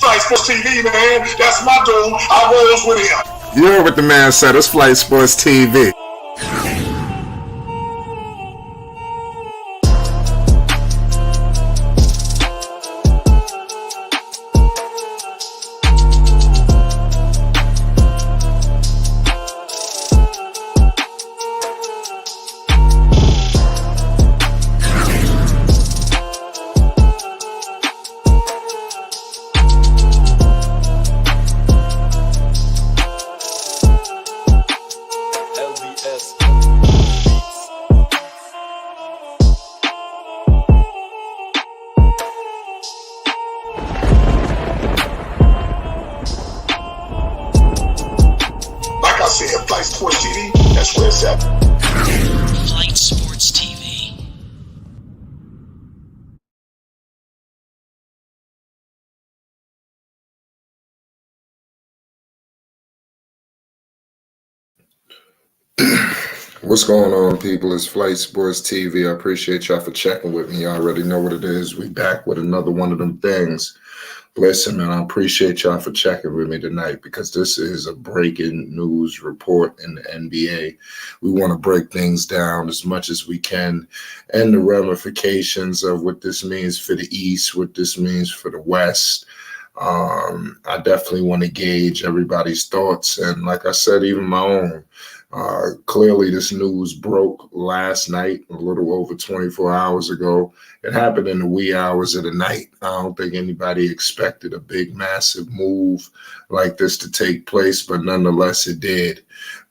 Flight Sports TV, man. That's my dude. I rolls with him. You heard what the man said. It's Flight Sports TV. I said, Flight Sports TV, that's where it's at. Flight Sports TV. What's going on, people? It's Flight Sports TV. I appreciate y'all for checking with me. You already know what it is. We back with another one of them things. Listen, man, I appreciate y'all for checking with me tonight because this is a breaking news report in the NBA. We want to break things down as much as we can and the ramifications of what this means for the East, what this means for the West. I definitely want to gauge everybody's thoughts. And like I said, even my own. Clearly, this news broke last night, a little over 24 hours ago. It happened in the wee hours of the night. I don't think anybody expected a big, massive move like this to take place, but nonetheless, it did.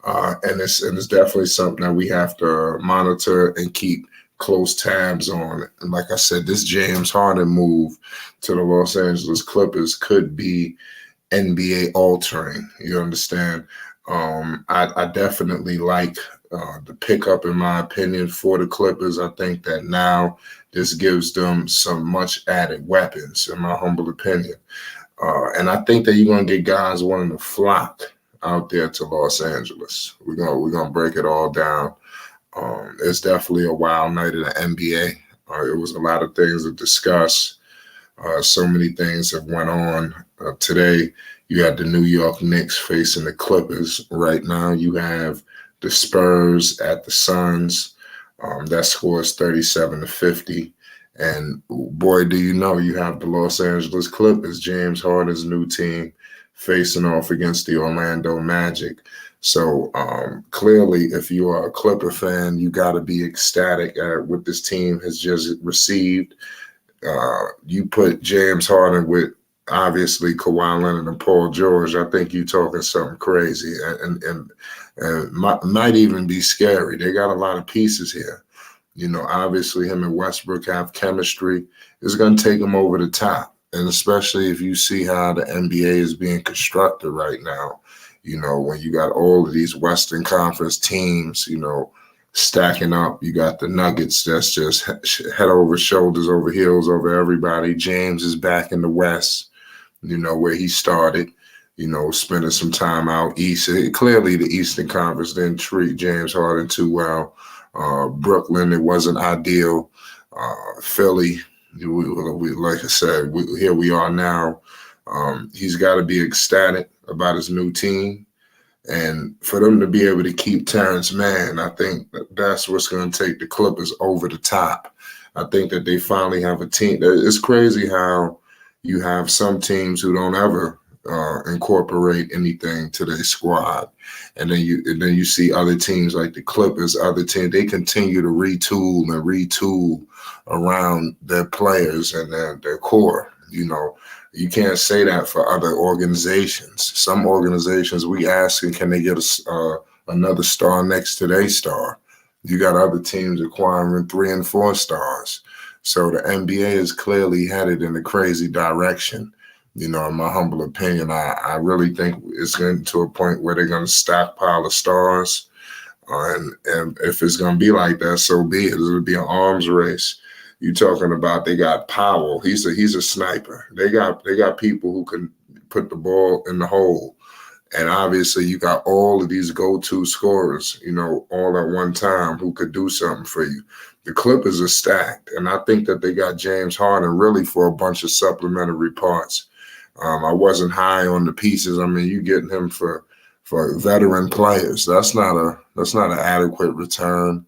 And it's definitely something that we have to monitor and keep close tabs on. And like I said, this James Harden move to the Los Angeles Clippers could be NBA altering. You understand? I definitely like the pickup, in my opinion, for the Clippers. I think that now this gives them some much added weapons, in my humble opinion. And I think that you're going to get guys wanting to flock out there to Los Angeles. We're gonna break it all down. It's definitely a wild night in the NBA. It was a lot of things to discuss. So many things have went on today. You had the New York Knicks facing the Clippers. Right now, you have the Spurs at the Suns. That score is 37-50. And boy, do you know, you have the Los Angeles Clippers, James Harden's new team, facing off against the Orlando Magic. So clearly, if you are a Clipper fan, you got to be ecstatic at what this team has just received. You put James Harden with obviously Kawhi Leonard and Paul George. I think you're talking something crazy and might even be scary. They got a lot of pieces here. You know, obviously him and Westbrook have chemistry. It's going to take them over the top. And especially if you see how the NBA is being constructed right now, you know, when you got all of these Western Conference teams, you know, stacking up. You got the Nuggets that's just head over shoulders, over heels over everybody. James is back in the West, you know, where he started, you know, spending some time out east. Clearly, the Eastern Conference didn't treat James Harden too well. Brooklyn, it wasn't ideal. Philly, we like I said, here we are now. He's got to be ecstatic about his new team. And for them to be able to keep Terrence Mann, I think that's what's going to take the Clippers over the top. I think that they finally have a team. It's crazy how you have some teams who don't ever incorporate anything to their squad, and then you see other teams like the Clippers. Other teams, they continue to retool around their players and their core. You know, you can't say that for other organizations. Some organizations, we asking, can they get another star next to their star? You got other teams acquiring 3 and 4 stars. So the NBA is clearly headed in a crazy direction. You know, in my humble opinion, I really think it's getting to a point where they're going to stockpile the stars. And if it's going to be like that, so be it. It'll be an arms race. You talking about they got Powell. He's a sniper. They got people who can put the ball in the hole. And obviously you got all of these go-to scorers, you know, all at one time who could do something for you. The Clippers are stacked. And I think that they got James Harden really for a bunch of supplementary parts. I wasn't high on the pieces. I mean, you getting him for veteran players. That's not an adequate return,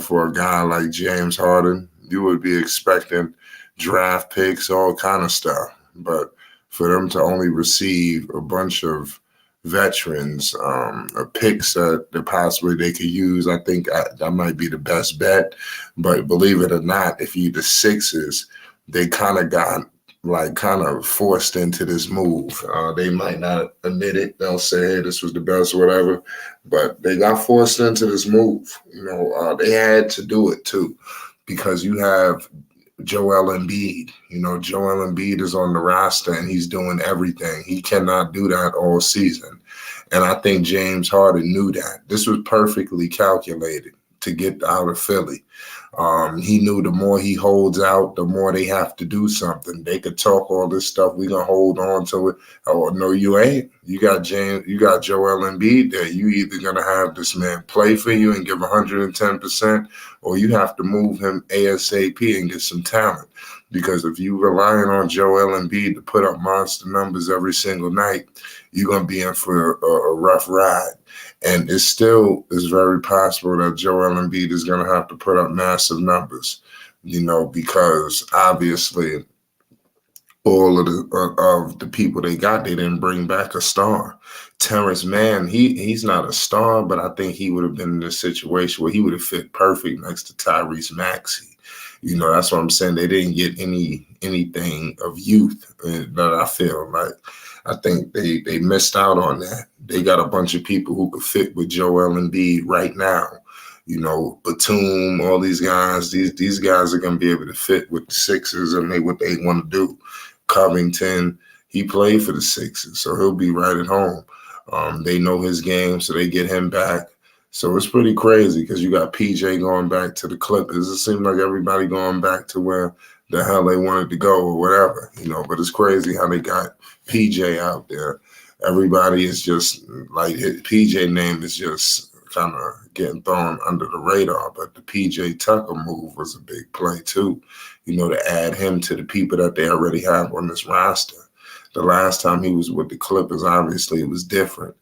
for a guy like James Harden. You would be expecting draft picks, all kind of stuff. But for them to only receive a bunch of veterans, picks that possibly they could use, I think that might be the best bet. But believe it or not, if you the Sixers, they kind of got kind of forced into this move. They might not admit it. They'll say, hey, this was the best or whatever, but they got forced into this move. They had to do it too, because you have Joel Embiid. Joel Embiid is on the roster and he's doing everything. He cannot do that all season. And I think James Harden knew that. This was perfectly calculated to get out of Philly. He knew the more he holds out, the more they have to do something. They could talk all this stuff. We gonna hold on to it. Oh no, you ain't. You got Joel Embiid there. You either gonna have this man play for you and give 110%, or you have to move him ASAP and get some talent. Because if you relying on Joel Embiid to put up monster numbers every single night, you're gonna be in for a rough ride. And it still is very possible that Joel Embiid is going to have to put up massive numbers, because obviously all of the people they got, they didn't bring back a star. Terrence Mann, he's not a star, but I think he would have been in a situation where he would have fit perfect next to Tyrese Maxey. That's what I'm saying. They didn't get anything of youth that I feel like. I think they missed out on that. They got a bunch of people who could fit with Joel Embiid right now. Batum, all these guys, these guys are going to be able to fit with the Sixers and what they want to do. Covington, he played for the Sixers, so he'll be right at home. They know his game, so they get him back. So it's pretty crazy because you got PJ going back to the Clippers. It seems like everybody going back to where the hell they wanted to go or whatever, but it's crazy how they got PJ out there. Everybody is just like, PJ name is just kind of getting thrown under the radar, but the PJ Tucker move was a big play too, to add him to the people that they already have on this roster. The last time he was with the Clippers, obviously it was different.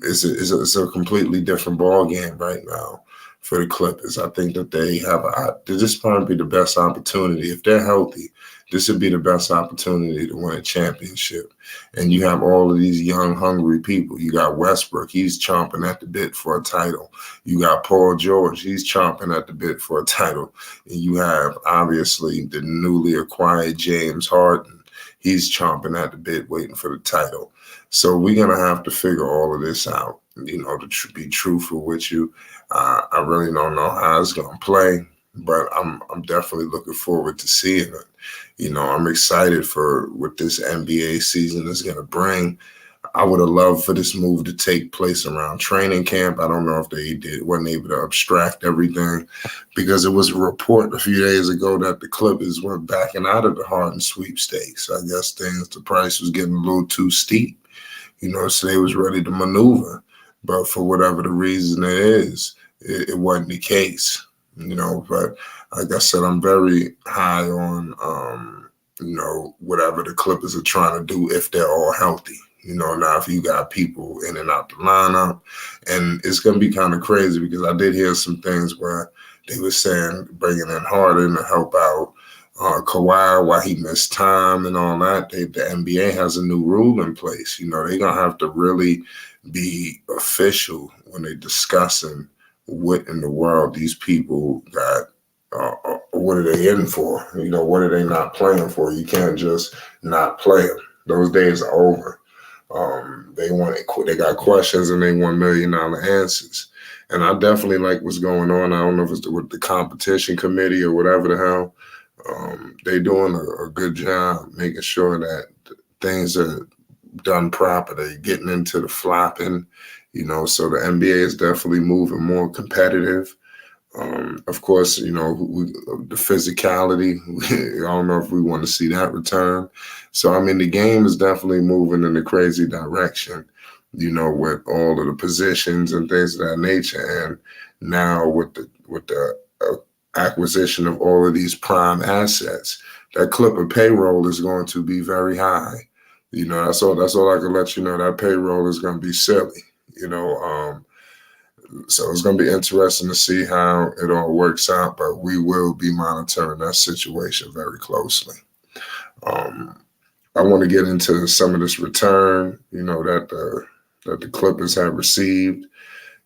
It's a completely different ball game right now for the Clippers. I think that they have this probably be the best opportunity. If they're healthy, this would be the best opportunity to win a championship. And you have all of these young, hungry people. You got Westbrook. He's chomping at the bit for a title. You got Paul George. He's chomping at the bit for a title. And you have, obviously, the newly acquired James Harden. He's chomping at the bit waiting for the title. So we're going to have to figure all of this out, to be truthful with you. I really don't know how it's going to play, but I'm definitely looking forward to seeing it. I'm excited for what this NBA season is going to bring. I would have loved for this move to take place around training camp. I don't know if they weren't able to abstract everything, because it was a report a few days ago that the Clippers were backing out of the Harden sweepstakes. I guess the price was getting a little too steep, so they was ready to maneuver. But for whatever the reason it is, it wasn't the case, But like I said, I'm very high on, whatever the Clippers are trying to do if they're all healthy. Now if you got people in and out the lineup, and it's going to be kind of crazy because I did hear some things where they were saying bringing in Harden to help out Kawhi while he missed time and all that. The NBA has a new rule in place. They're going to have to really be official when they're discussing what in the world these people got. What are they in for? What are they not playing for? You can't just not play them. Those days are over. They got questions and they want $1 million answers. And I definitely like what's going on. I don't know if it's with the competition committee or whatever the hell. They're doing a good job making sure that things are done properly, getting into the flopping, so the NBA is definitely moving more competitive. Of course, the physicality, I don't know if we want to see that return. So, the game is definitely moving in a crazy direction, with all of the positions and things of that nature. And now with the acquisition of all of these prime assets, that Clipper payroll is going to be very high. That's all I can let you know. That payroll is going to be silly. So it's going to be interesting to see how it all works out. But we will be monitoring that situation very closely. Um, I want to get into some of this return, that the Clippers have received.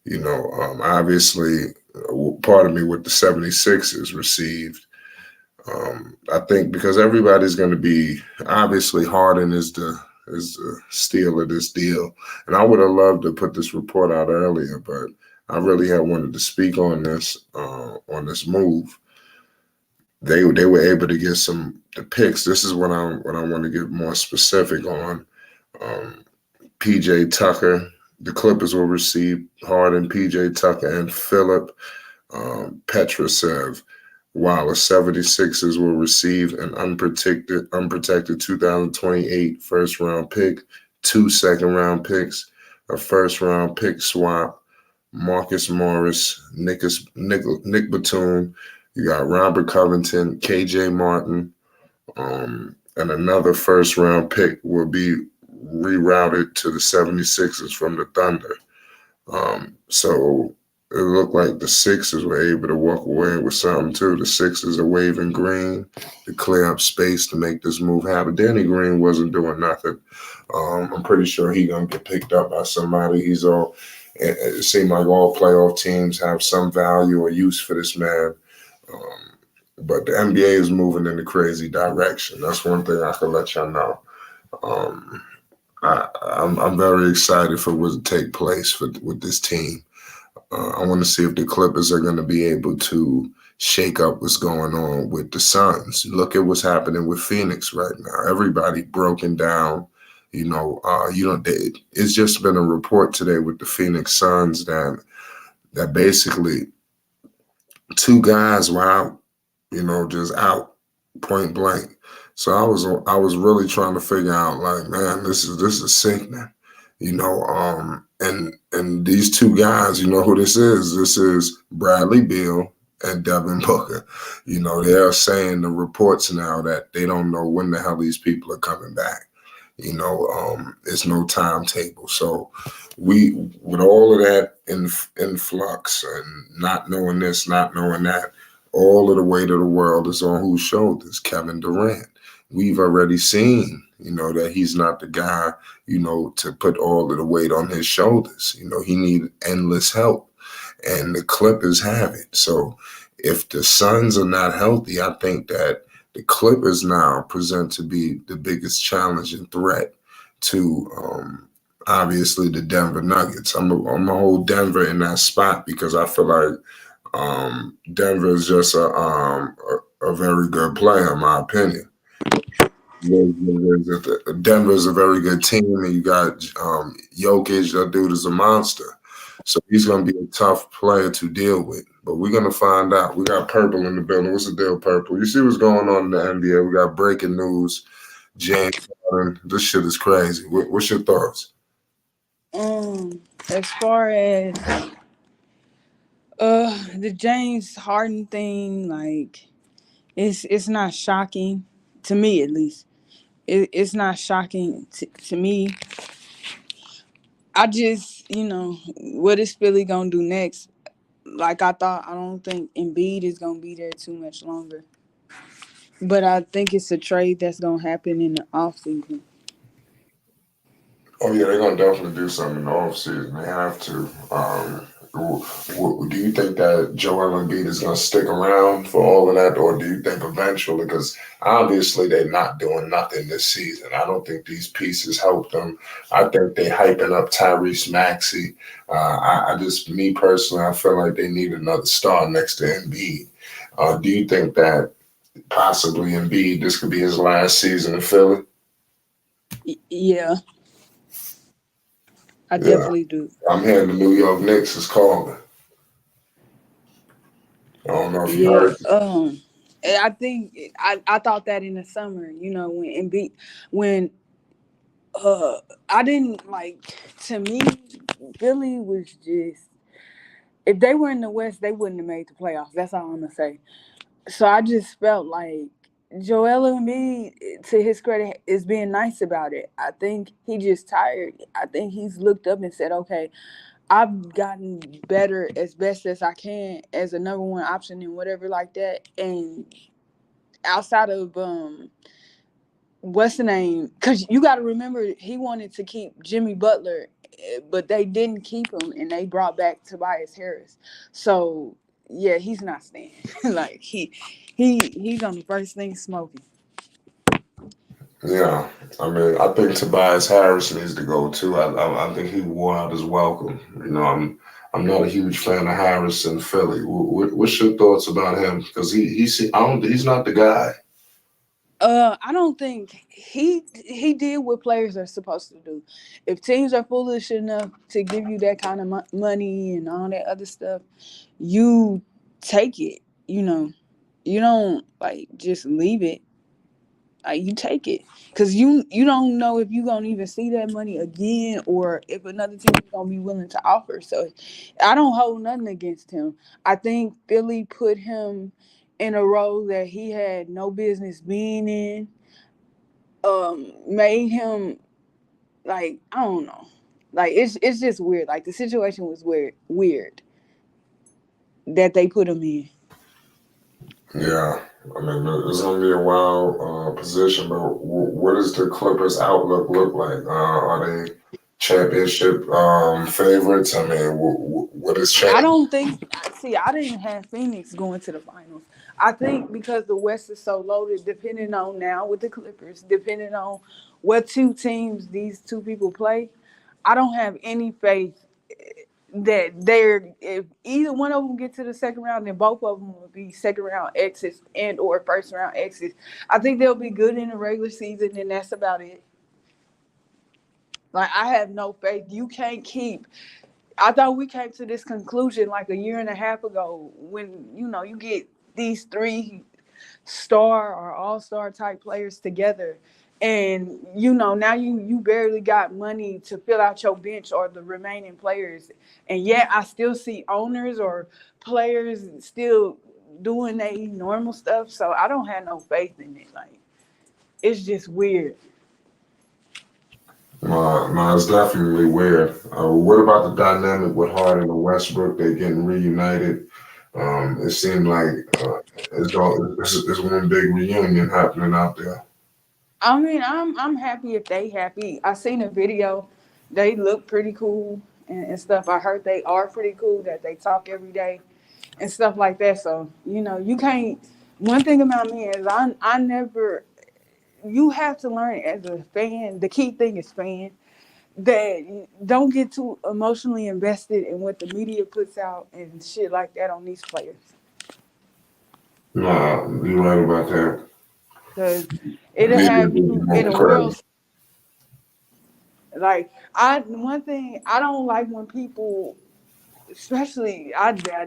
Obviously, part of me with the 76ers received. I think because everybody's going to be obviously Harden is the steal of this deal, and I would have loved to put this report out earlier, but I really had wanted to speak on this move. They were able to get the picks. This is what I want to get more specific on. Um, PJ Tucker, the Clippers will receive Harden, PJ Tucker, and Philip Petrasev, while the 76ers will receive an unprotected 2028 first round pick, 2 second-round picks, a first round pick swap, Marcus Morris, Nick Batum. You got Robert Covington, KJ Martin, and another first round pick will be rerouted to the 76ers from the Thunder. So it looked like the Sixers were able to walk away with something too. The Sixers are waving green to clear up space to make this move happen. Danny Green wasn't doing nothing. I'm pretty sure he's gonna get picked up by somebody. It seemed like all playoff teams have some value or use for this man. But the NBA is moving in a crazy direction. That's one thing I can let y'all know. Um, I'm very excited for what to take place with this team. I want to see if the Clippers are going to be able to shake up what's going on with the Suns. Look at what's happening with Phoenix right now. Everybody broken down. It's just been a report today with the Phoenix Suns that basically 2 guys were out, just out point blank. So I was really trying to figure out, like, man, this is sickening, and these 2 guys, you know who this is? This is Bradley Beal and Devin Booker. They're saying the reports now that they don't know when the hell these people are coming back. It's no timetable. So with all of that in flux and not knowing this, not knowing that, all of the weight of the world is on whose shoulders? Kevin Durant. We've already seen, that he's not the guy, to put all of the weight on his shoulders. He needed endless help, and the Clippers have it. So if the Suns are not healthy, I think that the Clippers now present to be the biggest challenge and threat to obviously the Denver Nuggets. I'm gonna hold Denver in that spot because I feel like Denver is just a very good player, in my opinion. Denver is a very good team, and you got Jokic. That dude is a monster. So he's going to be a tough player to deal with. But we're going to find out. We got Purple in the building. What's the deal, Purple? You see what's going on in the NBA. We got breaking news. James Harden. This shit is crazy. What's your thoughts? As far as the James Harden thing, like it's not shocking to me, at least. It's not shocking to me. I just, what is Philly gonna do next? Like I thought, I don't think Embiid is gonna be there too much longer. But I think it's a trade that's gonna happen in the off season. Oh yeah, they're gonna definitely do something in the offseason. They have to. Do you think that Joel Embiid is gonna stick around for all of that, or do you think eventually? Because obviously they're not doing nothing this season. I don't think these pieces help them. I think they hyping up Tyrese Maxey. Me personally, I feel like they need another star next to Embiid. Do you think that possibly Embiid, this could be his last season in Philly? Yeah, I Yeah, definitely do. I'm hearing the New York Knicks is calling. I don't know if you Yeah, heard. and I think I thought that in the summer, when Embiid, when I didn't like, to me, Philly was just, if they were in the West, they wouldn't have made the playoffs. That's all I'm gonna say. So I just felt like Joel Embiid, to his credit, is being nice about it. I think he just tired. I think he's looked up and said, "Okay, I've gotten better as best as I can as a number one option and whatever like that." And outside of what's the name? Because you got to remember, he wanted to keep Jimmy Butler, but they didn't keep him, and they brought back Tobias Harris. So yeah, he's not staying. Like he's on the first thing smoking. Yeah, I mean, I think Tobias Harris needs to go too. I think he wore out his welcome. I'm not a huge fan of Harris in Philly. What's your thoughts about him? Because he's not the guy. I don't think he did what players are supposed to do. If teams are foolish enough to give you that kind of money and all that other stuff, you take it. You don't like just leave it. Like you take it, cause you don't know if you gonna even see that money again, or if another team is gonna be willing to offer. So, I don't hold nothing against him. I think Philly put him in a role that he had no business being in. Made him like I don't know, like it's just weird. Like the situation was weird that they put him in. Yeah, I mean, it's gonna be a wild position. But what does the Clippers' outlook look like? Are they championship favorites? I mean, what is I champ? don't think. See, I didn't have Phoenix going to the finals. I think because the West is so loaded, depending on now with the Clippers, depending on what two teams these two people play, I don't have any faith that they're if either one of them get to the second round, then both of them will be second round exits and or first round exits. I think they'll be good in the regular season, and that's about it. Like I have no faith. You can't keep I thought we came to this conclusion like a year and a half ago when you get these three star or all star type players together, and now you barely got money to fill out your bench or the remaining players, and yet I still see owners or players still doing their normal stuff. So I don't have no faith in it. Like it's just weird. It's definitely weird. What about the dynamic with Harden and Westbrook? They're getting reunited. It seemed like it's one big reunion happening out there. I mean, I'm happy if they happy. I seen a video. They look pretty cool and stuff. I heard they are pretty cool, that they talk every day and stuff like that. So, you can't one thing about me is I never you have to learn as a fan, the key thing is fan, that don't get too emotionally invested in what the media puts out and shit like that on these players. No, you're right about that. Cause it'll Media have be you in going a crazy. world. Like I one thing I don't like when people, especially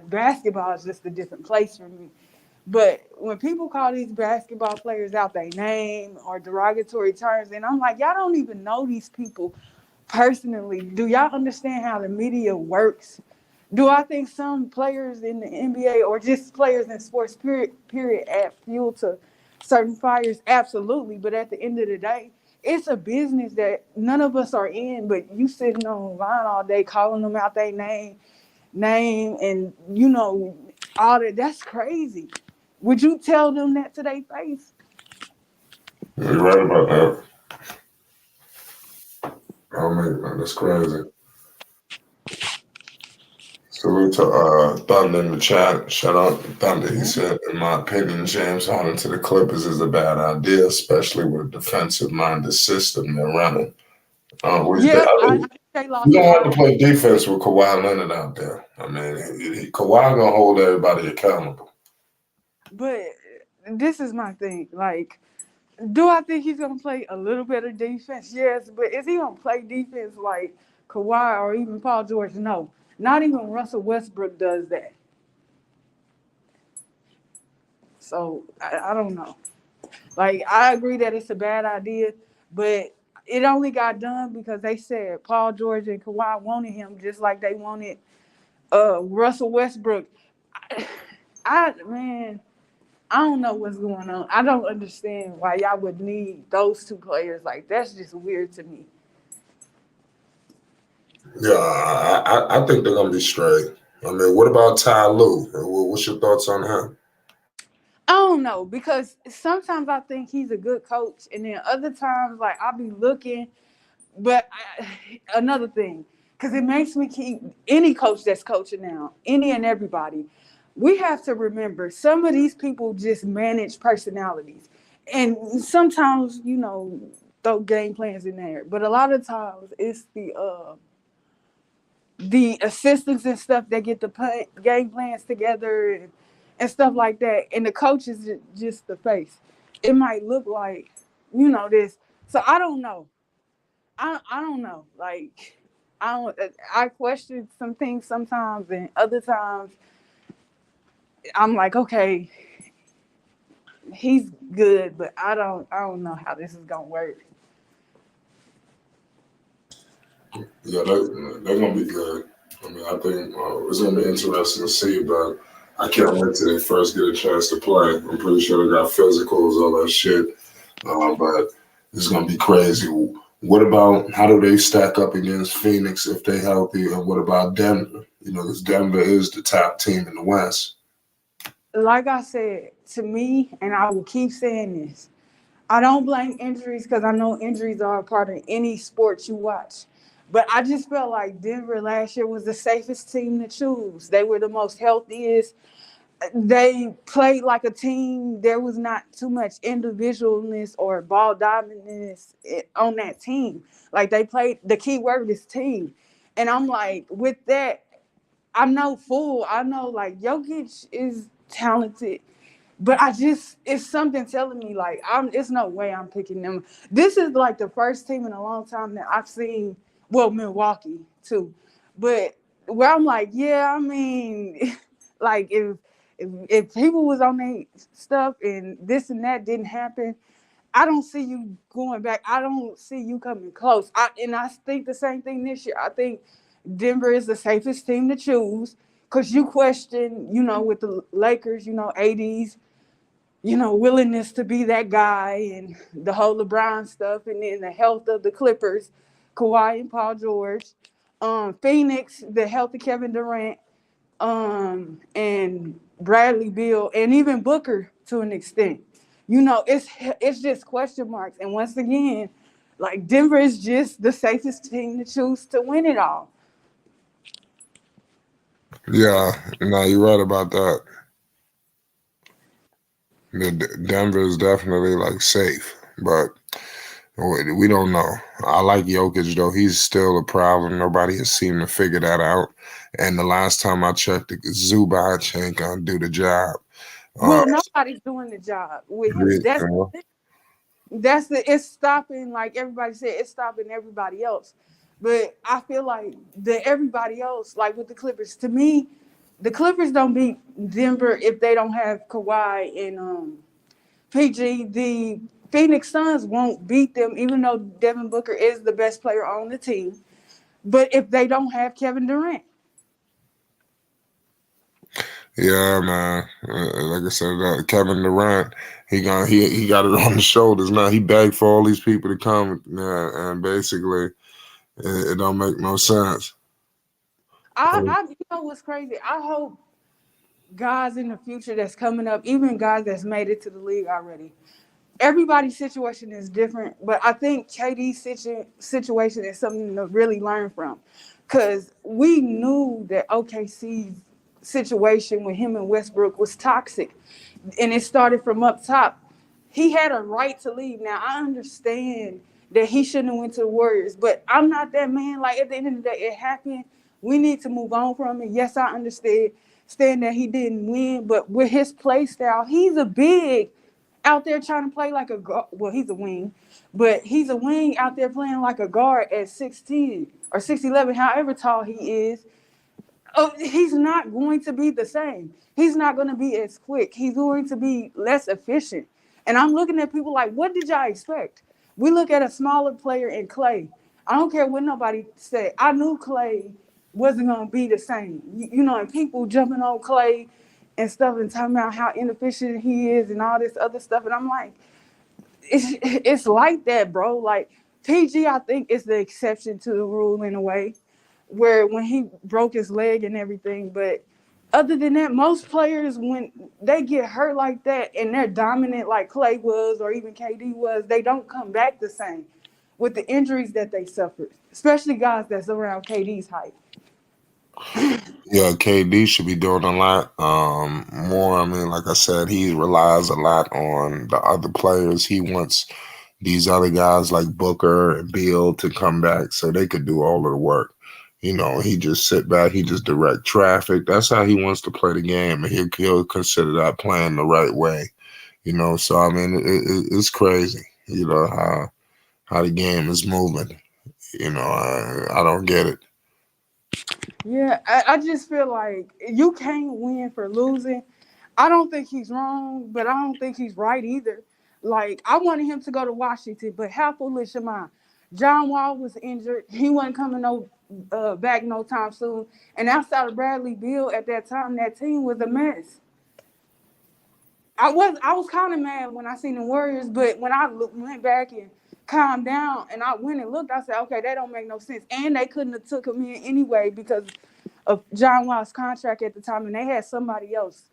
basketball is just a different place for me. But when people call these basketball players out their name or derogatory terms, and I'm like, y'all don't even know these people personally. Do y'all understand how the media works? Do I think some players in the NBA or just players in sports period add fuel to certain fires? Absolutely. But at the end of the day, it's a business that none of us are in, but you sitting online all day calling them out their name and all that. That's crazy. Would you tell them that to their face? You're right about that. Oh man, that's crazy. Salute to Thunder in the chat. Shout out to Thunder. He said, in my opinion, James Harden to the Clippers is a bad idea, especially with a defensive minded system they're running. What do you think? Yeah, I I mean, think they you lost a don't have lot to of. play defense with Kawhi Leonard out there. I mean, Kawhi gonna hold everybody accountable. But this is my thing. Like, do I think he's gonna play a little bit of defense? Yes, but is he gonna play defense like Kawhi or even Paul George? No, not even Russell Westbrook does that. So I don't know. Like, I agree that it's a bad idea, but it only got done because they said Paul George and Kawhi wanted him just like they wanted Russell Westbrook. I man, I don't know what's going on. I don't understand why y'all would need those two players. Like that's just weird to me. Yeah, I think they're gonna be straight. I mean, what about Ty Lue? What's your thoughts on him? I don't know because sometimes I think he's a good coach, and then other times like I'll be looking. But another thing, because it makes me keep any coach that's coaching now, any and everybody. We have to remember some of these people just manage personalities, and sometimes throw game plans in there. But a lot of times it's the assistants and stuff that get the game plans together and stuff like that. And the coach is just the face. It might look like, this. So I don't know. I don't know. Like I question some things sometimes, and other times I'm like, okay, he's good, but I don't know how this is gonna work. Yeah, they're gonna be good. I mean, I think it's gonna be interesting to see, but I can't wait till they first get a chance to play. I'm pretty sure they got physicals, all that shit. But it's gonna be crazy. What about how do they stack up against Phoenix if they healthy, and what about Denver? Because Denver is the top team in the West. Like I said, to me, and I will keep saying this, I don't blame injuries because I know injuries are a part of any sport you watch. But I just felt like Denver last year was the safest team to choose. They were the most healthiest. They played like a team. There was not too much individualness or ball dominance on that team. Like they played, the key word is team. And I'm like, with that, I know like Jokic is talented, but it's something telling me like it's no way I'm picking them. This is like the first team in a long time that I've seen, well, Milwaukee too. But where I'm like, yeah, I mean, like if people was on their stuff and this and that didn't happen, I don't see you going back. I don't see you coming close. I think the same thing this year. I think Denver is the safest team to choose because you question, with the Lakers, AD's, willingness to be that guy and the whole LeBron stuff, and then the health of the Clippers, Kawhi and Paul George, Phoenix, the health of Kevin Durant, and Bradley Beal, and even Booker to an extent. It's just question marks. And once again, like Denver is just the safest team to choose to win it all. Yeah, no, you're right about that. Denver is definitely like safe, but we don't know. I like Jokic though; he's still a problem. Nobody has seemed to figure that out. And the last time I checked, Zubac ain't gonna do the job. Uh, Well, nobody's doing the job with him. yeah, It's stopping, like everybody said, it's stopping everybody else. But I feel like the everybody else, like with the Clippers, to me, the Clippers don't beat Denver if they don't have Kawhi and PG. The Phoenix Suns won't beat them, even though Devin Booker is the best player on the team. But if they don't have Kevin Durant, yeah, man. Like I said, Kevin Durant, he got it on the shoulders now. He begged for all these people to come, and basically, it don't make no sense. you know what's crazy? I hope guys in the future that's coming up, even guys that's made it to the league already, everybody's situation is different, but I think KD's situation is something to really learn from, because we knew that OKC's situation with him and Westbrook was toxic, and it started from up top. He had a right to leave. Now I understand that he shouldn't have went to the Warriors, but I'm not that man. Like at the end of the day, it happened. We need to move on from it. Yes, I understand that he didn't win, but with his play style, he's a big out there trying to play like a guard. Well, he's a wing, but he's a wing out there playing like a guard at 6'10" or 6'11", however tall he is. Oh, he's not going to be the same. He's not going to be as quick. He's going to be less efficient. And I'm looking at people like, what did y'all expect? We look at a smaller player in Clay. I don't care what nobody said. I knew Clay wasn't going to be the same. And people jumping on Clay and stuff and talking about how inefficient he is and all this other stuff. And I'm like, it's like that, bro. Like PG, I think is the exception to the rule in a way, where when he broke his leg and everything. But other than that, most players when they get hurt like that and they're dominant like Clay was or even KD was, they don't come back the same with the injuries that they suffered, especially guys that's around KD's height. Yeah, KD should be doing a lot more. I mean, like I said, he relies a lot on the other players. He wants these other guys like Booker and Beal to come back so they could do all of the work. He just sit back, he just direct traffic. That's how he wants to play the game, and he'll consider that playing the right way. So I mean, it's crazy. How the game is moving. I don't get it. Yeah, I just feel like you can't win for losing. I don't think he's wrong, but I don't think he's right either. Like, I wanted him to go to Washington, but how foolish am I? John Wall was injured. He wasn't coming back no time soon. And outside of Bradley Beal at that time, that team was a mess. I was kind of mad when I seen the Warriors, but when I went back and calmed down and I went and looked, I said, okay, that don't make no sense. And they couldn't have took him in anyway because of John Wall's contract at the time, and they had somebody else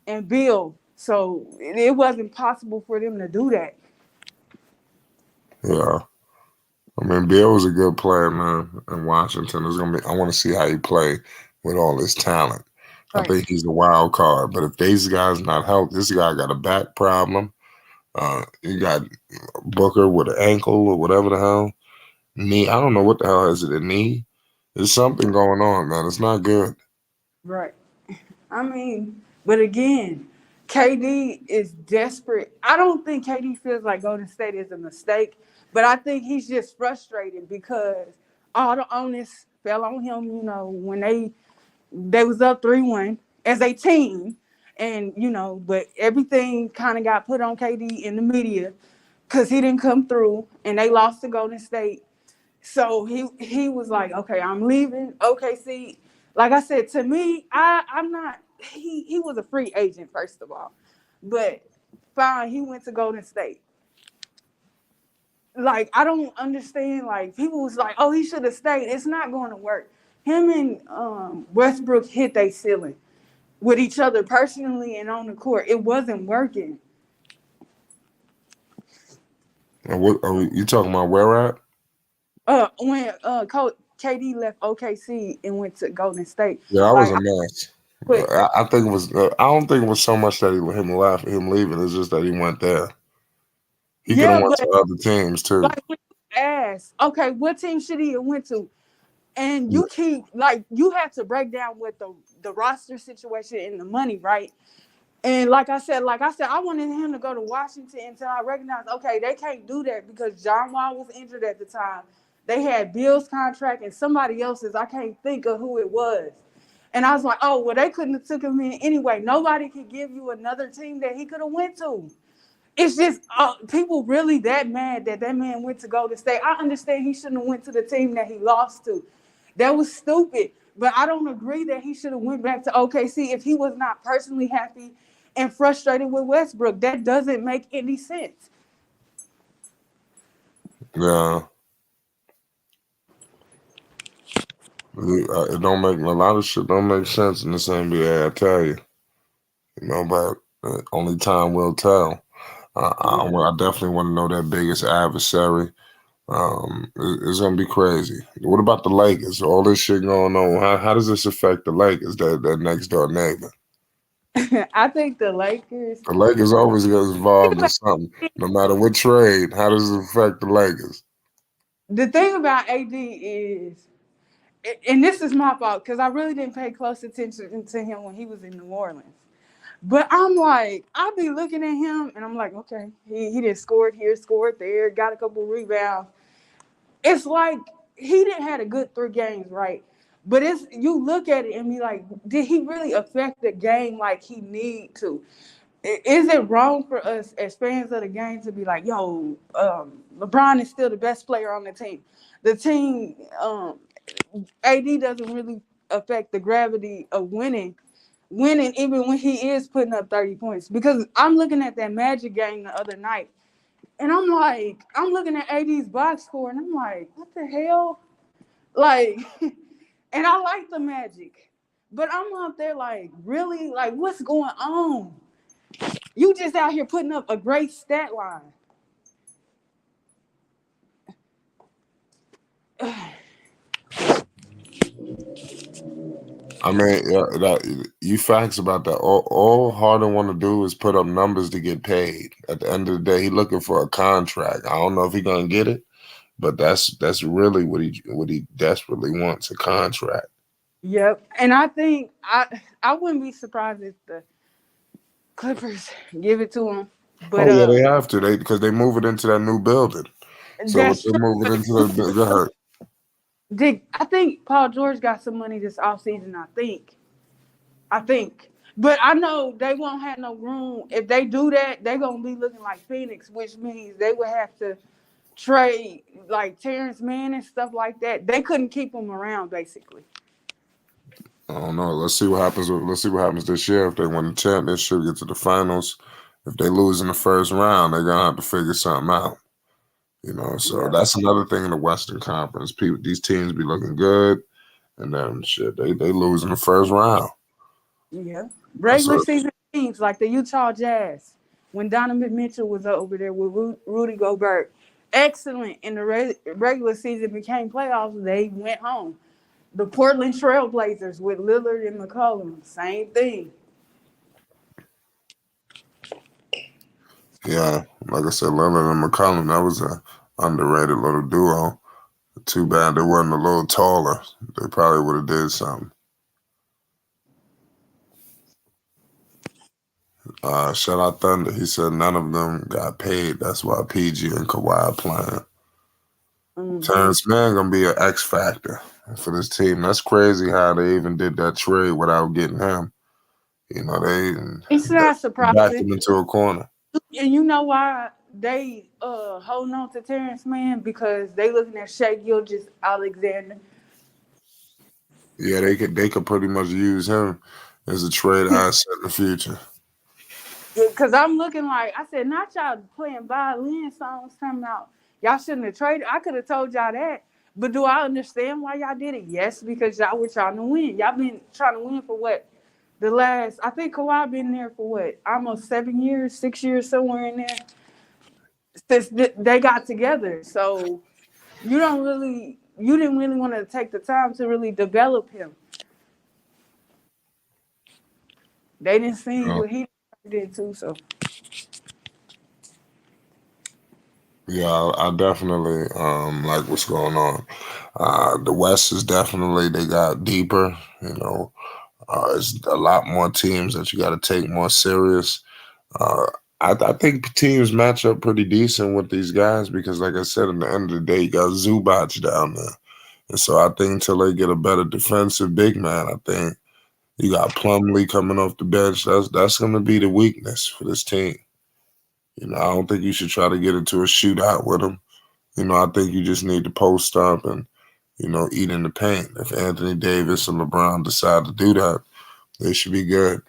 and Bill. So it wasn't possible for them to do that. Yeah. I mean, Bill was a good player, man, in Washington. I want to see how he play with all his talent. I Right. think he's a wild card. But if these guys not helped, this guy got a back problem. You got Booker with an ankle or whatever the hell. Knee. I don't know what the hell is it, a knee? There's something going on, man. It's not good. Right. I mean, but again, KD is desperate. I don't think KD feels like Golden State is a mistake, but I think he's just frustrated because all the onus fell on him, when they was up 3-1 as a team. And, but everything kind of got put on KD in the media because he didn't come through and they lost to Golden State. So he was like, okay, I'm leaving OKC. Like I said, to me, I'm not. He was a free agent first of all, but fine, he went to Golden State. Like I don't understand. Like people was like, oh, he should have stayed. It's not going to work. Him and Westbrook hit their ceiling with each other personally and on the court. It wasn't working. And what are you talking about? Where at? When KD left OKC and went to Golden State, Yeah, that was like a mess. put I think it was. I don't think it was so much that him leaving. It's just that he went there. He could have yeah, went but to other teams too. like when you ask, okay, what team should he have went to? And you keep like you have to break down with the roster situation and the money, right? And like I said, I wanted him to go to Washington until I recognized, okay, they can't do that because John Wall was injured at the time. They had Bill's contract and somebody else's. I can't think of who it was. And I was like, oh, well, they couldn't have took him in anyway. Nobody could give you another team that he could have went to. It's just people really that mad that man went to Golden State. I understand he shouldn't have went to the team that he lost to. That was stupid. But I don't agree that he should have went back to OKC if he was not personally happy and frustrated with Westbrook. That doesn't make any sense. Yeah, it don't make a lot of shit don't make sense in this NBA. I tell you, but only time will tell. I definitely want to know that biggest adversary. It's gonna be crazy. What about the Lakers? All this shit going on. How does this affect the Lakers? That next door neighbor. I think the Lakers. The Lakers always get involved in something, no matter what trade. How does it affect the Lakers? The thing about AD is, and this is my fault because I really didn't pay close attention to him when he was in New Orleans. But I'm like, I'll be looking at him and I'm like, okay, he did scored here, scored there, got a couple rebounds. It's like he didn't had a good 3 games, right? But it's you look at it and be like, did he really affect the game like he need to? Is it wrong for us as fans of the game to be like, yo, LeBron is still the best player on the team? The team, AD doesn't really affect the gravity of winning winning even when he is putting up 30 points. Because I'm looking at that Magic game the other night, and I'm looking at AD's box score, and I'm like, what the hell? Like, and I like the Magic, but I'm out there like, really? Like, what's going on? You just out here putting up a great stat line. I mean, yeah, that you facts about that. All Harden want to do is put up numbers to get paid. At the end of the day, he looking for a contract. I don't know if he gonna get it, but that's really what he desperately wants, a contract. Yep. And I think I wouldn't be surprised if the Clippers give it to him. But Oh yeah, they have to. Because they move it into that new building. So if that's they true. move it into the go ahead. I think Paul George got some money this offseason, I think. I think. But I know they won't have no room. If they do that, they're gonna be looking like Phoenix, which means they would have to trade like Terrence Mann and stuff like that. They couldn't keep him around basically. I don't know. Let's see what happens this year. If they win the championship, get to the finals. If they lose in the first round, they're gonna have to figure something out. So Yeah. that's another thing in the Western Conference. People, these teams be looking good, and then shit, they lose in the first round. Yeah. That's Regular season teams like the Utah Jazz, when Donovan Mitchell was over there with Rudy Gobert, excellent in the regular season, became playoffs, they went home. The Portland Trailblazers with Lillard and McCollum, same thing. yeah, like I said, Lillard and McCollum, that was a underrated little duo. Too bad they wasn't a little taller. They probably would have did something. Shout out Thunder. He said none of them got paid. That's why PG and Kawhi are playing. Mm-hmm. Terrence Mann gonna be an X factor for this team. That's crazy how they even did that trade without getting him. It's They not backed surprising. him into a corner. And you know why they holding on to Terrence Mann? Because they looking at Shea Gilgeous Alexander. Yeah, they could pretty much use him as a trade asset in the future. Because I'm looking like, I said, not y'all playing violin songs coming out. Y'all shouldn't have traded. I could have told y'all that. But do I understand why y'all did it? Yes, because y'all were trying to win. Y'all been trying to win for what? I think Kawhi been there for what? Almost 7 years, 6 years, somewhere in there. Since they got together. So you didn't really want to take the time to really develop him. They didn't see Uh, what he did too, so. yeah, I definitely like what's going on. The West is definitely they got deeper. It's a lot more teams that you got to take more serious. Uh, I think teams match up pretty decent with these guys because, like I said, at the end of the day, you got Zubac down there. And so I think until they get a better defensive big man, I think you got Plumlee coming off the bench. That's going to be the weakness for this team. I don't think you should try to get into a shootout with them. I think you just need to post up and, eat in the paint. If Anthony Davis and LeBron decide to do that, they should be good.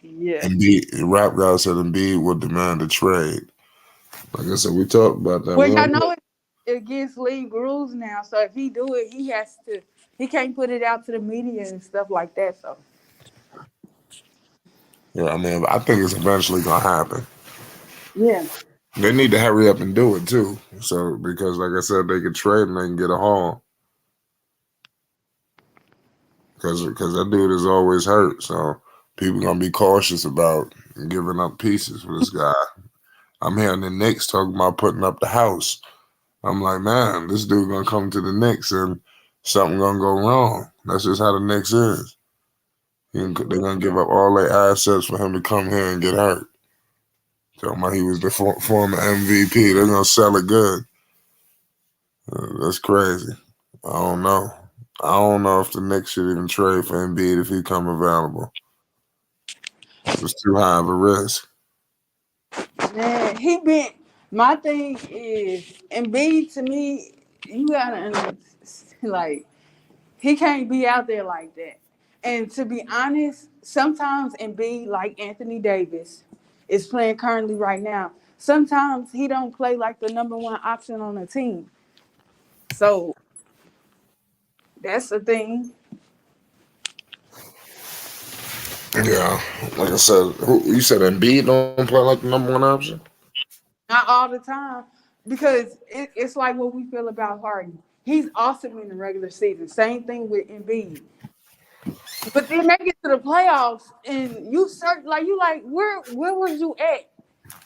Yeah. Embiid, rap guy said Embiid would demand a trade. Like I said, we talked about that. Well, We y'all don't. know it's against league rules now. So if he do it, he can't put it out to the media and stuff like that. So Yeah, I mean, I think it's eventually gonna happen. yeah. They need to hurry up and do it too. So because, like I said, they can trade and they can get a haul. Because that dude is always hurt. So people gonna be cautious about giving up pieces for this guy. I'm hearing the Knicks talking about putting up the house. I'm like, man, this dude gonna come to the Knicks and something gonna go wrong. That's just how the Knicks is. They're gonna give up all their assets for him to come here and get hurt. Talking about he was the former MVP. They're gonna sell it good. That's crazy. I don't know. I don't know if the Knicks should even trade for Embiid if he come available. It's too high of a risk. Man, my thing is Embiid to me, you gotta like he can't be out there like that. And to be honest, sometimes Embiid, like Anthony Davis, is playing currently right now. Sometimes he don't play like the number one option on the team. So that's the thing. Yeah, like I said, you said Embiid don't play like the number one option. Not all the time. Because it's like what we feel about Harden. He's awesome in the regular season. Same thing with Embiid. But then they get to the playoffs and you search like you like where was you at?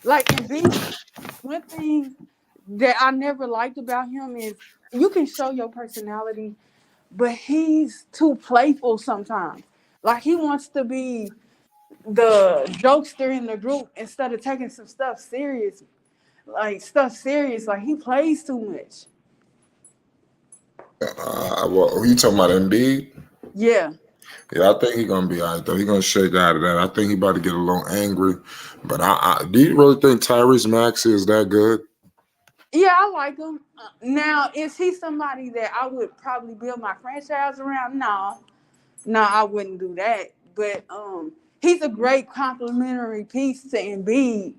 Like Embiid, one thing that I never liked about him is you can show your personality, but he's too playful sometimes. Like he wants to be the jokester in the group instead of taking some stuff serious. Like stuff serious. Like he plays too much. Well, you talking about Embiid? Yeah. Yeah, I think he's gonna be all right though. He's gonna shake out of that. I think he about to get a little angry. But do you really think Tyrese Maxey is that good? Yeah, I like him. Now, is he somebody that I would probably build my franchise around? No. No, I wouldn't do that. But he's a great complementary piece to Embiid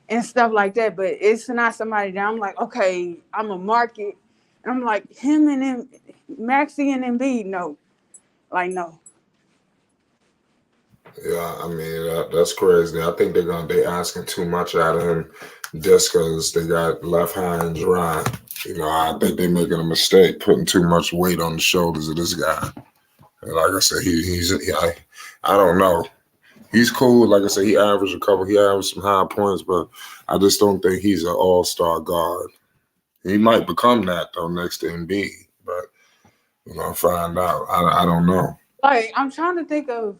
and stuff like that. But it's not somebody that I'm like, okay, I'm a market. And I'm like him and him, Maxie and Embiid. No, like no. Yeah, I mean that's crazy. I think they asking too much out of him just because they got left high and dry. I think they're making a mistake putting too much weight on the shoulders of this guy. And like I said, I don't know. He's cool. Like I said, he averaged some high points, but I just don't think he's an all-star guard. He might become that though next to Embiid, but find out. I don't know. Like I'm trying to think of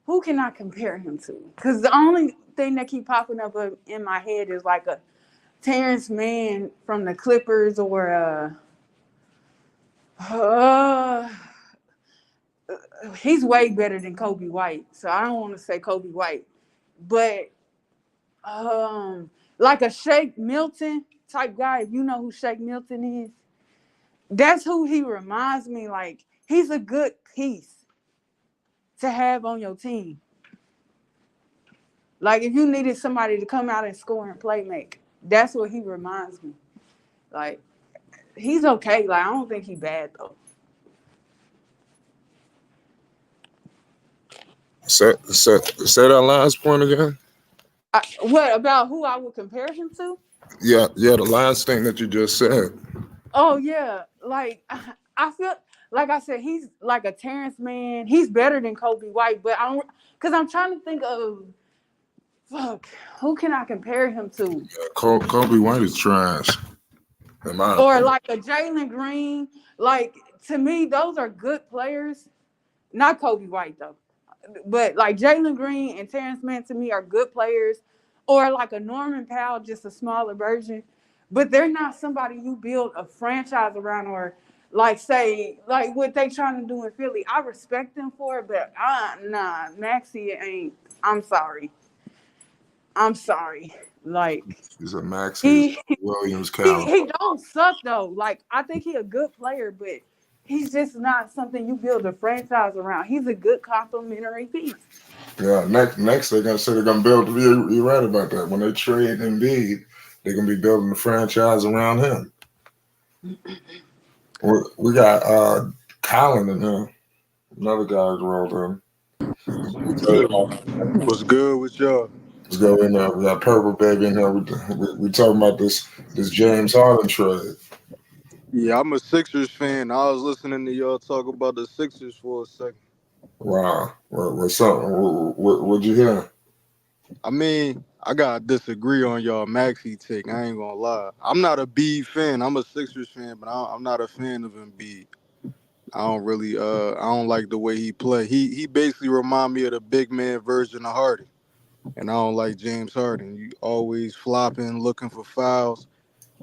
who can I compare him to? Because the only thing that keep popping up in my head is like a Terrence Mann from the Clippers or uh, he's way better than Kobe White. So I don't want to say Kobe White, but like a Shake Milton type guy. If you know who Shake Milton is, that's who he reminds me. Like he's a good piece to have on your team. Like if you needed somebody to come out and score and play make, that's what he reminds me. Like he's okay. Like I don't think he's bad though. Say that last point again. What about who I would compare him to? Yeah, the last thing that you just said. Oh yeah, like I feel like I said he's like a Terrence Mann. He's better than Kobe White, but because I'm trying to think of fuck who can I compare him to? Kobe White is trash, in my Or opinion. like a Jalen Green. Like to me, those are good players. Not Kobe White though, but like Jalen Green and Terrence Mann to me are good players. Or like a Norman Powell, just a smaller version. But they're not somebody you build a franchise around or like say like what they trying to do in Philly. I respect them for it, but nah, Maxie ain't. I'm sorry. I'm sorry. Like He's a Maxi he Williams caliber. he don't suck though. Like I think he a good player, but he's just not something you build a franchise around. He's a good complimentary piece. Yeah, next they're gonna say they're gonna build. You're right about that. When they trade Embiid, they're gonna be building the franchise around him. We got Colin in here. Another guy who's rolled in. What's good with y'all? Let's go in there. We got Purple Baby in here. We talking about this James Harden trade. Yeah, I'm a Sixers fan. I was listening to y'all talk about the Sixers for a second. Wow, what's up? What'd you hear? I mean, I gotta disagree on y'all Maxi take. I ain't gonna lie. I'm not a Bede fan. I'm a Sixers fan, but I'm not a fan of Embiid. I don't really I don't like the way he play. He basically remind me of the big man version of Harden. And I don't like James Harden. You always flopping, looking for fouls.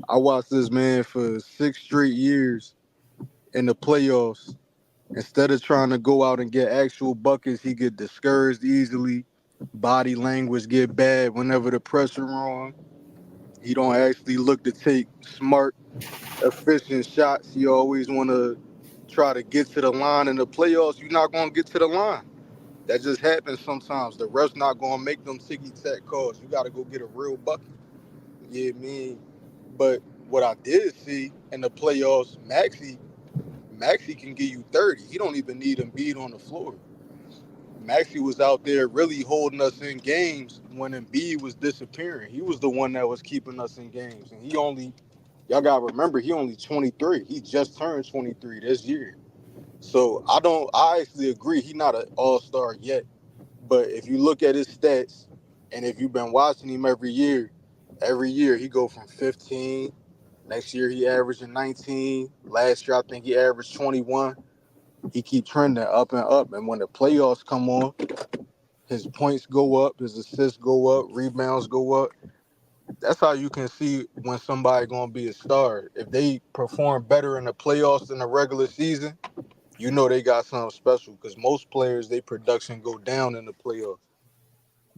I watched this man for 6 straight years in the playoffs. Instead of trying to go out and get actual buckets, he get discouraged easily. Body language get bad whenever the pressure wrong. He don't actually look to take smart, efficient shots. He always want to try to get to the line in the playoffs, you're not gonna get to the line. That just happens sometimes. The refs not gonna make them ticky tack calls. You gotta go get a real bucket. Yeah, I mean, but what I did see in the playoffs, Maxi can give you 30. He don't even need Embiid on the floor. Maxi was out there really holding us in games when Embiid was disappearing. He was the one that was keeping us in games, and y'all gotta remember, he only 23. He just turned 23 this year. So I actually agree he not an all-star yet. But if you look at his stats, and if you've been watching him every year he go from 15. Next year he averaging 19. Last year I think he averaged 21. He keep trending up and up. And when the playoffs come on, his points go up, his assists go up, rebounds go up. That's how you can see when somebody gonna be a star. If they perform better in the playoffs than the regular season, you know they got something special. Because most players, they production go down in the playoffs.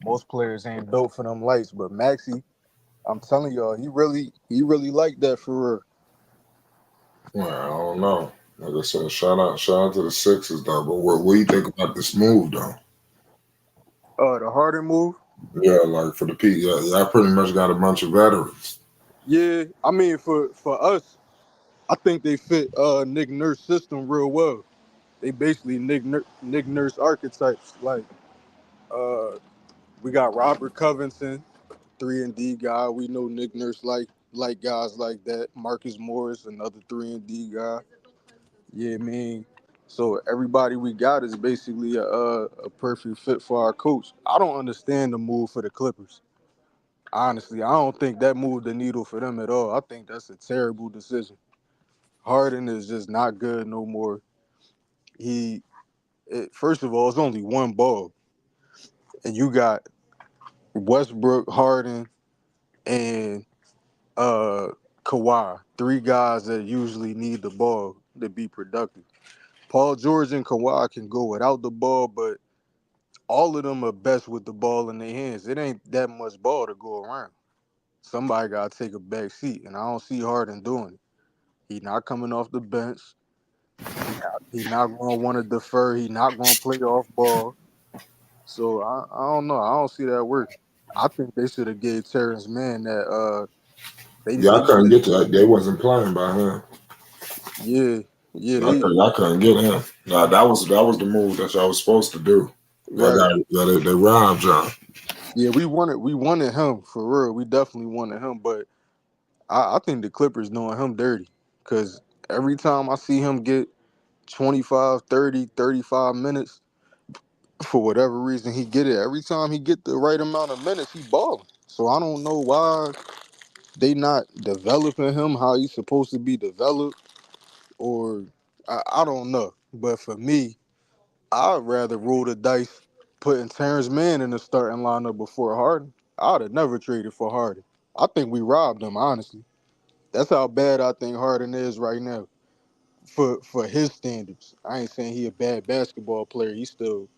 Most players ain't built for them lights, but Maxi, I'm telling y'all, he really like that for real. Well, I don't know. Like I said, shout out to the Sixers though. But what do you think about this move though? The Harden move. Yeah, like for the P, yeah, I pretty much got a bunch of veterans. Yeah, I mean for us, I think they fit Nick Nurse system real well. They basically Nick Nurse archetypes. Like uh, we got Robert Covington, 3 and D guy. We know Nick Nurse like guys like that. Marcus Morris, another 3 and D guy. Yeah, I mean, so everybody we got is basically a perfect fit for our coach. I don't understand the move for the Clippers. Honestly, I don't think that moved the needle for them at all. I think that's a terrible decision. Harden is just not good no more. First of all, it's only one ball, and you got Westbrook, Harden, and uh Kawhi, three guys that usually need the ball to be productive. Paul George and Kawhi can go without the ball, but all of them are best with the ball in their hands. It ain't that much ball to go around. Somebody gotta take a back seat, and I don't see Harden doing it. He not coming off the bench. He not gonna want to defer. He not gonna play off ball. So I don't know. I don't see that working. I think they should have gave Terrence Mann that Yeah, they I couldn't should get to that. They wasn't playing by him. yeah yeah I they couldn't get him. Nah, that was the move that y'all was supposed to do. That right guy, they robbed John. yeah we wanted him for real. We definitely wanted him, but I think the Clippers doing him dirty because every time I see him get 25, 30, 35 minutes, for whatever reason he get it. Every time he get the right amount of minutes, he balling. So I don't know why they not developing him how he's supposed to be developed, or I don't know. But for me, I'd rather roll the dice putting Terrence Mann in the starting lineup before Harden. I'd have never traded for Harden. I think we robbed him, honestly. That's how bad I think Harden is right now for his standards. I ain't saying he a bad basketball player. He's still,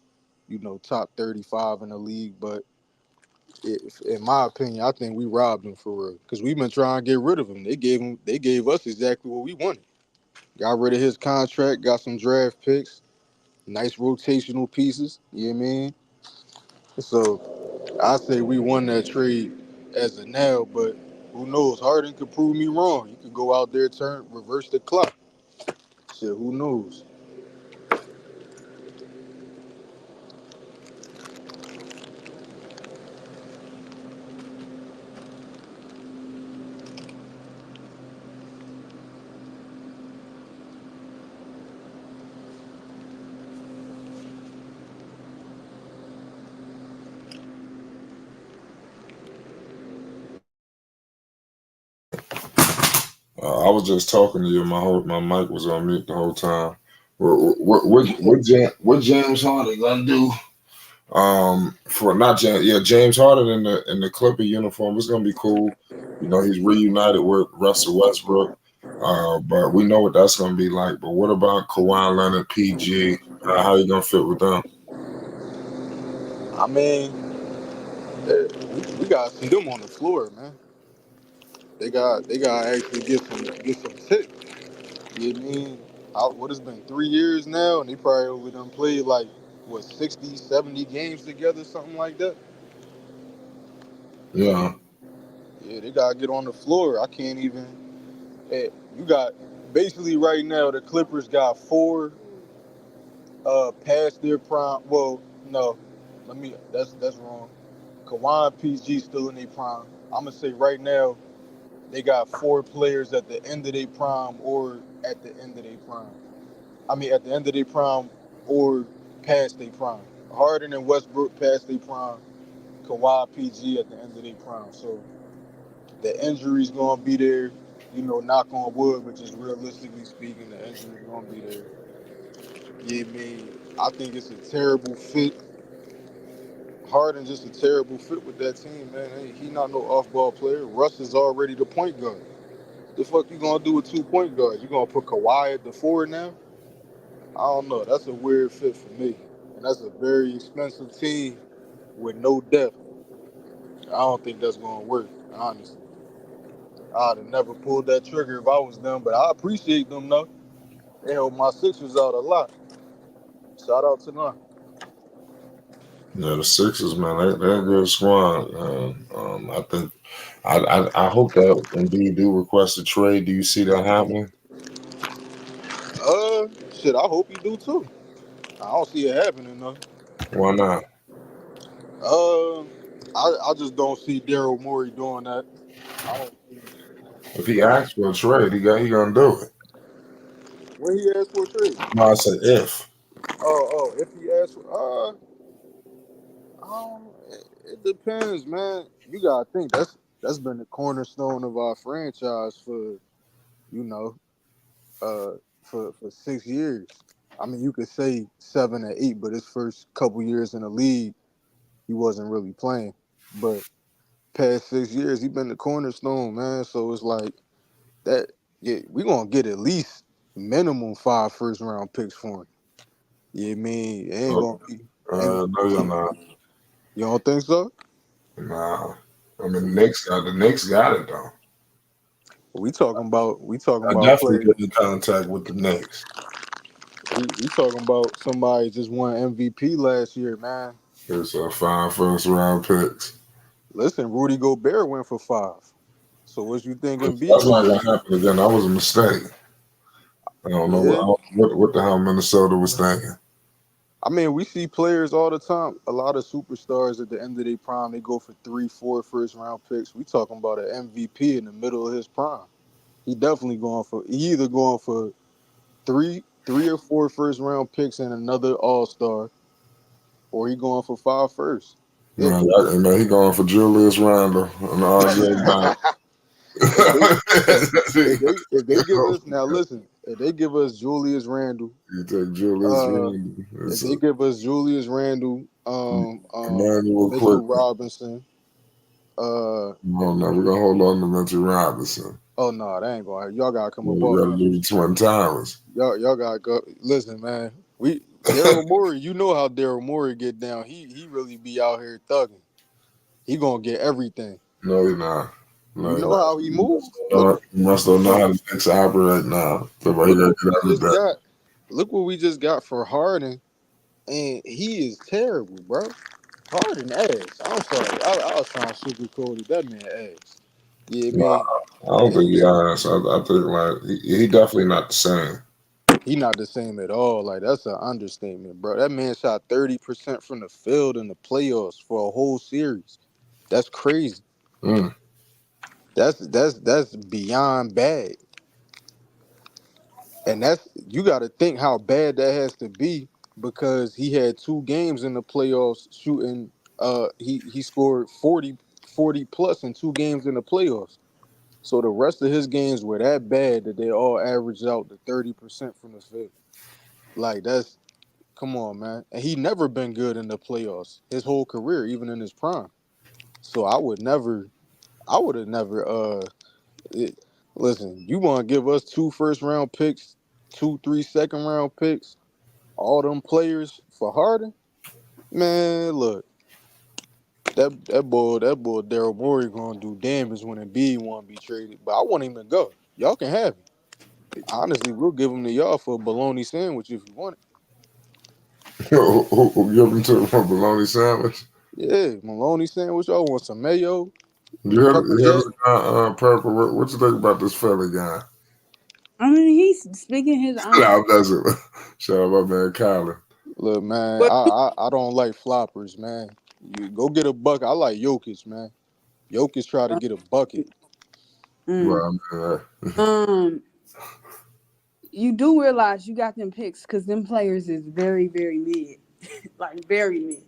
top 35 in the league. But in my opinion, I think we robbed him for real. Because we've been trying to get rid of him. They gave us exactly what we wanted. Got rid of his contract, got some draft picks, nice rotational pieces. You know what I mean? So I say we won that trade as of now, but who knows? Harden could prove me wrong. He could go out there, reverse the clock. Shit, who knows? I was just talking to you. My mic was on mute the whole time. What James Harden gonna do? For not James, yeah, James Harden in the Clipper uniform. It's gonna be cool. He's reunited with Russell Westbrook. But we know what that's gonna be like. But what about Kawhi Leonard, PG? How you gonna fit with them? I mean, we gotta see them on the floor, man. They got actually get some tick. You know what I mean? what it's been 3 years now, and they probably only done played like what 60, 70 games together, something like that. Yeah. Yeah, they gotta get on the floor. I can't even. Hey, you got basically right now the Clippers got four past their prime. Well, no, that's wrong. Kawhi and PG still in their prime. I'm gonna say right now they got four players at the end of their prime or at the end of their prime. I mean, at the end of their prime or past their prime. Harden and Westbrook past their prime. Kawhi, PG at the end of their prime. So the injury's gonna be there. You know, knock on wood, but just realistically speaking, the injury's gonna be there. Yeah, man. I think it's a terrible fit. Harden just a terrible fit with that team, man. He not no off-ball player. Russ is already the point guard. The fuck you gonna do with 2 point guards? You gonna put Kawhi at the four now? I don't know. That's a weird fit for me, and that's a very expensive team with no depth. I don't think that's gonna work. Honestly, I'd have never pulled that trigger if I was them. But I appreciate them though. They helped my Sixers out a lot. Shout out to them. Yeah, the Sixers, man, they're a good squad. I think I hope that Embiid do request a trade. Do you see that happening? Shit. I hope you do too. I don't see it happening though. Why not? Uh, I just don't see Daryl Morey doing that. I don't see If he asks for a trade, he gonna do it. when he asked for a trade. No, I said if. If he asked for, it depends, man. You gotta think that's been the cornerstone of our franchise for you know, for 6 years. I mean, you could say 7 or 8, but his first couple years in the league, he wasn't really playing. But past 6 years, he been the cornerstone, man. So it's like that. Yeah, we gonna get at least minimum 5 first round picks for him. Yeah, I mean, it ain't gonna be No, you're MVP. not. You don't think so? Nah. I mean, the Knicks got it though. We talking I about definitely players. get in contact with the Knicks. We talking about somebody just won MVP last year, man. It's 5 first round picks. Listen, Rudy Gobert went for 5. So what you think That's Embiid not gonna gonna get? happen again. That was a mistake. I don't know Yeah. what the hell Minnesota was thinking. I mean, we see players all the time. A lot of superstars at the end of their prime, they go for 3, 4 first round picks. We talking about an MVP in the middle of his prime. He definitely he either going for three or 4 first round picks and another All Star, or he going for 5 first. If He going for Julius Randle and RJ Barrett. if they if they give us now, listen, if they give us Julius Randle, You take Julius uh, Randle. if It's they give us Julius Randle, Emmanuel Mitchell Quickly. Robinson, No, no, we're gonna hold on to Mitchell Robinson. oh no, that ain't gonna happen. Y'all gotta come up We off gotta him. do the Twin Towers. Y'all gotta go. Listen, man. We Daryl Morey. You know how Daryl Morey get down. He really be out here thugging. He gonna get everything. No, he's not. No, You he's know not. how he move. You must don't know how the Knicks operate now. So he Look gotta what get we just everything. got. Look what we just got for Harden, and he is terrible, bro. Harden ass. I'm sorry. I was trying to sugarcoat it. That man ass. Yeah, Nah, man. I don't And think he honest. I think like he definitely not the same. he not the same at all. Like that's an understatement, bro. That man shot 30% from the field in the playoffs for a whole series. That's crazy. Mm. That's beyond bad. And that's you got to think how bad that has to be because he had 2 games in the playoffs shooting. He scored 40 plus in 2 games in the playoffs. So the rest of his games were that bad that they all averaged out to 30% from the field. Like that's come on, man. And he never been good in the playoffs his whole career, even in his prime. So I would have never. It, listen, you want to give us 2 first round picks, 2, 3 second round picks, all them players for Harden? Man, look, that boy Daryl Morey gonna do damage when Embiid want to be traded. But I want him to go. Y'all can have him. Honestly, we'll give him to y'all for a bologna sandwich if you want it. Who give him to the bologna sandwich? Yeah, bologna sandwich. Y'all want some mayo, You heard, pepper you heard jack? this guy, Purple. What you think about this Philly guy? I mean, he's speaking his Nah, honest. I'm messing with. Shout out my man Kyler. Look, man, But I don't like floppers, man. You go get a bucket. I like Jokic, man. Jokic try to get a bucket. mm, Well, man, um, you do realize you got them picks because them players is very, very mid, like very mid.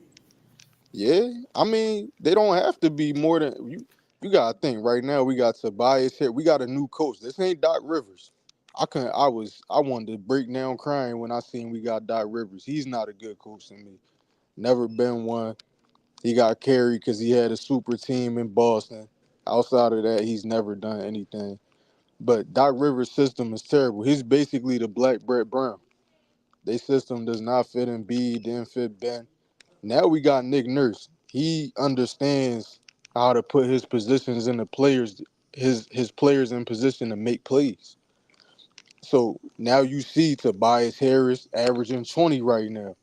Yeah, I mean they don't have to be more than you. You gotta think right now. We got Tobias here. We got a new coach. This ain't Doc Rivers. I couldn't. I wanted to break down crying when I seen we got Doc Rivers. He's not a good coach to me. Never been one. He got carried because he had a super team in Boston. Outside of that, he's never done anything. But Doc Rivers' system is terrible. He's basically the Black Brett Brown. Their system does not fit Embiid, didn't fit Ben. Now we got Nick Nurse. He understands how to put his positions in the players, his players in position to make plays. So now you see Tobias Harris averaging 20 right now.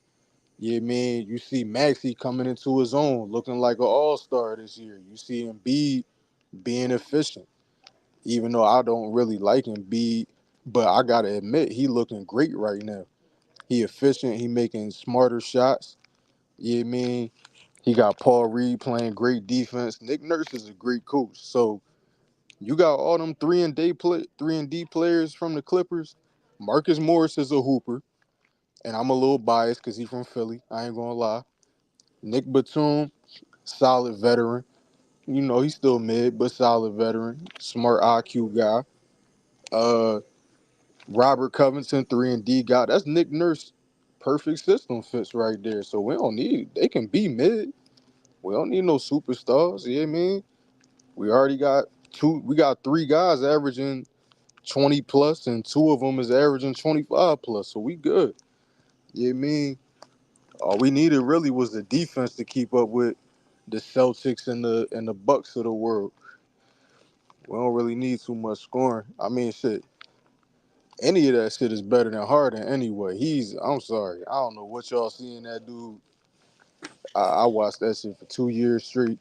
Yeah, man. You see Maxey coming into his own, looking like an all-star this year. You see Embiid being efficient, even though I don't really like Embiid, but I gotta admit he looking great right now. He efficient. He making smarter shots. Yeah, man. He got Paul Reed playing great defense. Nick Nurse is a great coach. So you got all them 3 and D players from the Clippers. Marcus Morris is a hooper, and I'm a little biased because he's from Philly. I ain't gonna lie. Nick Batum, solid veteran. You know, he's still mid, but solid veteran. Smart IQ guy. Uh Robert Covington, 3 and D guy. That's Nick Nurse. Perfect system fits right there. So we don't need they can be mid. We don't need no superstars. You know what I mean? We already got we got 3 guys averaging 20 plus, and 2 of them is averaging 25 plus. So we good. You know what I mean? All we needed really was the defense to keep up with the Celtics and the Bucks of the world. We don't really need too much scoring. I mean, shit, any of that shit is better than Harden anyway. I'm sorry. I don't know what y'all seeing that dude. I watched that shit for 2 years straight.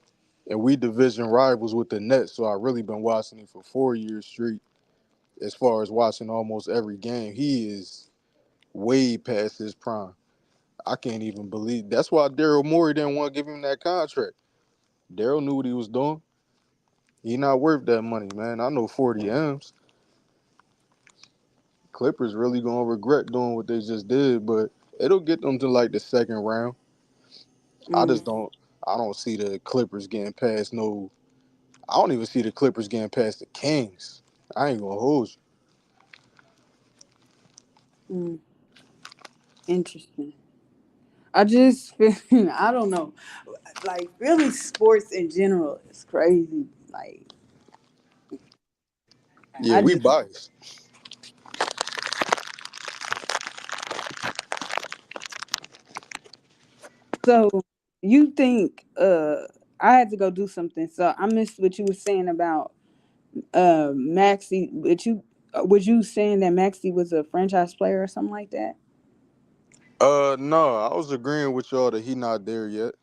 And we division rivals with the Nets, so I really been watching him for 4 years straight. As far as watching almost every game, he is way past his prime. I can't even believe. That's why Daryl Morey didn't want to give him that contract. Daryl knew what he was doing. He not worth that money, man. I know 40 M's. Clippers really gonna regret doing what they just did, but it'll get them to like the second round. I Mm, just don't. I don't see the Clippers getting past no. I don't even see the Clippers getting past the Kings. I ain't gonna hold you. mm, interesting. I just feel I don't know. Like really sports in general is crazy. Like Yeah, I we just biased. so you think I had to go do something. So I missed what you were saying about Maxi. Would you saying that Maxi was a franchise player or something like that? No, I was agreeing with y'all that he not there yet.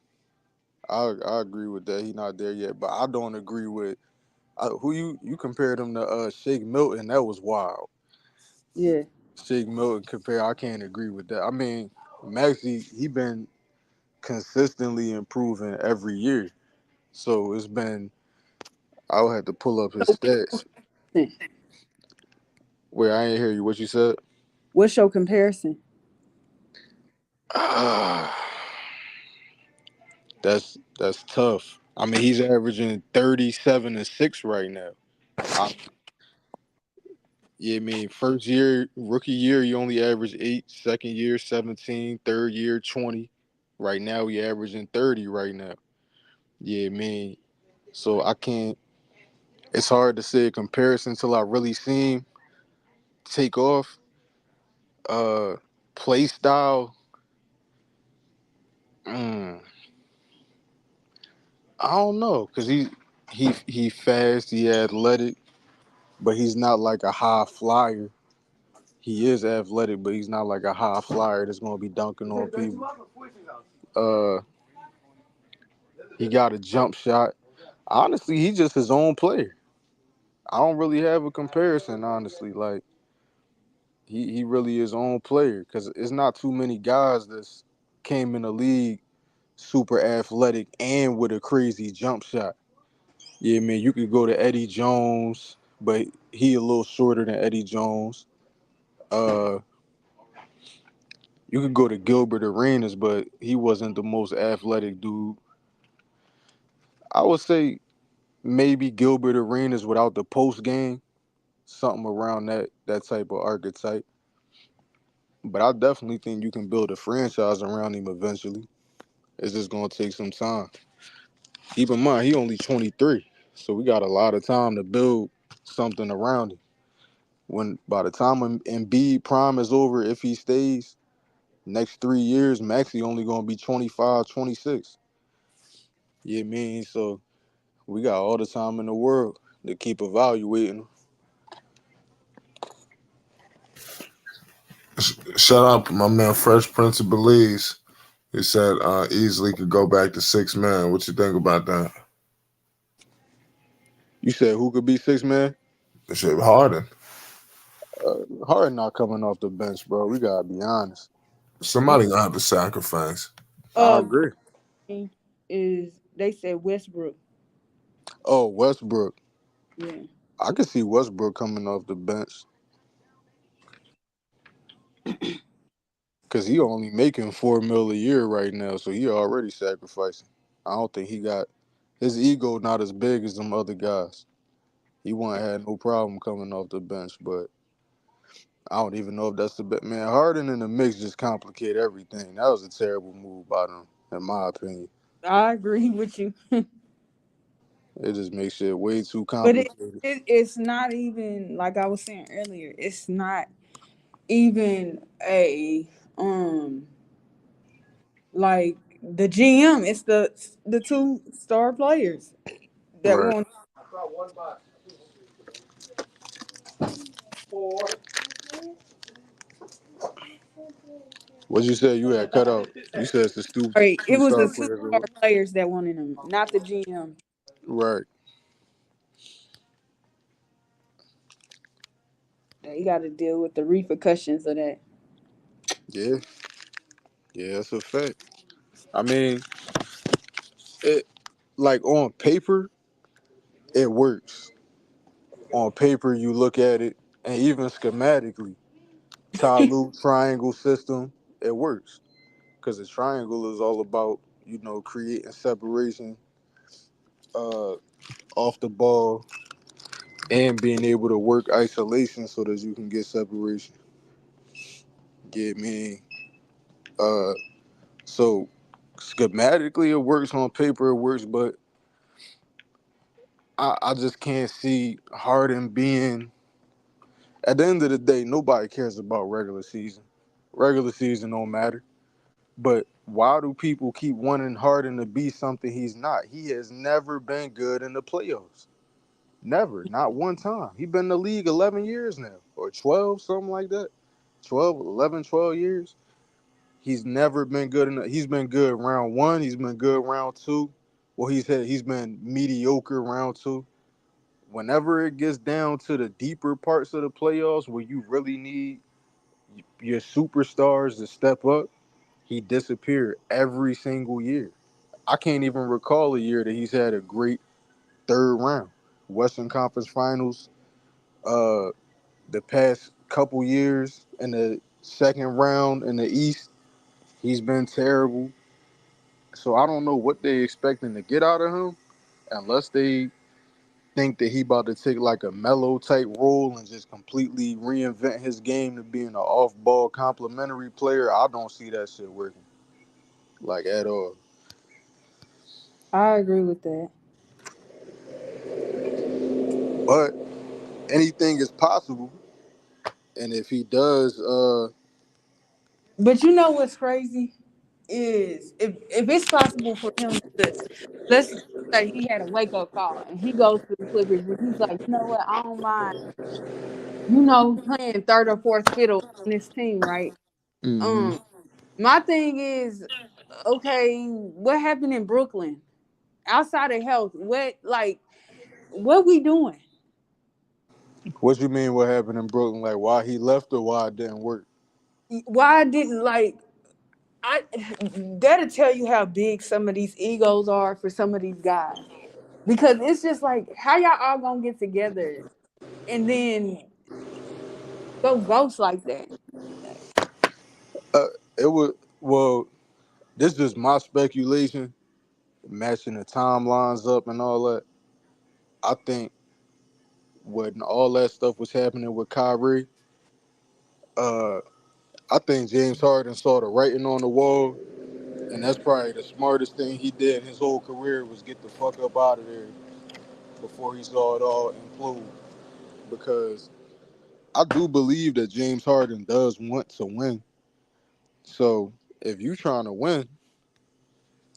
I agree with that. He not there yet, but I don't agree with who you compared him to Shake Milton. That was wild. Yeah. Shake Milton compare. I can't agree with that. I mean, Maxie he been consistently improving every year, so it's been. I would have to pull up his So stats. Where I ain't hear you. What you said? what's your comparison? That's tough. I mean, he's averaging 37 and 6 right now. I, yeah, I mean, first year, rookie year, he only averaged 8. Second year, 17. Third year, 20. Right now, he averaging 30 right now. Yeah, I mean, so I can't. It's hard to say a comparison until I really see him take off. Uh, Play style. Mm, I don't know, cause he fast, he athletic, but he's not like a high flyer. he is athletic, but he's not like a high flyer that's gonna be dunking on people. Uh, he got a jump shot. Honestly, he's just his own player. I don't really have a comparison, honestly. Like he really is his own player because it's not too many guys that's came in the league super athletic and with a crazy jump shot. Yeah, man, you could go to Eddie Jones, but he a little shorter than Eddie Jones. Uh, you could go to Gilbert Arenas, but he wasn't the most athletic dude. I would say maybe Gilbert Arenas without the post game, something around that type of archetype. But I definitely think you can build a franchise around him eventually. It's just gonna take some time. Keep in mind, he only 23, so we got a lot of time to build something around him. When by the time Embiid prime is over, if he stays next 3 years, Maxi only gonna be 25, 26. You know what I mean? So we got all the time in the world to keep evaluating him. Shout out to my man Fresh Prince of Belize. He said easily could go back to 6 man. What you think about that? You said who could be 6 man? They said Harden. Harden not coming off the bench, bro. We gotta be honest. What Somebody gonna have to sacrifice. I uh agree. is they said Westbrook. Oh, Westbrook. Yeah. I could see Westbrook coming off the bench because he only making 4 mil a year right now, so he already sacrificing. I don't think he got his ego not as big as them other guys. He wouldn't have no problem coming off the bench, but I don't even know if that's the best. Man, Harden in the mix just complicate everything. That was a terrible move by them, in my opinion. I agree with you. It just makes shit way too But complicated. it's not even like I was saying earlier, it's not even a like the GM, it's the two star players that Right. want. What you say? You had cut out. You said it's the Right, it two was star the two players. star players that wanted him, not the GM. Right. They got to deal with the repercussions of that. Yeah. Yeah, that's a fact. I mean, it like on paper, it works. On paper, you look at it, and even schematically, Tyloo triangle system, it works because the triangle is all about creating separation uh, off the ball and being able to work isolation so that you can get separation. Get me? Uh, so schematically, it works. On paper, it works, but I just can't see Harden being. At the end of the day, nobody cares about regular season. Regular season don't matter. But why do people keep wanting Harden to be something he's not? He has never been good in the playoffs. Never. Not one time. He's been in the league 11 years now. Or 12, something like that. 12, 11, 12 years. He's never been good enough. He's been good round one. He's been good round two. Well, he's been mediocre round two. Whenever it gets down to the deeper parts of the playoffs where you really need your superstars to step up, he disappeared every single year. I can't even recall a year that he's had a great third round. Western Conference Finals, uh, the past couple years in the second round in the East, he's been terrible. So I don't know what they expecting to get out of him unless they think that he about to take like a mellow type role and just completely reinvent his game to being an off ball complimentary player. I don't see that shit working like at all. I agree with that. But anything is possible, and if he does, But you know what's crazy is if it's possible for him to, let's say he had a wake up call and he goes to the Clippers and he's like, you know what, I don't mind. playing third or fourth fiddle on this team, right? Mm-hmm. Um, my thing is, okay, what happened in Brooklyn? Outside of health, what we doing? What you mean? What happened in Brooklyn? Like why he left or why it didn't work? Why didn't I that'll tell you how big some of these egos are for some of these guys. Because it's just like how y'all all gonna get together and then go ghost like that. Uh, it was well. This is just my speculation, matching the timelines up and all that. I think when all that stuff was happening with Kyrie, uh, I think James Harden saw the writing on the wall, and that's probably the smartest thing he did in his whole career was get the fuck up out of there before he saw it all implode. Because I do believe that James Harden does want to win. So if you trying to win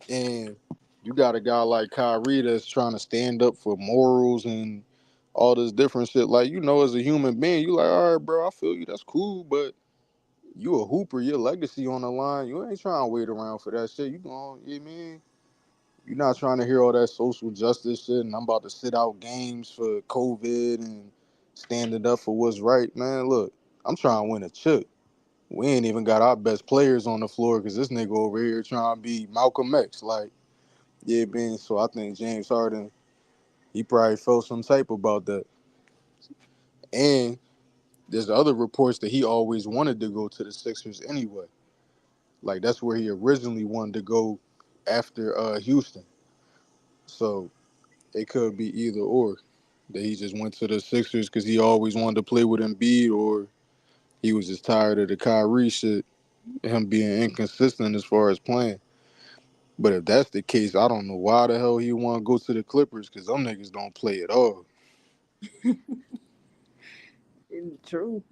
and you got a guy like Kyrie that's trying to stand up for morals and all this different shit, like as a human being, you like, all right, bro, I feel you, that's cool, but you a hooper, your legacy on the line. You ain't trying to wait around for that shit. You going, you know what I mean? You're not trying to hear all that social justice shit and I'm about to sit out games for COVID and standing up for what's right. Man, look, I'm trying to win a chip. We ain't even got our best players on the floor because this nigga over here trying to be Malcolm X. Like, yeah, man. So I think James Harden, he probably felt some type about that. And there's the other reports that he always wanted to go to the Sixers anyway. Like, that's where he originally wanted to go after Houston. So it could be either or. That he just went to the Sixers because he always wanted to play with Embiid, or he was just tired of the Kyrie shit, him being inconsistent as far as playing. But if that's the case, I don't know why the hell he want to go to the Clippers because them niggas don't play at all. True.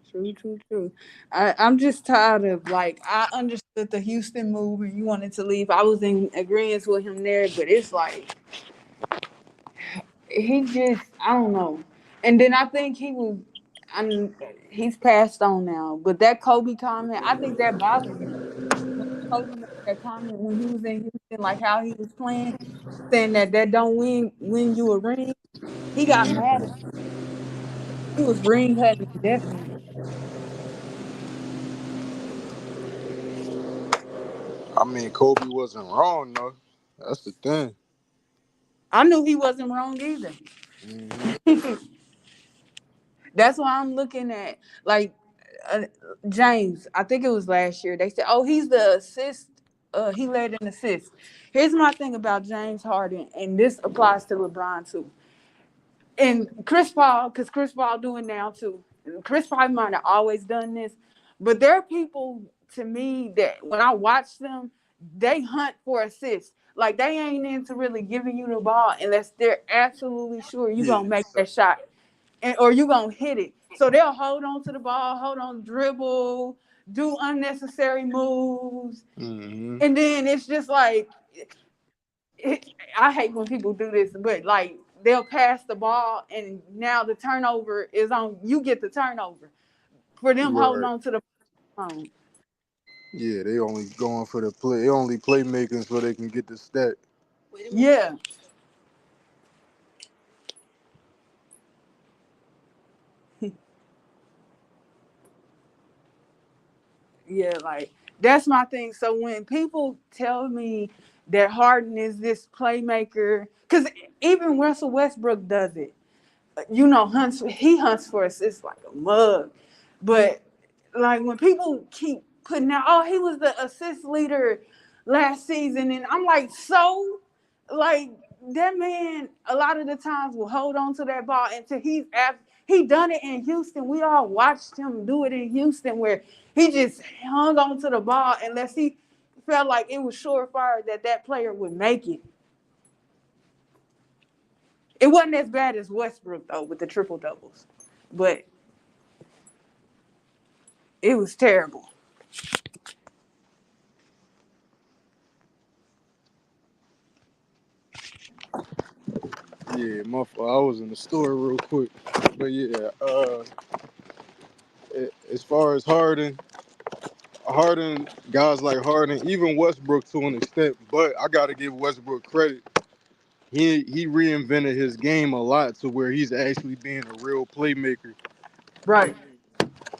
True, true, true. I'm just tired of I understood the Houston move and you wanted to leave. I was in agreement with him there, but it's like he just I don't know. And then I think I'm he's passed on now. But that Kobe comment, I think that bothered him. When Kobe made that comment when he was in Houston, like how he was playing, saying that don't win you a ring. He got mad at he was ring hunting definitely. I mean, Kobe wasn't wrong though. That's the thing. I knew he wasn't wrong either. Hmm. That's why I'm looking at like uh, James. I think it was last year. They said, "Oh, he's the assist. He led an assist." Here's my thing about James Harden, and this applies to LeBron too, and Chris Paul, because Chris Paul doing now too. Chris Paul might have always done this, but there are people to me that when I watch them, they hunt for assists. Like they ain't into really giving you the ball unless they're absolutely sure you're Yeah. gonna make that shot or you gonna hit it. So they'll hold on to the ball, hold on, dribble, do unnecessary moves, Hmm. and then it's just like it, I hate when people do this, but like they'll pass the ball, and now the turnover is on. You get the turnover for them holding Right. on to the phone. Yeah, they only going for the play. They only playmaking so they can get the stat. Yeah, yeah, like that's my thing. So when people tell me that Harden is this playmaker, because even Russell Westbrook does it. He hunts for assists like a mug. But like when people keep putting out, oh, he was the assist leader last season, and I'm like, so like that man a lot of the times will hold on to that ball until he done it in Houston. We all watched him do it in Houston where he just hung on to the ball unless he felt like it was surefire that that player would make it. It wasn't as bad as Westbrook though with the triple doubles, but it was terrible. Yeah, my fault. I was in the store real quick, but yeah, as far as Harden, guys like Harden, even Westbrook to an extent, but I gotta give Westbrook credit. He reinvented his game a lot to where he's actually being a real playmaker. Right.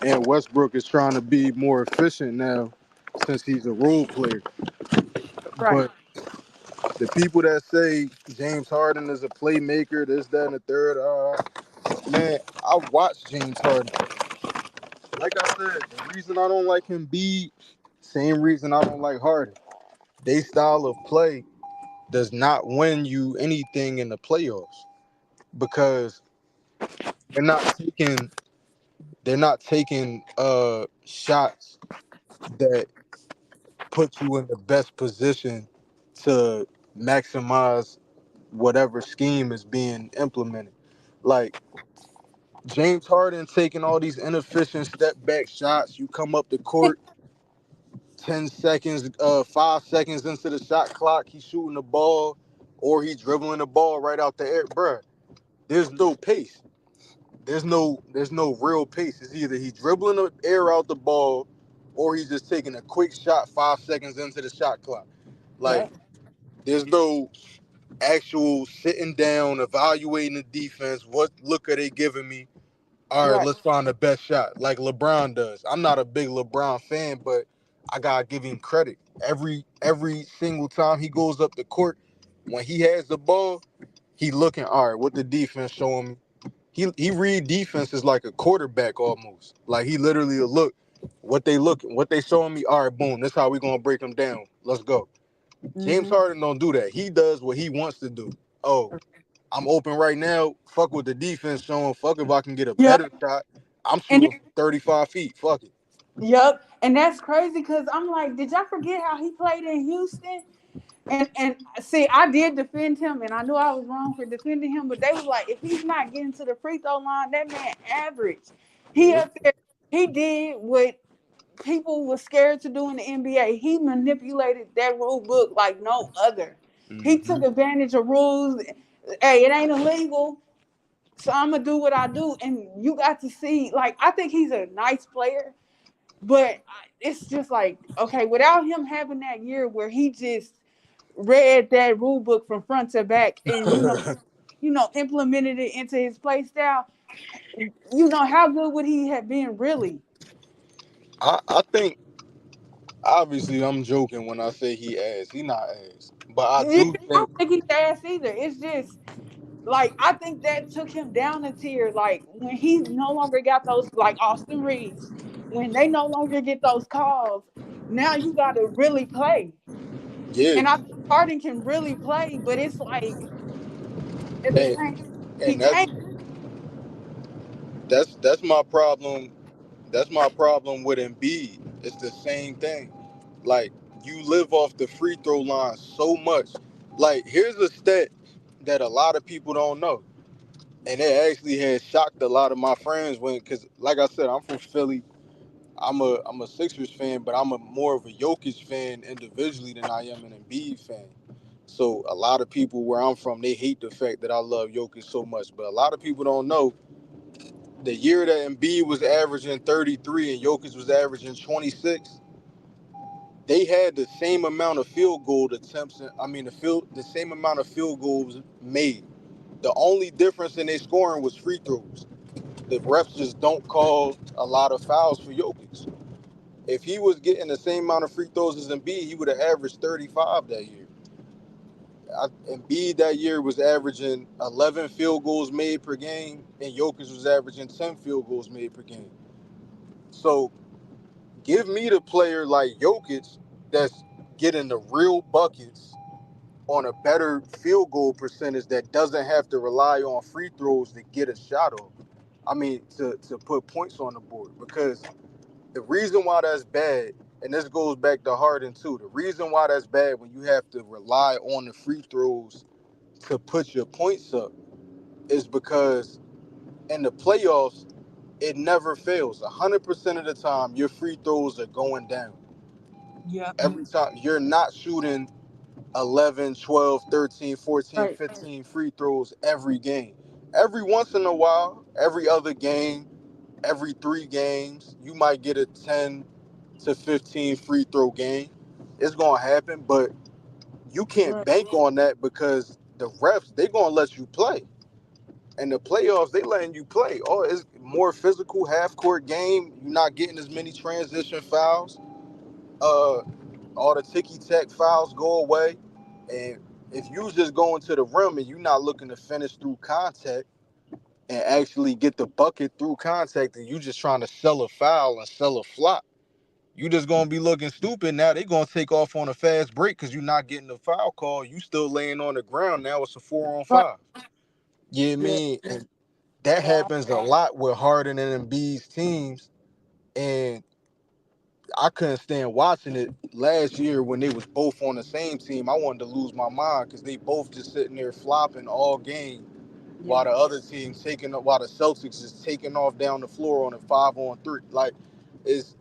And Westbrook is trying to be more efficient now since he's a role player. Right. But the people that say James Harden is a playmaker, this, that, and the third, man, I watched James Harden. Like I said, the reason I don't like him be same reason I don't like Harden. They style of play does not win you anything in the playoffs because they're not taking they're not taking shots that put you in the best position to maximize whatever scheme is being implemented. Like James Harden taking all these inefficient step back shots, you come up the court 10 seconds, 5 seconds into the shot clock, he's shooting the ball or he dribbling the ball right out the air. Bruh, there's no pace. There's no real pace. It's either he dribbling the air out the ball or he's just taking a quick shot 5 seconds into the shot clock. Like Yep. there's no actual sitting down, evaluating the defense. What look are they giving me? All right, Right. let's find the best shot, like LeBron does. I'm not a big LeBron fan, but I gotta give him credit. Every single time he goes up the court, when he has the ball, he looking all right. What the defense showing me? He read defenses like a quarterback almost. Like he literally will look what they showing me. All right, boom. That's how we gonna break them down. Let's go. James Mm-hmm. Harden don't do that. He does what he wants to do. Oh, I'm open right now. Fuck what the defense showing. Fuck if I can get a Yep. better shot. I'm And shooting from 35 feet. Fuck it. yep. And that's crazy because I'm like, did y'all forget how he played in Houston? And see, I did defend him, and I knew I was wrong for defending him. But they was like, if he's not getting to the free throw line, that man average. He Yeah. up there. He did what people were scared to do in the NBA. He manipulated that rule book like no other. He Mm-hmm. took advantage of rules. Hey, it ain't illegal, so I'm gonna do what I do. And you got to see, like, I think he's a nice player, but it's just like, okay, without him having that year where he just read that rule book from front to back and implemented it into his play style, how good would he have been really? I think obviously I'm joking when I say he ass. He not ass, but I Yeah, do I don't think think he's ass either. It's just like I think that took him down a tier. Like when he no longer got those, like Austin Reeves, when they no longer get those calls, now you got to really play. yeah, And I think Harden can really play, but it's like at the and same, he and that's can't. that's my problem. That's my problem with Embiid. It's the same thing. Like you live off the free throw line so much. Like here's a stat that a lot of people don't know, and it actually has shocked a lot of my friends when, because like I said, I'm from Philly. I'm a Sixers fan, but I'm a more of a Jokic fan individually than I am an Embiid fan. So a lot of people where I'm from, they hate the fact that I love Jokic so much. But a lot of people don't know the year that Embiid was averaging 33 and Jokic was averaging 26, they had the same amount of field goal attempts. I mean, the same amount of field goals made. The only difference in their scoring was free throws. The refs just don't call a lot of fouls for Jokic. If he was getting the same amount of free throws as Embiid, he would have averaged 35 that year. Embiid that year was averaging 11 field goals made per game, and Jokic was averaging 10 field goals made per game. So give me the player like Jokic that's getting the real buckets on a better field goal percentage that doesn't have to rely on free throws to get a shot off. I mean, to put points on the board. Because the reason why that's bad, and this goes back to Harden too, the reason why that's bad when you have to rely on the free throws to put your points up is because in the playoffs, it never fails. 100% of the time, your free throws are going down. Yeah. Every time you're not shooting 11, 12, 13, 14, Right. 15 free throws every game. Every once in a while, every other game, every 3 games, you might get a 10 to 15 free throw game. It's gonna happen, but you can't Right. bank on that because the refs they gonna let you play. And the playoffs, they letting you play. Oh, it's more physical, half court game. You're not getting as many transition fouls. Uh, all the ticky tack fouls go away. And if you just going to the rim and you're not looking to finish through contact and actually get the bucket through contact, and you just trying to sell a foul and sell a flop, you just gonna be looking stupid. Now they gonna take off on a fast break because you're not getting the foul call. You still laying on the ground. Now it's a 4-on-5. You know what I Yeah. mean? And that Yeah. happens a lot with Harden and Embiid's teams. And I couldn't stand watching it last year when they was both on the same team. I wanted to lose my mind because they both just sitting there flopping all game Yeah. while the other team taking up, while the Celtics is taking off down the floor on a 5-on-3. Like, is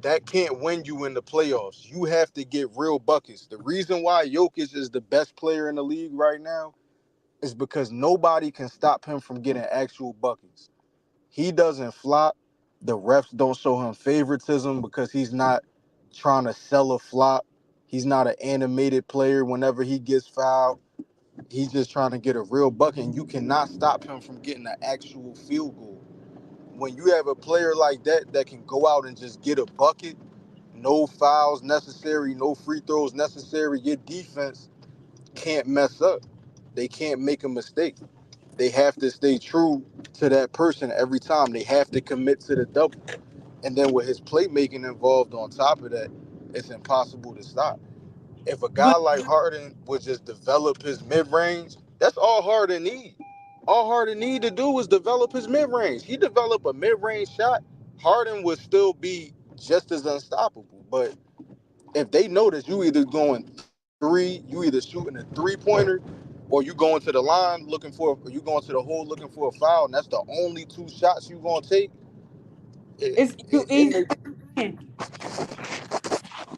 that can't win you in the playoffs. You have to get real buckets. The reason why Jokic is the best player in the league right now is because nobody can stop him from getting actual buckets. He doesn't flop. The refs don't show him favoritism because he's not trying to sell a flop. He's not an animated player whenever he gets fouled. He's just trying to get a real bucket, and you cannot stop him from getting an actual field goal. When you have a player like that that can go out and just get a bucket, no fouls necessary, no free throws necessary, your defense can't mess up. They can't make a mistake. They have to stay true to that person every time. They have to commit to the double. And then with his playmaking involved on top of that, it's impossible to stop. If a guy But like Harden would just develop his mid range, that's all Harden need. All Harden need to do is develop his mid range. He develop a mid range shot, Harden would still be just as unstoppable. But if they notice you either going three, you either shooting a 3-pointer, or you going to the line looking for, or you going to the hole looking for a foul, and that's the only 2 shots you gonna take. It, it's you it, it easy. make,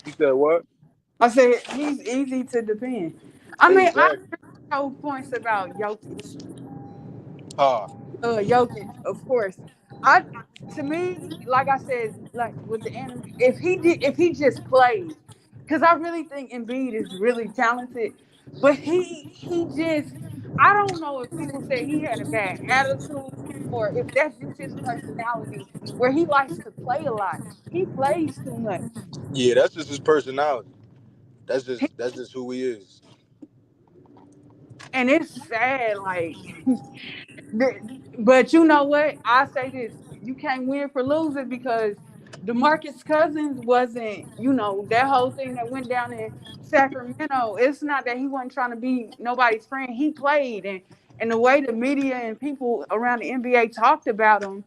you said what? I said he's easy to defend. I mean, I Exactly. know points about Jokic. Huh. Jokic, of course. I To me, like I said, like with the anime, if he just played, because I really think Embiid is really talented, but he just I don't know if people say he had a bad attitude or if that's just his personality where he likes to play a lot. He plays too much. Yeah, that's just his personality. That's He- just that's just who he is. and it's sad, like but you know what? I say this: you can't win for losing because DeMarcus Cousins wasn't, that whole thing that went down in Sacramento. It's not that he wasn't trying to be nobody's friend. He played, and the way the media and people around the NBA talked about him,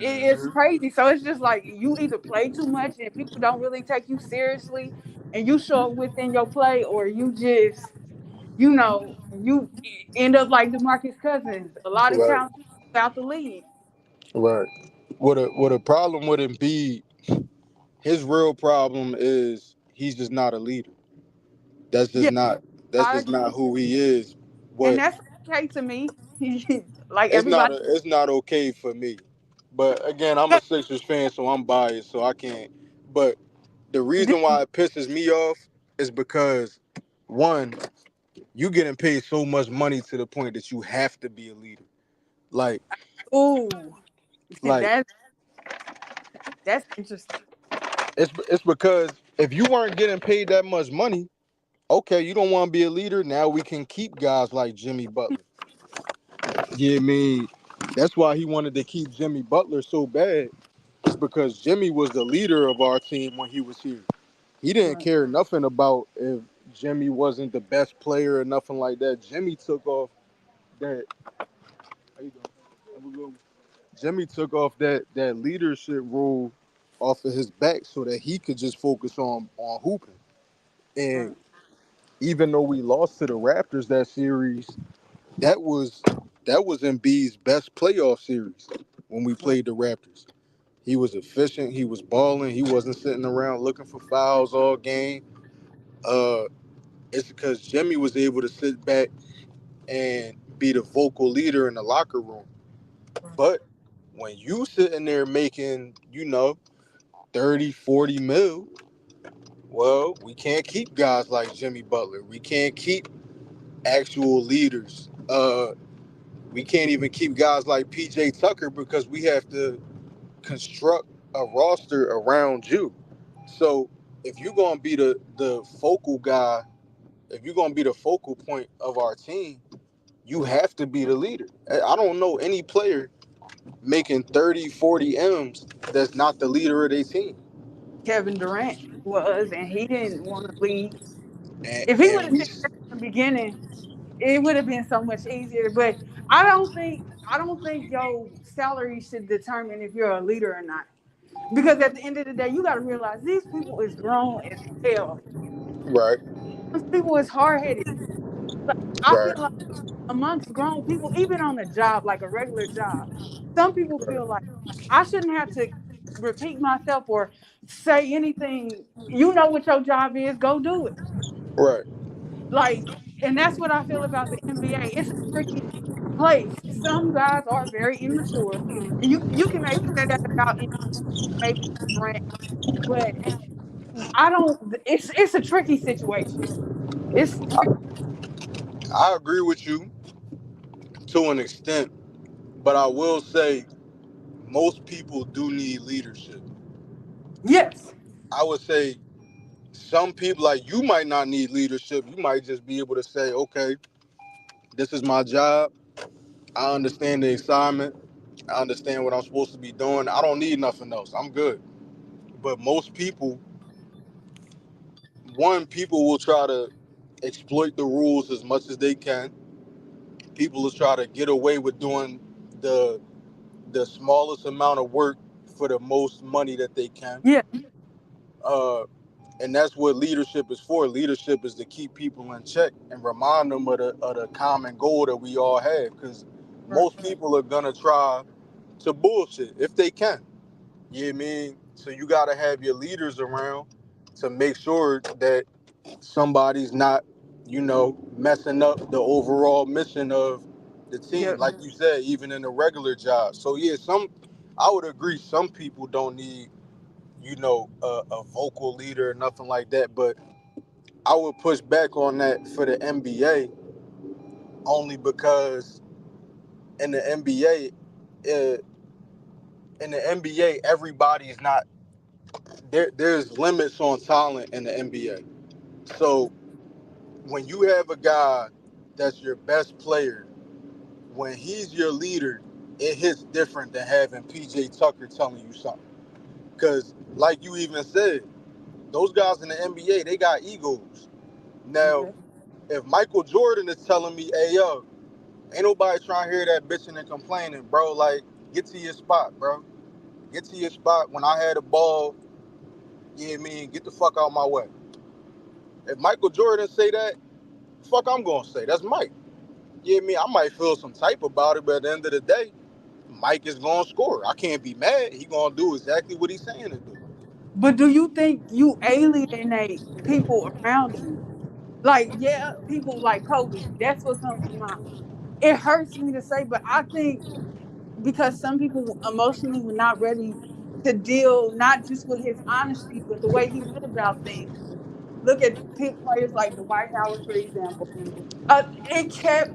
it's Hmm. crazy. So it's just like you either play too much and people don't really take you seriously, and you show up within your play, or you just you end up like DeMarcus Cousins, a lot of Right. talent out the league. Right. What a problem with Embiid, his real problem is he's just not a leader. That's just Yeah, not that's I just agree. not who he is. And But that's okay to me. Like it's not everybody. a, it's not okay for me. But again, I'm a Sixers fan, so I'm biased, so I can't. But the reason why it pisses me off is because one, you getting paid so much money to the point that you have to be a leader. Like, Ooh, like that's interesting. it's because if you weren't getting paid that much money, okay, you don't want to be a leader. Now we can keep guys like Jimmy Butler. Yeah, I mean, that's why he wanted to keep Jimmy Butler so bad. It's because Jimmy was the leader of our team when he was here. He didn't Right, care nothing about if Jimmy wasn't the best player or nothing like that. Jimmy took off that. How you doing? Jimmy took off that leadership role off of his back so that he could just focus on hooping. And right, even though we lost to the Raptors that series, that was Embiid's best playoff series when we right. played the Raptors. He was efficient. He was balling. He wasn't sitting around looking for fouls all game. Uh, it's because Jimmy was able to sit back and be the vocal leader in the locker room. But When you sitting there making, 30, 40 mil, well, we can't keep guys like Jimmy Butler. We can't keep actual leaders. We can't even keep guys like PJ Tucker because we have to construct a roster around you. So if you're gonna be the focal guy, if you're gonna be the focal point of our team, you have to be the leader. I don't know any player making 30, 40 M's that's not the leader of their team. Kevin Durant was, and he didn't want to leave. And If he would and have we said that in the beginning, it would have been so much easier. But I don't think your salary should determine if you're a leader or not. Because at the end of the day, you got to realize these people is grown as hell. right, These people is hard headed. Like, I feel right, like amongst grown people, even on a job, like a regular job, some people right, feel like I shouldn't have to repeat myself or say anything. You know what your job is, go do it. right. Like, and that's what I feel about the NBA. It's a tricky place. Some guys are very immature, and you can maybe say that about maybe Durant, but I don't. It's a tricky situation. It's I agree with you to an extent, but I will say most people do need leadership. yes, I would say some people, like you, might not need leadership. You might just be able to say, okay, this is my job. I understand the assignment. I understand what I'm supposed to be doing. I don't need nothing else. I'm good. But most people, people will try to exploit the rules as much as they can. People will try to get away with doing the smallest amount of work for the most money that they can. yeah, Uh, and that's what leadership is for. Leadership is to keep people in check and remind them of the common goal that we all have. Because right, most people are gonna try to bullshit if they can. You know what I mean? So you gotta have your leaders around to make sure that somebody's not, messing up the overall mission of the team. yeah. Like you said, even in a regular job. So yeah, I would agree some people don't need, a vocal leader or nothing like that. But I would push back on that for the NBA only because in the NBA, uh, everybody's not there. There's limits on talent in the NBA. So when you have a guy that's your best player, when he's your leader, it hits different than having PJ Tucker telling you something. Because, like you even said, those guys in the NBA, they got egos. Now, Yeah. if Michael Jordan is telling me, hey, yo, ain't nobody trying to hear that bitching and complaining, bro. Like, get to your spot, bro. Get to your spot. When I had a ball, you know what I mean? Get the fuck out my way. If Michael Jordan say that, fuck I'm going to say. That's Mike. You know what I mean? I might feel some type about it, but at the end of the day, Mike is going to score. I can't be mad. He going to do exactly what he's saying to do. But do you think you alienate people around you? Like, yeah, people like Kobe. That's what comes to mind. It hurts me to say, but I think because some people emotionally were not ready to deal not just with his honesty, but the way he went about things. Look at players like Dwight Howard, for example. It kept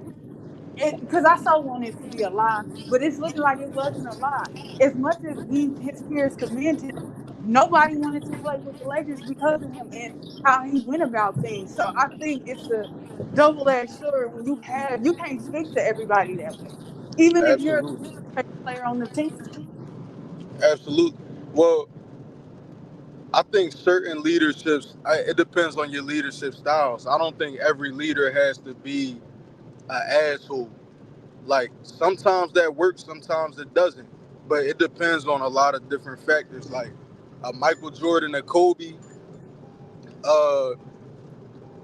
it because I so wanted it to be a lie, but it's looking like it wasn't a lie. As much as his peers commend him, nobody wanted to play with the Lakers because of him and how he went about things. So I think it's a double-edged sword when you can't speak to everybody that way, even if you're Absolutely. a player on the team. Absolutely. Well, I think certain leaderships, it depends on your leadership styles. I don't think every leader has to be an asshole. Like, sometimes that works, sometimes it doesn't. But it depends on a lot of different factors. Like, Michael Jordan and Kobe, uh,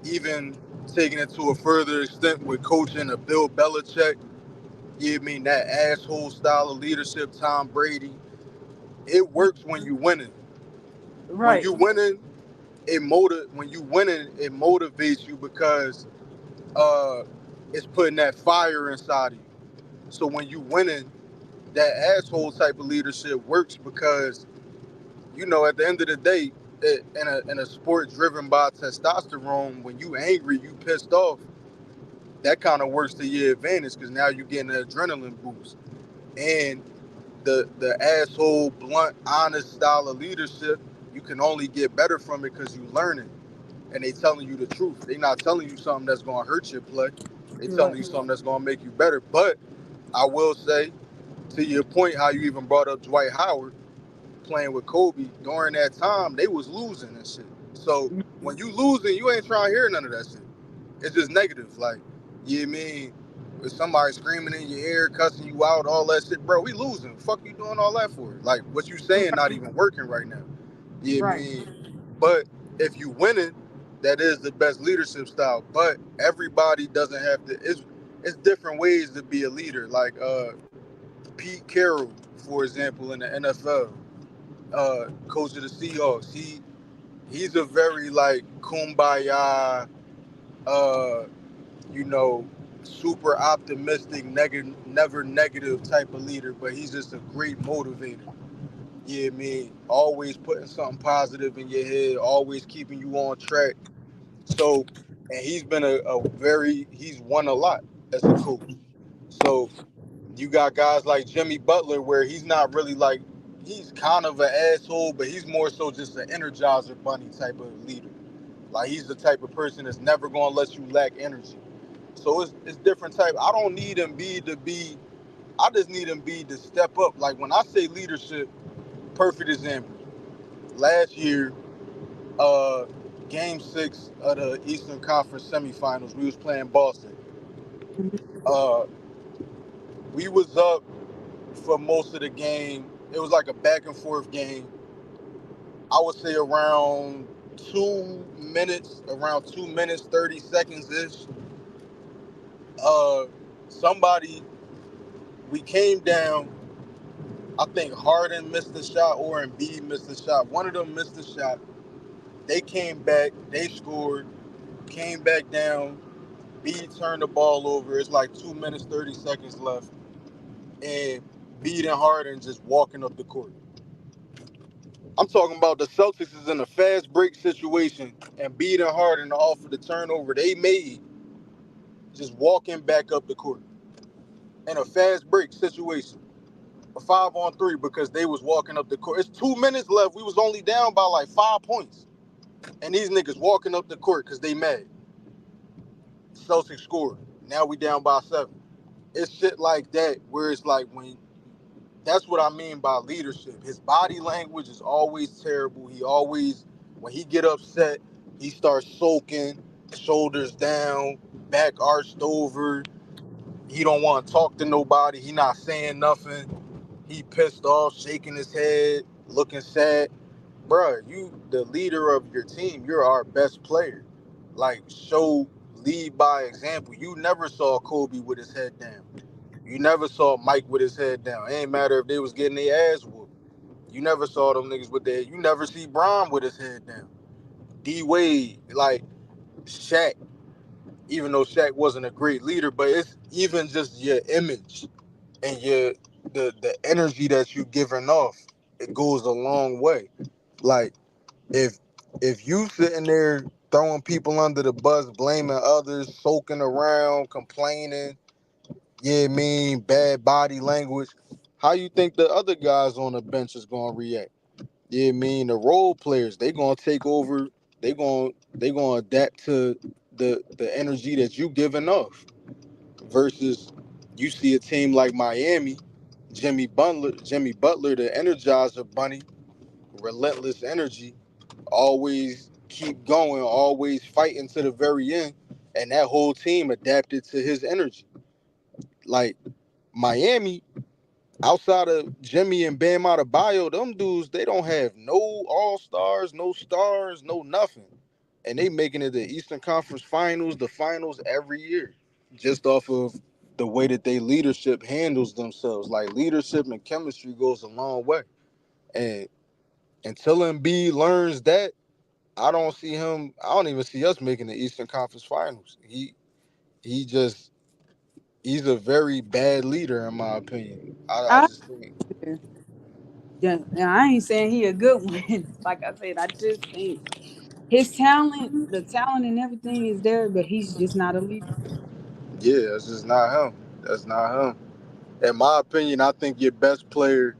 even taking it to a further extent with coaching a Bill Belichick, you mean that asshole style of leadership, Tom Brady, it works when you winning. When Right, you winning, when you winning, it motivates you because uh, it's putting that fire inside of you. So when you winning, that asshole type of leadership works because at the end of the day, in a sport driven by testosterone, when you angry, you pissed off, that kind of works to your advantage because now you're getting an adrenaline boost. And the asshole, blunt, honest style of leadership, you can only get better from it because you learn it. And they telling you the truth. They not telling you something that's gonna hurt your play. They telling Right. you something that's gonna make you better. But I will say, to your point, how you even brought up Dwight Howard playing with Kobe during that time, they was losing and shit. So when you losing, you ain't trying to hear none of that shit. It's just negative. Like, you know what I mean? With somebody screaming in your ear, cussing you out, all that shit, bro, we losing. Fuck you doing all that for? Like, what you saying not even working right now. You know what I Right. mean? But if you winning, that is the best leadership style. But everybody doesn't have to. It's different ways to be a leader. Like Pete Carroll, for example, in the NFL, coach of the Seahawks. He's a very like kumbaya, uh, you know, super optimistic, never negative type of leader. But he's just a great motivator. Yeah, I mean, always putting something positive in your head, always keeping you on track. So, and he's been he's won a lot as a coach. So, you got guys like Jimmy Butler, where he's not really like, he's kind of an asshole, but he's more so just an energizer bunny type of leader. Like, he's the type of person that's never going to let you lack energy. So, it's different type. I don't need Embiid to be, I just need Embiid to step up. Like, when I say leadership, perfect example. Last year, uh, Game 6 of the Eastern Conference semifinals, we was playing Boston. Uh, we was up for most of the game. It was like a back and forth game. I would say around 2 minutes, 30 seconds ish. Uh, somebody, we came down. I think Harden missed the shot or Embiid missed the shot. One of them missed the shot. They came back. They scored. Came back down. B turned the ball over. It's like 2 minutes, 30 seconds left. And Bede and Harden just walking up the court. I'm talking about the Celtics is in a fast break situation, and Bede and Harden off of the turnover they made, just walking back up the court in a fast break situation. A 5-on-3 because they was walking up the court. It's 2 minutes left. We was only down by like 5 points. And these niggas walking up the court because they mad. Celtics scored. Now we down by 7. It's shit like that where it's like when that's what I mean by leadership. His body language is always terrible. He always, when he get upset, he starts soaking, shoulders down, back arched over. He don't want to talk to nobody. He not saying nothing. He pissed off, shaking his head, looking sad. Bruh, you the leader of your team. You're our best player. Like, lead by example. You never saw Kobe with his head down. You never saw Mike with his head down. It ain't matter if they was getting their ass whooped. You never saw them niggas with their. You never see Bron with his head down. D Wade, like Shaq, even though Shaq wasn't a great leader, but it's even just your image and the energy that you giving off. It goes a long way. Like, if you sitting there throwing people under the bus, blaming others, soaking around, complaining, yeah, mean, bad body language, how you think the other guys on the bench is gonna react? Yeah, mean, the role players, they gonna take over, they gonna adapt to the energy that you giving off. Versus you see a team like Miami, Jimmy Butler, the energizer bunny, relentless energy, always keep going, always fighting to the very end, and that whole team adapted to his energy. Like, Miami, outside of Jimmy and Bam Adebayo, them dudes, they don't have no all-stars, no stars, no nothing. And they making it the Eastern Conference Finals, the finals every year. Just off of the way that they leadership handles themselves. Like, leadership and chemistry goes a long way. And until Embiid learns that, I don't even see us making the Eastern Conference Finals. He just He's a very bad leader, in my opinion. I I just think, yeah, and I ain't saying he a good one. Like I said, I just think his talent, the talent and everything is there, but he's just not a leader. yeah, that's just not him. That's not him. In my opinion, I think your best player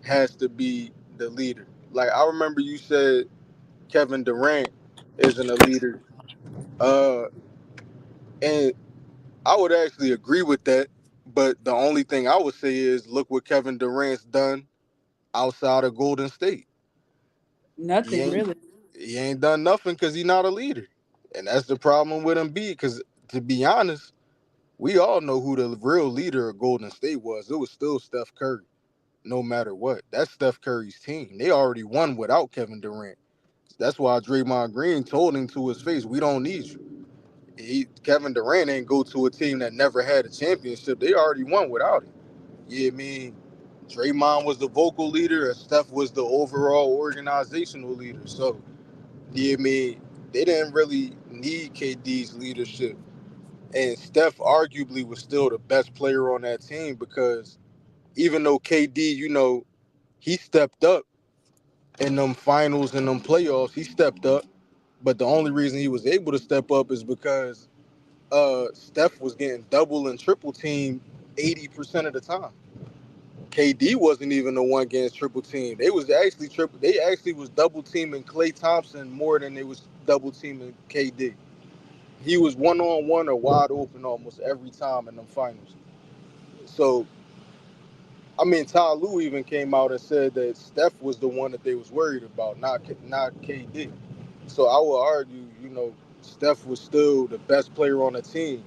has to be the leader. Like I remember you said Kevin Durant isn't a leader. Uh, and I would actually agree with that. But the only thing I would say is look what Kevin Durant's done outside of Golden State. He Nothing ain't really. he ain't done nothing because he's not a leader. And that's the problem with Embiid. Because to be honest, we all know who the real leader of Golden State was. It was still Steph Curry, no matter what. That's Steph Curry's team. They already won without Kevin Durant. That's why Draymond Green told him to his face, "We don't need you." Kevin Durant ain't go to a team that never had a championship. They already won without him. Yeah, I mean, Draymond was the vocal leader, and Steph was the overall organizational leader. So, yeah, I mean, they didn't really need KD's leadership. And Steph arguably was still the best player on that team because even though KD, he stepped up in them finals and them playoffs, he stepped up. But the only reason he was able to step up is because Steph was getting double and triple team 80% of the time. KD wasn't even the one getting triple team. They was actually triple. They actually was double teaming Klay Thompson more than they was double teaming KD. He was one on one or wide open almost every time in them finals. So I mean, Ty Lue even came out and said that Steph was the one that they was worried about, not KD. So I would argue, Steph was still the best player on the team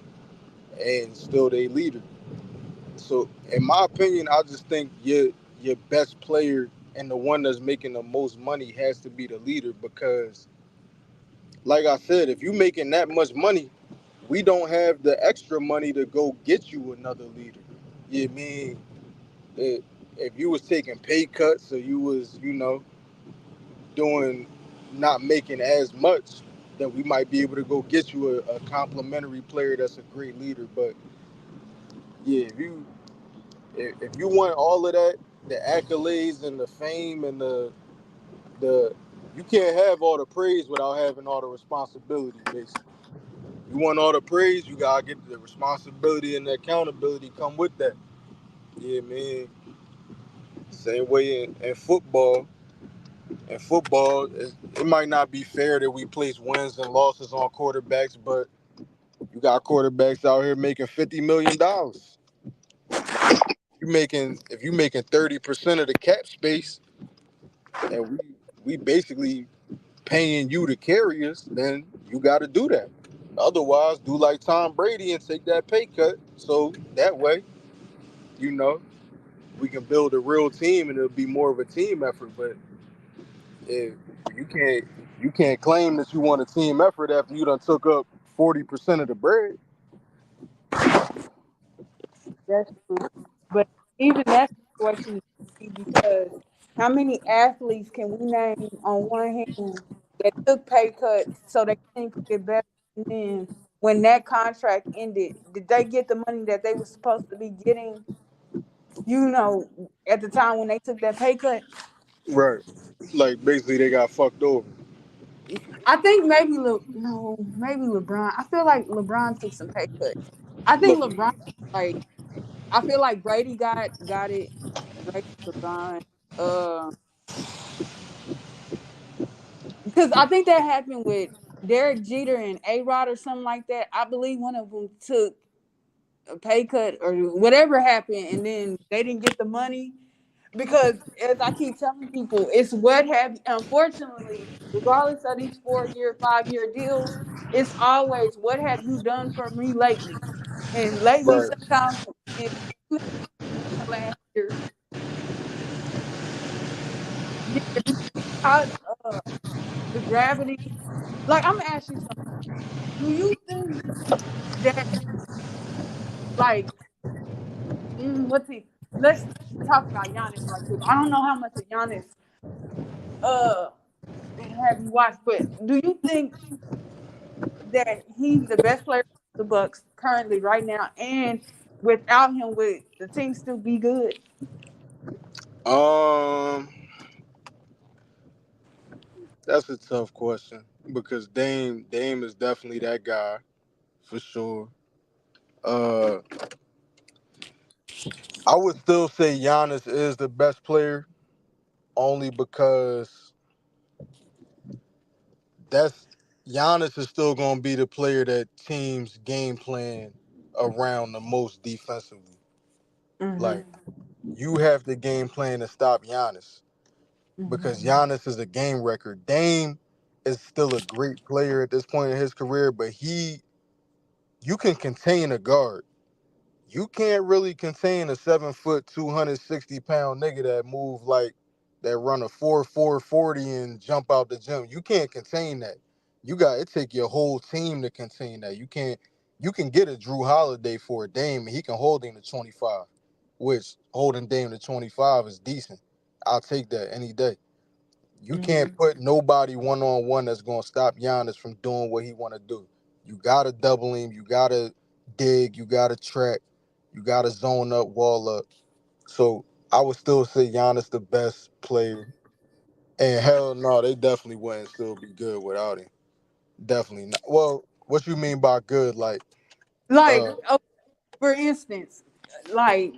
and still their leader. So in my opinion, I just think your best player and the one that's making the most money has to be the leader because, like I said, if you making that much money, we don't have the extra money to go get you another leader. You mean if you was taking pay cuts or you was doing not making as much, then we might be able to go get you a complimentary player that's a great leader. But yeah, if you want all of that, the accolades and the fame and the you can't have all the praise without having all the responsibility. Basically, you want all the praise, you gotta get the responsibility and the accountability come with that. Yeah, man. Same way in football. In football, it might not be fair that we place wins and losses on quarterbacks, but you got quarterbacks out here making $50 million. You making if you making 30% of the cap space, and we basically paying you to carry us, then you got to do that. Otherwise, do like Tom Brady and take that pay cut. So that way, you know, we can build a real team and it'll be more of a team effort. But if you can't you can't claim that you want a team effort after you done took up 40% of the bread. That's true. But even that situation is tricky because how many athletes can we name on one hand that took pay cuts so they think get better? And then when that contract ended, did they get the money that they were supposed to be getting, at the time when they took that pay cut? Right. Like basically they got fucked over. I think maybe no, maybe LeBron. I feel like LeBron took some pay cuts. I think Look, LeBron like I feel like Brady got it. Brady, LeBron. Uh, because I think that happened with Derek Jeter and A Rod or something like that. I believe one of them took a pay cut or whatever happened, and then they didn't get the money. Because as I keep telling people, it's what have unfortunately, regardless of these 4 year, 5 year deals, it's always what have you done for me lately? And lately, right. sometimes in last year, because the gravity. Like I'm gonna ask you something. Do you think that like what's he? Let's talk about Giannis right quick. I don't know how much of Giannis uh have you watched, but do you think that he's the best player the Bucks currently right now, and without him, would the team still be good? Um, that's a tough question because Dame is definitely that guy for sure. Uh, I would still say Giannis is the best player only because that's Giannis is still going to be the player that teams game plan around the most defensively. Mm-hmm. Like you have the game plan to stop Giannis Mm-hmm. because Giannis is a game record. Dame is still a great player at this point in his career, but you can contain a guard. You can't really contain a 7 foot, 260 pound nigga that move like that run a 4.40 and jump out the gym. You can't contain that. You got it take your whole team to contain that. You can get a Drew Holiday for a Dame and he can hold him to 25, which holding Dame to 25 is decent. I'll take that any day. You Mm-hmm. can't put nobody one on one that's gonna stop Giannis from doing what he wanna do. You gotta double him, you gotta dig, you gotta track, you gotta zone up, wall up. So I would still say Giannis the best player. And hell no, they definitely wouldn't still be good without him. Definitely not. Well, what you mean by good? Like, Like, uh, oh, for instance, like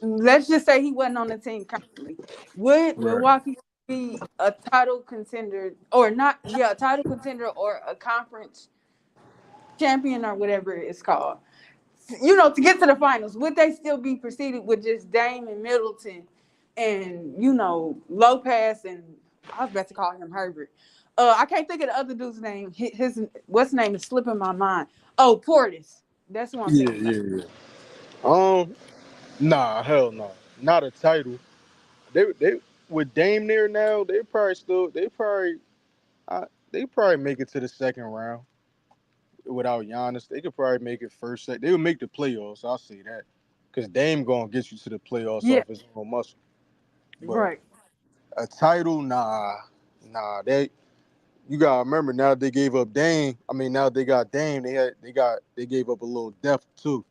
let's just say he wasn't on the team currently. Would right. Milwaukee be a title contender or not? Yeah, a title contender or a conference champion or whatever it's called. You know, to get to the finals, would they still be preceded with just Dame and Middleton and Lopez and I was about to call him Herbert. I can't think of the other dude's name. His what's name is slipping my mind. Oh, Portis. That's what I'm Yeah, thinking about. yeah, yeah. Nah, hell no, not a title. They with Dame there now, I, they probably make it to the second round without Giannis. They could probably make it first. They would make the playoffs. I'll say that because Dame gonna get you to the playoffs Yeah, off his own muscle. But right. a title, nah. You gotta remember now they gave up Dame. I mean now they got Dame. They gave up a little depth too.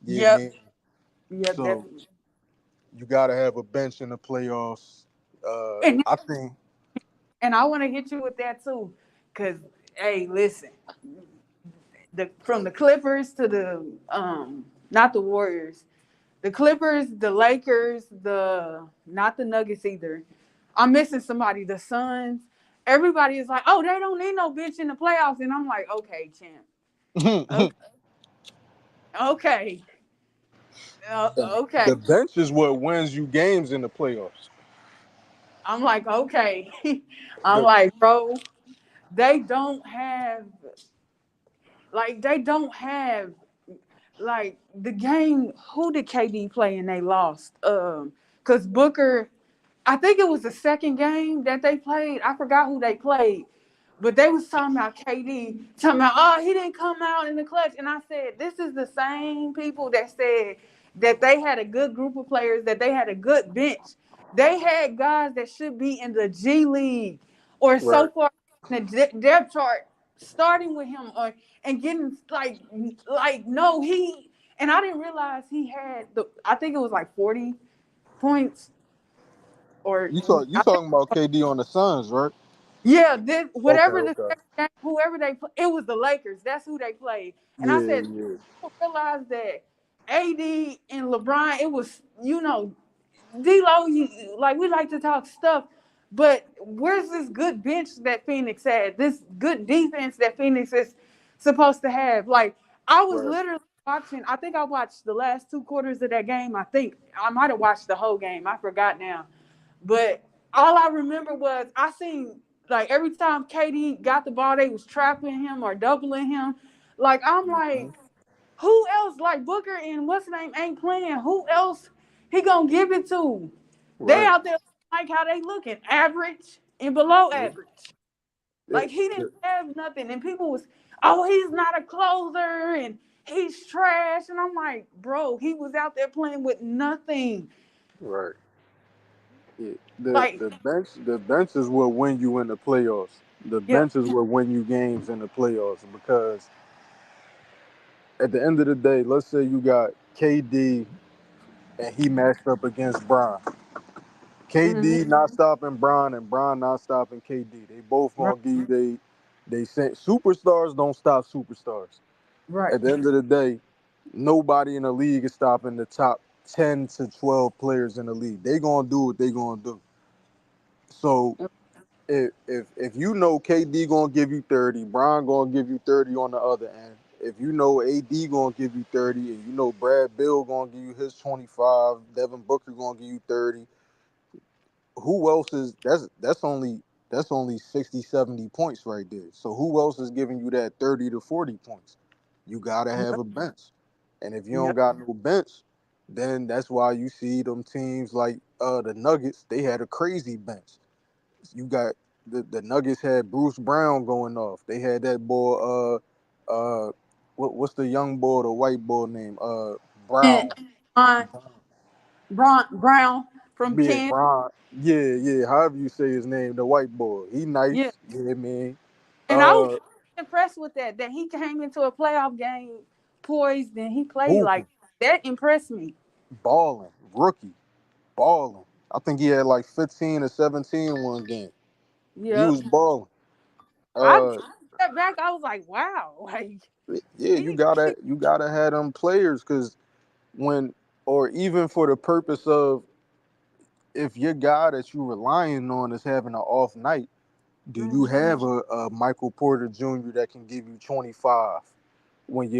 Yeah, Yep. man. Yep, So definitely. you gotta have a bench in the playoffs. And I think I want to hit you with that too, cause hey, listen, the from the Clippers to the not the Warriors, the Clippers, the Lakers, the not the Nuggets either. I'm missing somebody. The Suns. Everybody is like, oh, they don't need no bench in the playoffs, and I'm like, okay, champ. the, Okay, okay, okay. the bench is what wins you games in the playoffs. I'm like, okay. I'm The like, bro, they don't have they don't have like the game. Who did KD play and they lost? Because Booker, I think it was the second game that they played. I forgot who they played, but they was talking about KD, talking about he didn't come out in the clutch, and I said this is the same people that said that they had a good group of players, that they had a good bench. They had guys that should be in the G League or so right. far in the depth chart, starting with him or and getting no he and I didn't realize he had I think it was like 40 points or You I think talking about KD on the Suns, right? yeah, this Okay, whatever the okay. second game, whoever it was the Lakers. That's who they played. And I Yeah, said, yeah. people realize that AD and LeBron, it was D-Lo, like we like to talk stuff, but where's this good bench that Phoenix had? This good defense that Phoenix is supposed to have? Like I was Right. literally watching. I think I watched the last 2 quarters of that game. I think I might have watched the whole game. I forgot now, but all I remember was I seen like every time KD got the ball, they was trapping him or doubling him. Like I'm Mhm. like, who else like Booker and what's the name ain't playing? Who else he gonna give it to? They Right. out there like how they looking, average and below Yeah. average. It, Like he didn't it, have nothing, and people was, oh, he's not a closer and he's trash, and I'm like, bro, he was out there playing with nothing. right. Yeah. Like, The bench is what win you in the playoffs. The yeah, bench is what win you games in the playoffs because At the end of the day, let's say you got KD and he matched up against Bron. Hmm. KD not stopping Bron and Bron not stopping KD. They both Right. gonna give you they sent superstars don't stop superstars. Right. At the end of the day, nobody in the league is stopping the top 10 to 12 players in the league. They gonna do what they gonna do. So if you know KD gonna give you 30, Bron gonna give you 30 on the other end. If you know AD gonna give you 30, and you know Brad Bill gonna give you his 25, Devin Booker gonna give you 30, who else is that's only 60, 70 points right there. So who else is giving you that 30 to 40 points? You gotta have Yep. a bench. And if you don't Yep. got no bench, then that's why you see them teams like the Nuggets, they had a crazy bench. You got the Nuggets had Bruce Brown going off. They had that boy what's the young boy, the white boy name? And Brown. Brown from Yeah, Kansas. Brown. Yeah, yeah. However you say his name, the white boy. He Yeah. nice. Yeah, man. And I was Uh, impressed with that he came into a playoff game poised and he played hooping, like that impressed me. balling, rookie, balling. I think he had like 15 or 17 one game. He Yep. was balling. I Uh, stepped back. I was like, wow, like yeah, he, you gotta have them players because when or even for the purpose of if your guy that you relying on is having an off night, do you Mhm. have a Michael Porter Jr. that can give you 25 when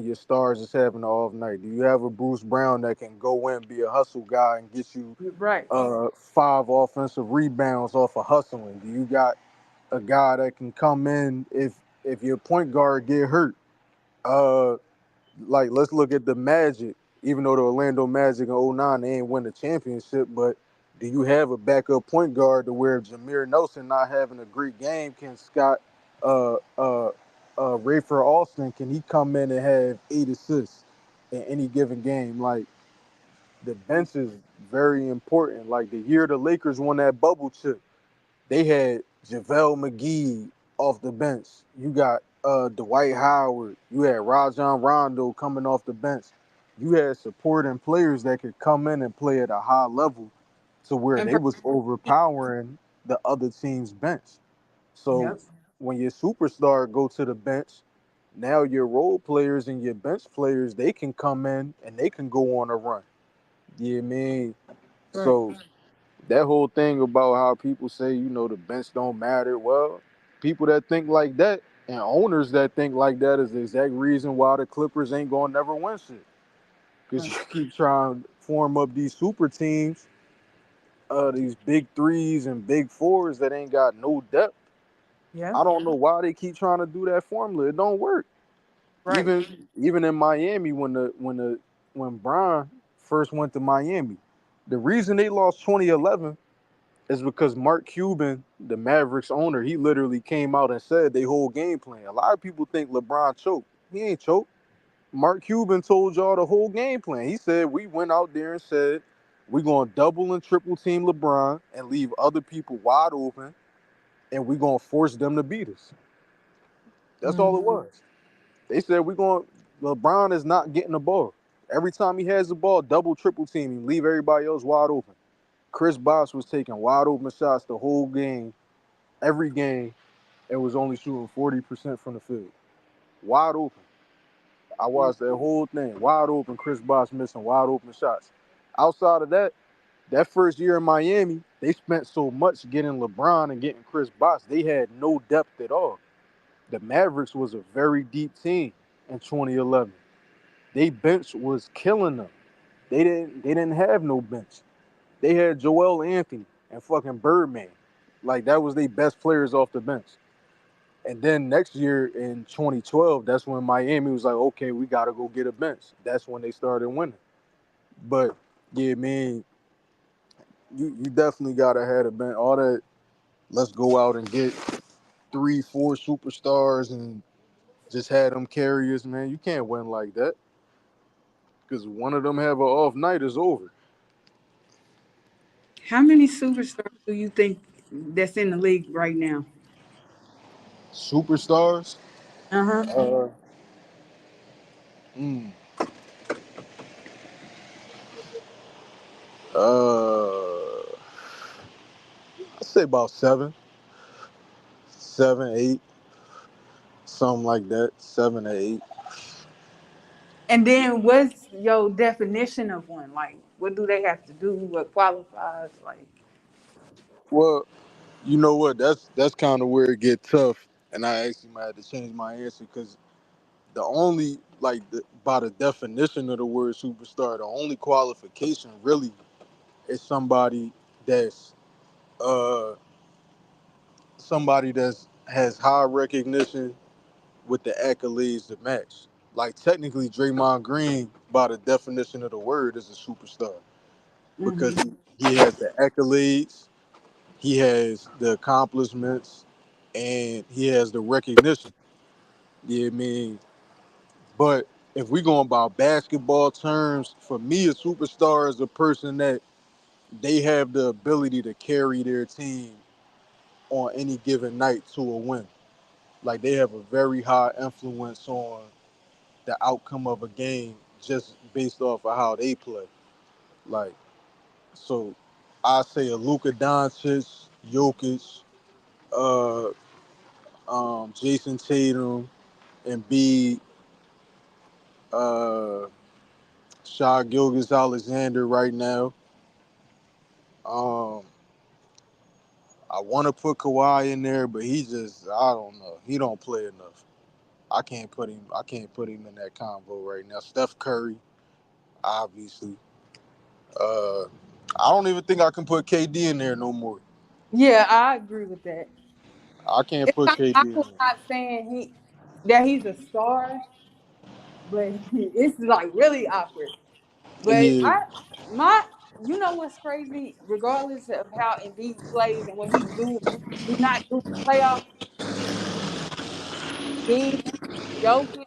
your stars is having an off night? Do you have a Bruce Brown that can go in, be a hustle guy, and get you Right. 5 offensive rebounds off of hustling? Do you got a guy that can come in if your point guard get hurt? Uh, like let's look at the Magic. Even though the Orlando Magic in '09 they ain't win the championship, but do you have a backup point guard to where Jameer Nelson not having a great game can Scott uh uh Rayford Austin can he come in and have 8 assists in any given game? Like the bench is very important. Like the year the Lakers won that bubble chip, they had JaVale McGee off the bench. You got Dwight Howard. You had Rajon Rondo coming off the bench. You had supporting players that could come in and play at a high level to where And they was overpowering the other team's bench. So yep. when your superstar go to the bench, now your role players and your bench players, they can come in and they can go on a run. Yeah, man. Right. So that whole thing about how people say, the bench don't matter. Well, people that think like that and owners that think like that is the exact reason why the Clippers ain't gonna never win shit. Because Right. you keep trying to form up these super teams, these big threes and big fours that ain't got no depth. Yep. I don't know why they keep trying to do that formula. It don't work. Right. Even in Miami, when Bron first went to Miami, the reason they lost 2011 is because Mark Cuban, the Mavericks owner, he literally came out and said they whole game plan. A lot of people think LeBron choked. He ain't choked. Mark Cuban told y'all the whole game plan. He said we went out there and said we're gonna double and triple team LeBron and leave other people wide open, and we're gonna force them to beat us. That's all Mm. it was. They said we're going. LeBron is not getting the ball. Every time he has the ball, double triple team him, leave everybody else wide open. Chris Bosh was taking wide open shots the whole game, every game, and was only shooting 40% from the field. Wide open. I Yeah. watched that whole thing. Wide open, Chris Bosh missing wide open shots. Outside of that, that first year in Miami, they spent so much getting LeBron and getting Chris Bosh, they had no depth at all. The Mavericks was a very deep team in 2011. They bench was killing them. They didn't have no bench. They had Joel Anthony and fucking Birdman. Like that was their best players off the bench. And then next year in 2012, that's when Miami was like, okay, we got to go get a bench. That's when they started winning. But yeah, man, you definitely got to have a bench. All that, let's go out and get 3, 4 superstars and just have them carriers, man. You can't win like that because one of them have an off night is over. How many superstars do you think that's in the league right now? Superstars, Uh huh. uh, Mm. Uh, I'd say about 7, 8, something like that. 7 or 8. And then what's your definition of one? Like, what do they have to do? What qualifies? Like, Well, you know what? That's kind of where it get tough, and I actually might have to change my answer because the only by the definition of the word superstar, the only qualification really is that's uh somebody that's has high recognition with the accolades to match. Like technically, Draymond Green, by the definition of the word, is a superstar because hmm he has the accolades, he has the accomplishments, and he has the recognition. Yeah, I mean, but if we going by basketball terms, for me, a superstar is a person that they have the ability to carry their team on any given night to a win. Like they have a very high influence on the outcome of a game just based off of how they play. Like, so I say a Luka Doncic, Jokic, uh, Jason Tatum, and B, uh, Shai Gilgeous Alexander right now. Um, I want to put Kawhi in there, but I don't know. He don't play enough. I can't put him in that combo right now. Steph Curry, obviously. Uh, I don't even think I can put KD in there no more. yeah, I agree with that. I can't It's put kind KD of in awkward not saying that he's a star, but it's like really awkward. there. But Yeah, my, you know what's crazy? Regardless of how Embiid plays and what he do not do in the playoffs, Embiid, Jokic,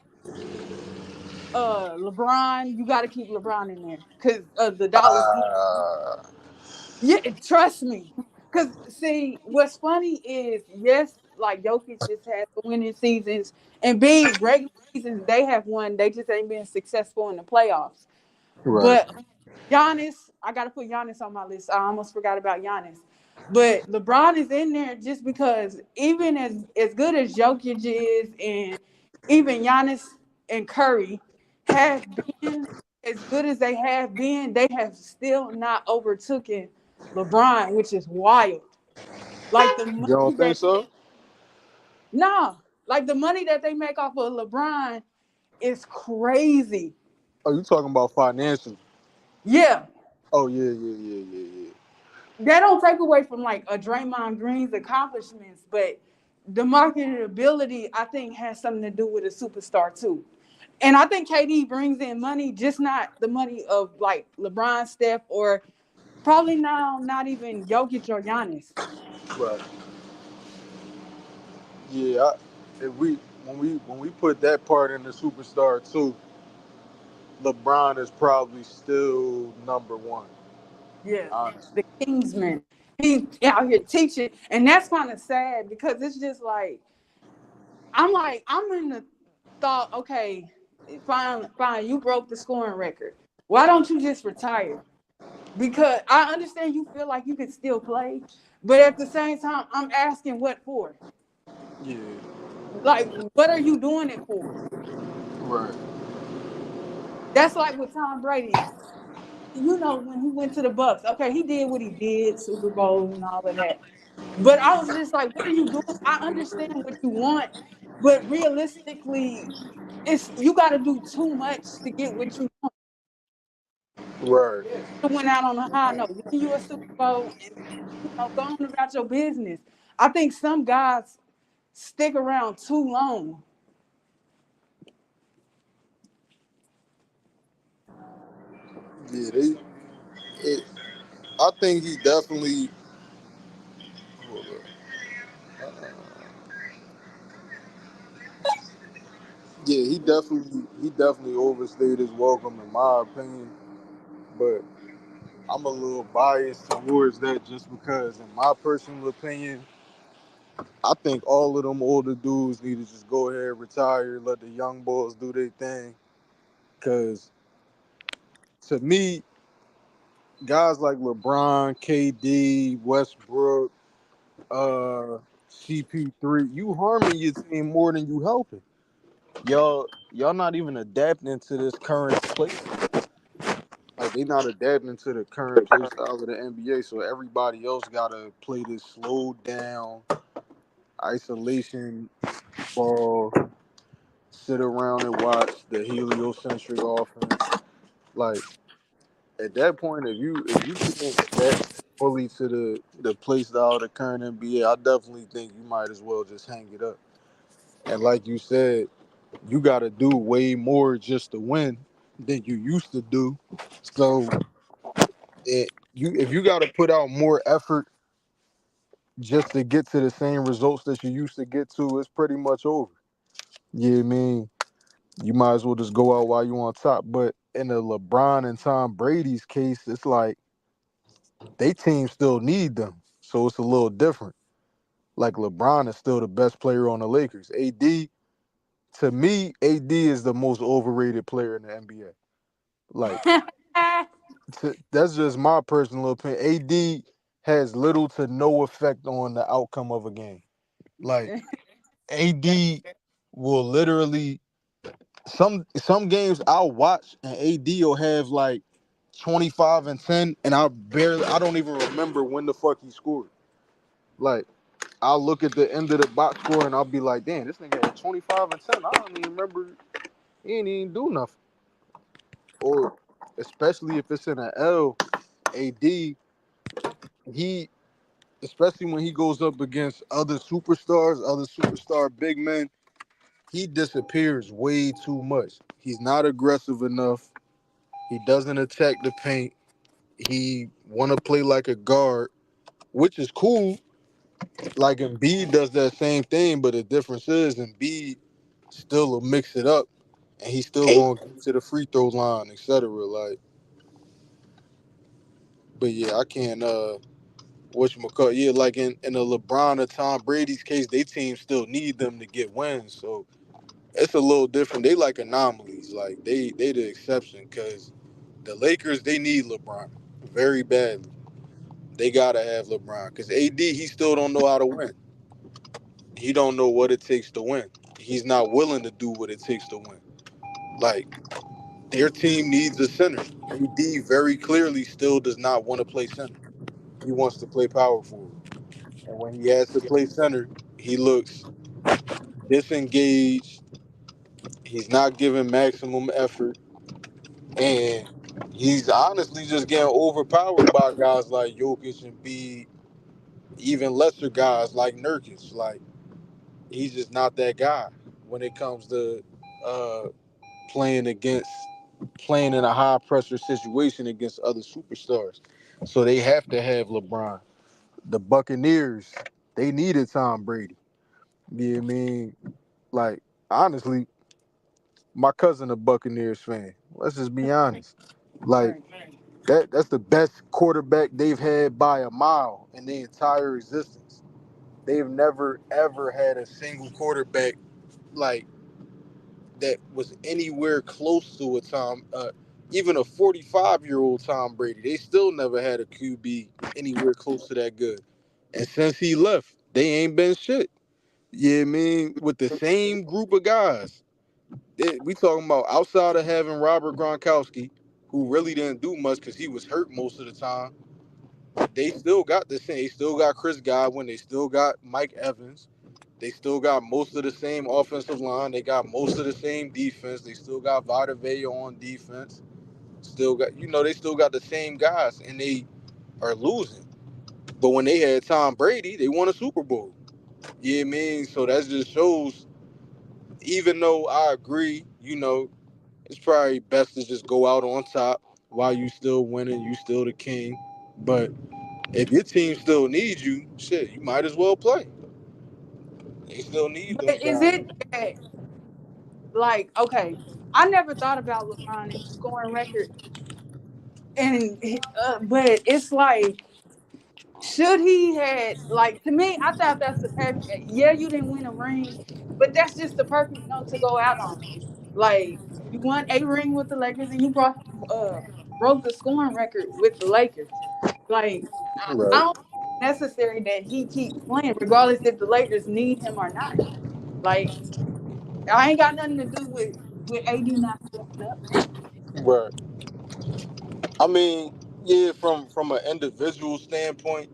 LeBron, you got to keep LeBron in there because of the dollars he. uh, Yeah, trust me. Because see, what's funny is yes, like Jokic just had the winning seasons, and B regular seasons they have won. They just ain't been successful in the playoffs. right. But Giannis, I gotta put Giannis on my list. I almost forgot about Giannis. But LeBron is in there just because even as good as Jokic is, and even Giannis and Curry have been as good as they have still not overtaken LeBron, which is wild. Like the You money don't think that so? nah, like the money that they make off of LeBron is crazy. Oh, you talking about financially? Yeah, Oh yeah, yeah, yeah, yeah, yeah. that don't take away from like a Draymond Green's accomplishments, but the marketability I think has something to do with a superstar too. And I think KD brings in money, just not the money of like LeBron, Steph, or probably now not even Jokic or Giannis. Right. Yeah. If we when we put that part in the superstar too, LeBron is probably still number one. Yeah, Honestly. the Kingsman. He's out here teaching, and that's kind of sad because it's just like I'm in the thought, okay, fine, fine, you broke the scoring record. Why don't you just retire? Because I understand you feel like you can still play, but at the same time, I'm asking what for? Yeah. Like, what are you doing it for? Right. That's like with Tom Brady. You know, when he went to the Bucks, okay, he did what he did, Super Bowl and all of that. But I was just like, what are you doing? I understand what you want, but realistically, it's you got to do too much to get what you Right. went out on a high note. Win you a Super Bowl and go on about your business. I think some guys stick around too long. Yeah. It, I think he definitely. Hold up. Yeah, he definitely overstayed his welcome in my opinion. But I'm a little biased towards that just because, in my personal opinion, I think all of them older dudes need to just go ahead, retire, let the young boys do their thing, Because to me, guys like LeBron, KD, Westbrook, uh, CP3, you harming your team more than you helping. Y'all not even adapting to this current play style. Like they not adapting to the current play style of the NBA. So everybody else gotta play this slow down isolation ball, sit around and watch the heliocentric offense. Like at that point, if you can't adapt fully to the play style of the current NBA, I definitely think you might as well just hang it up. And like you said, you got to do way more just to win than you used to do. So you if you got to put out more effort just to get to the same results that you used to get to, it's pretty much over. Yeah, I mean, you might as well just go out while you on top. But in the LeBron and Tom Brady's case, it's like they team still need them, so it's a little different. Like LeBron is still the best player on the Lakers. AD, to me, AD is the most overrated player in the NBA. Like that's just my personal opinion. AD has little to no effect on the outcome of a game. Like AD will literally some games I'll watch and AD will have like 25 and 10 and I don't even remember when the fuck he scored. Like I'll look at the end of the box score and I'll be like, damn, this nigga had 25 and 10. I don't even remember he ain't even do nothing. Or especially if it's in an L, AD, he especially when he goes up against other superstars, other superstar big men, he disappears way too much. He's not aggressive enough. He doesn't attack the paint. He want to play like a guard, which is cool. Like Embiid does that same thing, but the difference is Embiid still will mix it up, and he's still going to get to the free throw line, etc. Like, but yeah, I can't. Whatchamacallit, yeah, like in the LeBron or Tom Brady's case, they team still need them to get wins. So it's a little different. They like anomalies. Like they the exception because the Lakers they need LeBron very badly. They gotta have LeBron because AD he still don't know how to win. He don't know what it takes to win. He's not willing to do what it takes to win. Like their team needs a center. AD very clearly still does not want to play center. He wants to play power forward. And when he has to play center, he looks disengaged. He's not giving maximum effort. And he's honestly just getting overpowered by guys like Jokic and B, even lesser guys like Nurkic. Like he's just not that guy when it comes to uh, playing against playing in a high pressure situation against other superstars. So they have to have LeBron. The Buccaneers, they needed Tom Brady. You know what I mean? Like, honestly, my cousin a Buccaneers fan. Let's just be honest. Like Right. that's the best quarterback they've had by a mile in their entire existence. They've never ever had a single quarterback like that was anywhere close to a Tom, even a 45-year-old Tom Brady. They still never had a QB anywhere close to that good. And since he left, they ain't been shit. Yeah, I mean, with the same group of guys. We talking about outside of having Robert Gronkowski, who really didn't do much because he was hurt most of the time. They still got the same. They still got Chris Godwin. They still got Mike Evans. They still got most of the same offensive line. They got most of the same defense. They still got Vita Vea on defense. Still got, they still got the same guys, and they are losing. But when they had Tom Brady, they won a Super Bowl. You know what I mean? So that just shows, even though I agree, it's probably best to just go out on top while you still winning, you still the king. But if your team still needs you, shit, you might as well play. They still need them But is guys. it that, like, okay, I never thought about LeBron and his scoring record, and but it's like, should he had, like, to me, I thought that's the perfect. Yeah, you didn't win a ring, but that's just the perfect note to go out on. Like you won a ring with the Lakers, and you broke the scoring record with the Lakers. Like I Right. don't think it's necessary that he keeps playing, regardless if the Lakers need him or not. Like I ain't got nothing to do with AD not stepping up. Right. I mean, yeah, from an individual standpoint,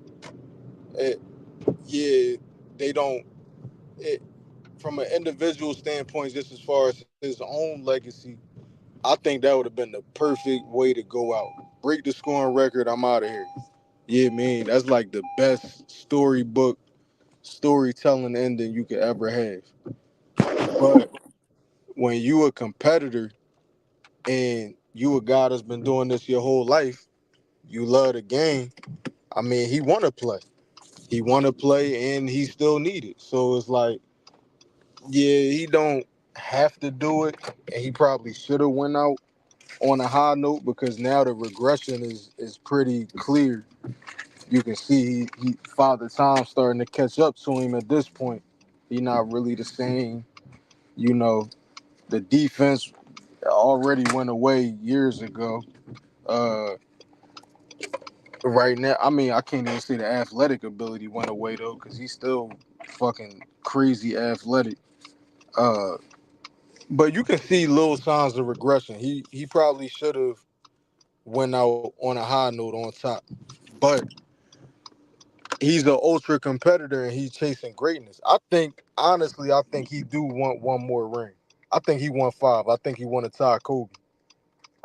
it, yeah, they don't. It, from an individual standpoint, just as far as his own legacy, I think that would have been the perfect way to go out. Break the scoring record. I'm out of here. Yeah, man, that's like the best storybook storytelling ending you could ever have. But when you a competitor and you a guy that's been doing this your whole life, you love the game. I mean, he want to play. He want to play, and he still needed. So it's like, yeah, he don't have to do it, and he probably should have went out on a high note because now the regression is pretty clear. You can see he Father Time starting to catch up to him at this point. He not really the same. You know, the defense already went away years ago. Uh, right now, I mean, I can't even say the athletic ability went away though, because he's still fucking crazy athletic. Uh, but you can see little signs of regression. He probably should have went out on a high note on top, but he's an ultra competitor and he's chasing greatness. I think honestly, I think he do want one more ring. I think he won five. I think he want to tie Kobe.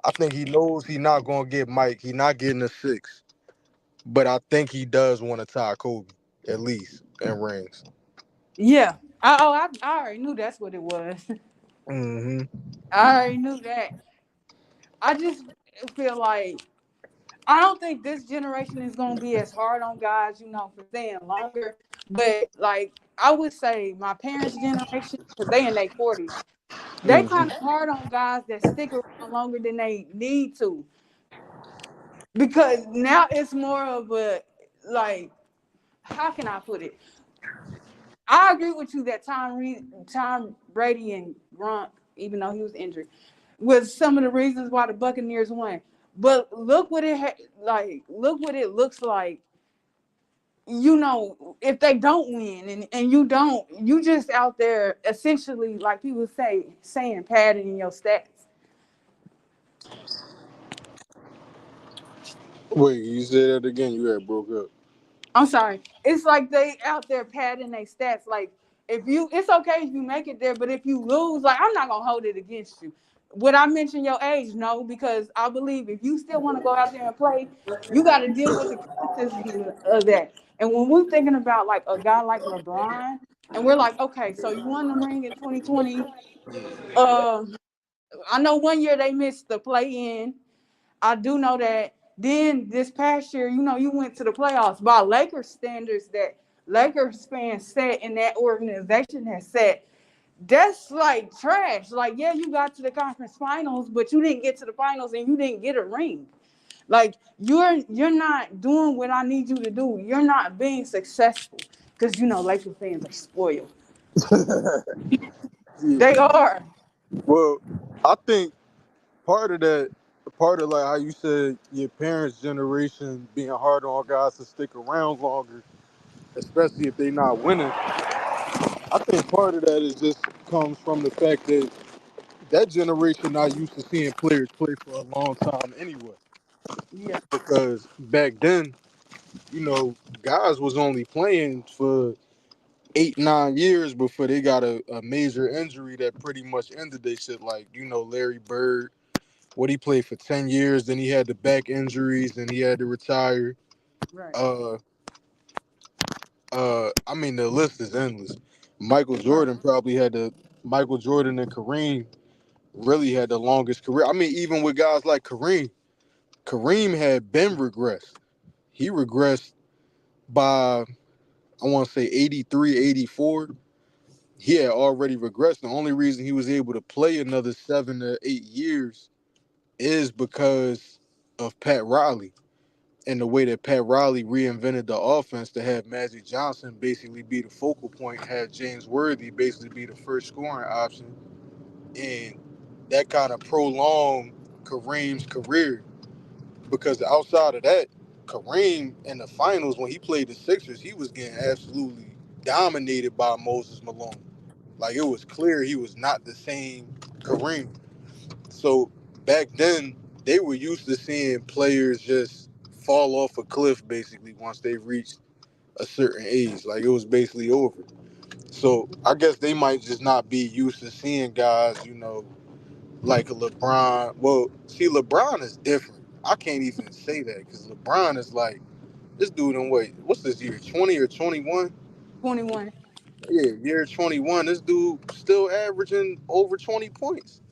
I think he knows he not gonna get Mike. He not getting a six. But I think he does want to tie Kobe, at least, in rings. Yeah. I already knew that's what it was. Hmm. I already knew that. I just feel like I don't think this generation is gonna be as hard on guys, for staying longer. But like I would say, my parents' generation, because they in their 40s, they Hmm. kind of hard on guys that stick around longer than they need to, because now it's more of a, like, how can I put it? I agree with you that Tom Brady and Gronk, even though he was injured, was some of the reasons why the Buccaneers won. But look what look what it looks like. If they don't win, and you just out there essentially, like people saying padding your stats. Wait, you said that again? You had broke up. I'm sorry. It's like they out there padding their stats. Like, it's okay if you make it there, but if you lose, like, I'm not gonna hold it against you. Would I mention your age? No, because I believe if you still want to go out there and play, you got to deal with the criticism of that. And when we're thinking about like a guy like LeBron, and we're like, okay, so you won the ring in 2020. Um, I know one year they missed the play in. I do know that. Then this past year, you went to the playoffs by Lakers standards that Lakers fans set and that organization has set. That's like trash. Like, yeah, you got to the conference finals, but you didn't get to the finals and you didn't get a ring. Like, you're not doing what I need you to do. You're not being successful because Lakers fans are spoiled. Yeah. They are. Well, I think part of that, part of like how you said your parents' generation being hard on guys to stick around longer, especially if they not winning. I think part of that is just comes from the fact that that generation not used to seeing players play for a long time anyway. Yeah. Because back then, guys was only playing for 8, 9 years before they got a major injury that pretty much ended their shit. Like, Larry Bird, what he played for 10 years, then he had the back injuries, and he had to retire. Right. Uh I mean the list is endless. Michael Right. Jordan Michael Jordan and Kareem really had the longest career. I mean, even with guys like Kareem had been regressed. He regressed by, I want to say 83, 84. He had already regressed. The only reason he was able to play another 7 to 8 years is because of Pat Riley and the way that Pat Riley reinvented the offense to have Magic Johnson basically be the focal point, have James Worthy basically be the first scoring option, and that kind of prolonged Kareem's career because outside of that, Kareem in the finals when he played the Sixers, he was getting absolutely dominated by Moses Malone. Like it was clear he was not the same Kareem. So back then, they were used to seeing players just fall off a cliff basically once they reached a certain age. Like it was basically over. So I guess they might just not be used to seeing guys, like a LeBron. Well, see, LeBron is different. I can't even say that because LeBron is like this dude in what's this year, 20 or 21? 21. Yeah, year 21. This dude still averaging over 20 points.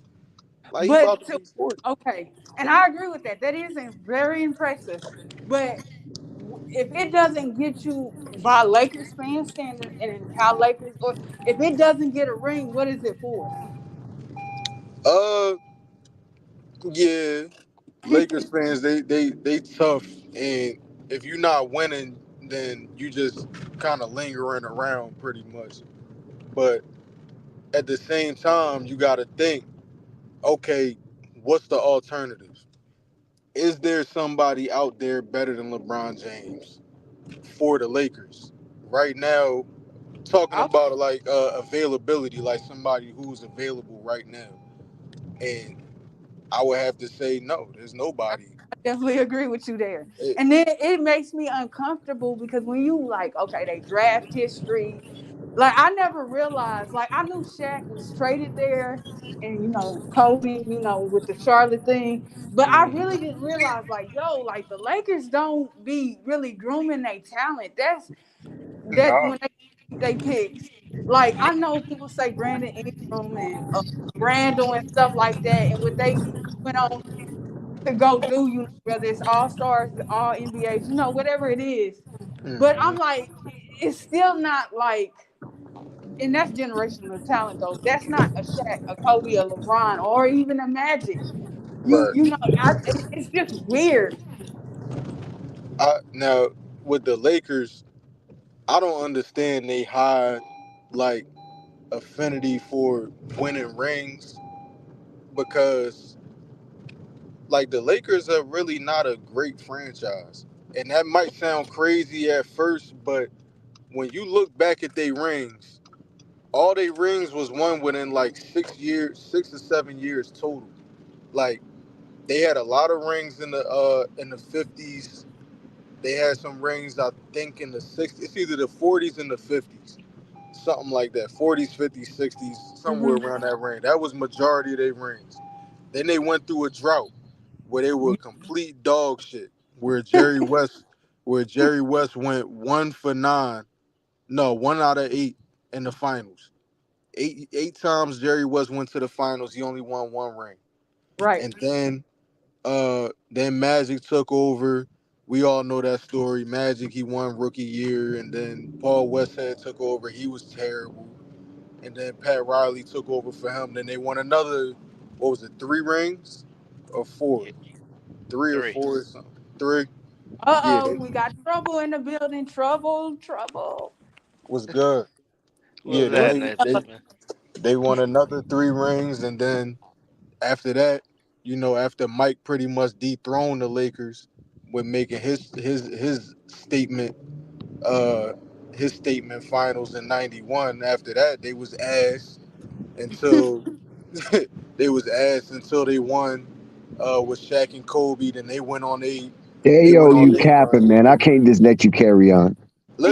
Like he But about to be 40. okay, and I agree with that. That is very impressive. But if it doesn't get you by Lakers fan standards and how Lakers, or if it doesn't get a ring, what is it for? Uh, yeah, Lakers fans, they tough, and if you're not winning, then you just kind of lingering around pretty much. But at the same time, you got to think, okay, what's the alternative? Is there somebody out there better than LeBron James for the Lakers right now? Talking I about like availability, like somebody who's available right now, and I would have to say no. There's nobody. definitely agree with you there. It, And then it makes me uncomfortable because when you like, okay, they draft history. Like I never realized, like I knew Shaq was traded there and Kobe, with the Charlotte thing. But I mm, really didn't realize, like, yo, like the Lakers don't be really grooming their talent. That nah. when they picks. Like I know people say Brandon Ingram and Randall and stuff like that, and what they went on to go do, whether it's All Stars, All NBAs, whatever it is. But I'm Mm, like, it's still not like, and that's generational talent though. That's not a Shaq, a Kobe, a LeBron, or even a Magic. right. It's just weird. Now with the Lakers, I don't understand they hide like affinity for winning rings because like the Lakers are really not a great franchise. And that might sound crazy at first, but when you look back at their rings, all their rings was won within like 6 years, 6 to 7 years total. Like they had a lot of rings in the 50s. They had some rings I think in the 60s. It's either the 40s and the 50s. Something like that. 40s, 50s, 60s, somewhere Hmm. around that range. That was majority of their rings. Then they went through a drought where they were complete dog shit. Where Jerry West went 1 for 9. No, 1 out of 8 in the finals. Eight times Jerry West went to the finals. He only won one ring. Right. And then Magic took over. We all know that story. Magic, he won rookie year, and then Paul Westhead took over. He was terrible. And then Pat Riley took over for him. Then they won another, what was it, 3 rings or four? Yeah, 3. Three or 4 or something. Three. Yeah, Uh-oh, they we got trouble in the building. Trouble, trouble. was good. Who Yeah, was then that, they they 90s, man? they won another 3 rings, and then after that, after Mike pretty much dethroned the Lakers with making his statement, uh, his statement finals in '91. After that, they was ass until they won with Shaq and Kobe. Then Hey they yo, went on you they run. capping, man. I can't just let you carry on.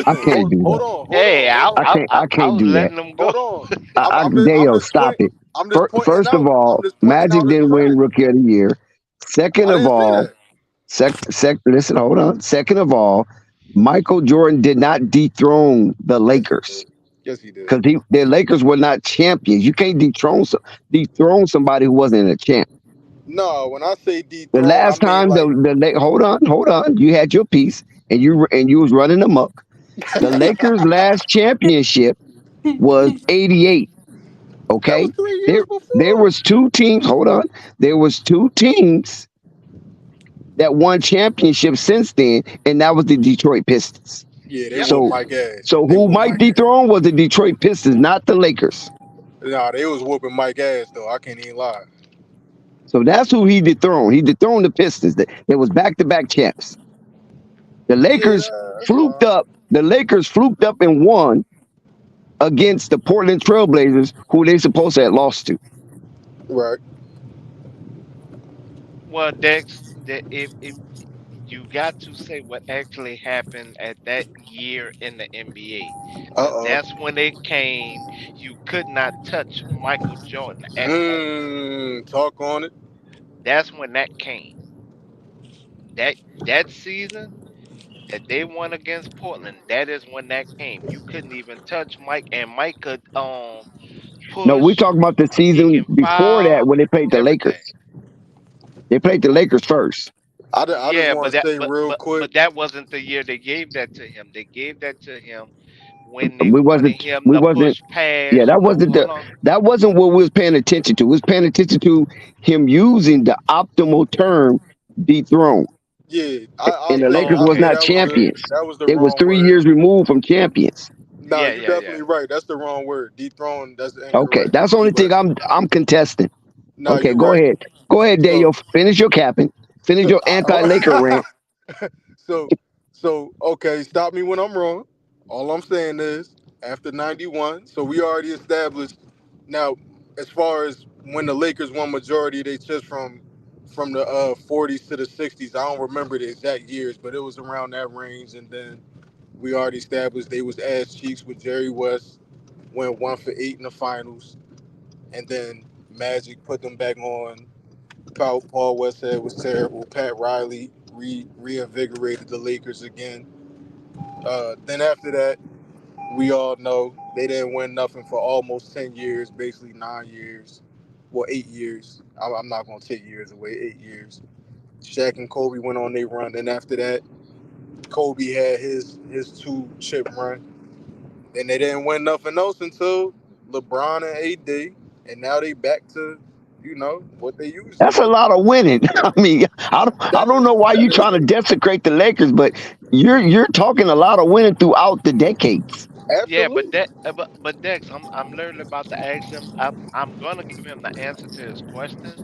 I Listen, can't do hold that. on, hold Hey, on, hold on, I I can't was do that. letting them go. hold on. I'm Dale, just stop it. pointing First of out. I'm all, just pointing Magic out a didn't win fact. Rookie of the Year. Second I of didn't say all, that. listen, hold on. Second of all, Michael Jordan did not dethrone the Yes, he Lakers did. Yes, he did. because the Lakers were not champions. You can't dethrone somebody who wasn't a champ. No, when I say The dethrone, I last mean time like hold on, you had your piece and you was running amok. The Lakers' last championship was '88. that was Okay, 3 years there before. was two teams. Hold on, there was two teams that won championships since then, and that was the Detroit Pistons. Yeah, they Yep. whooped So, Mike ass. so They who whooped Mike Mike ass. dethroned was the Detroit Pistons, not the Lakers. Nah, they was whooping Mike ass though. I can't even lie. So that's who he dethroned. He dethroned the Pistons. They was back to back champs. The Yeah, Lakers that's fluked fine. up. The Lakers fluked up and won against the Portland Trailblazers, who they supposed to have lost to. Right. Well, Dex, if you got to say what actually happened at that year in the NBA, Uh because oh. that's when it came. You could not touch Michael Jordan at all. Talk on it. That's when that came. That that season that they won against Portland, that is when that came. You couldn't even touch Mike, and Mike could No, we push. talking about the He season can before that foul, when they played the everything. Lakers. They played the Lakers first. I just Yeah, want to say real quick. but that wasn't the year they gave that to him. They gave that to him when they We wanted wasn't. him We to wasn't. push Yeah, past. that No, wasn't hold the. on. That wasn't what we was paying attention to. We was paying attention to him using the optimal term dethrone. Yeah, And the Oh, Lakers was okay. not champions. that was the It was wrong 3 years word. removed from champions. Nah, Yeah, you yeah, yeah. definitely right. That's the wrong word. Dethrone. That's Okay, incorrect. that's the only But thing I'm contesting. nah, Okay, you go right. ahead. Go ahead, So Daniel. Finish your capping. Finish so your anti-Laker rant. so okay. Stop me when I'm wrong. All I'm saying is after '91. So we already established. Now, as far as when the Lakers won majority, they just from the 40s to the 60s. I don't remember the exact years, but it was around that range. And then we already established they was ass cheeks with Jerry West, went 1 for 8 in the finals, and then Magic put them back on. Paul Westhead was terrible. Pat Riley reinvigorated the Lakers again. Then after that, we all know they didn't win nothing for almost 10 years, basically 9 years. Well, 8 years. I'm not going to take years away, 8 years. Shaq and Kobe went on their run. Then after that, Kobe had his two chip run. Then they didn't win nothing else until LeBron and AD. And now they back to, what they used to That's a do. lot of winning. I mean, I That don't is know why that you is trying to desecrate the Lakers, but you're talking a lot of winning throughout the decades. Yeah, but absolutely. but Dex, I'm literally about to ask him. I'm gonna give him the answer to his question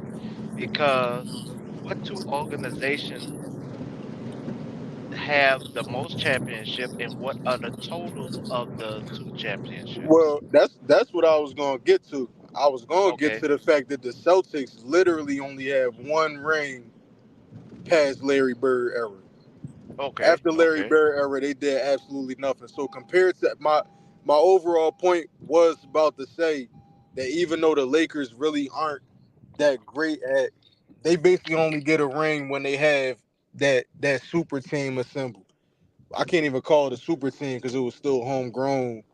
because what two organizations have the most championship and what are the totals of the two championships? Well, that's what I was gonna get to. I was gonna get Okay, to the fact that the Celtics literally only have one ring past Larry Bird era. okay, After Larry okay. Bird era, they did absolutely nothing. So compared to my overall point was about to say that even though the Lakers really aren't that great at, they basically only get a ring when they have that super team assembled. I can't even call it a super team because it was still homegrown.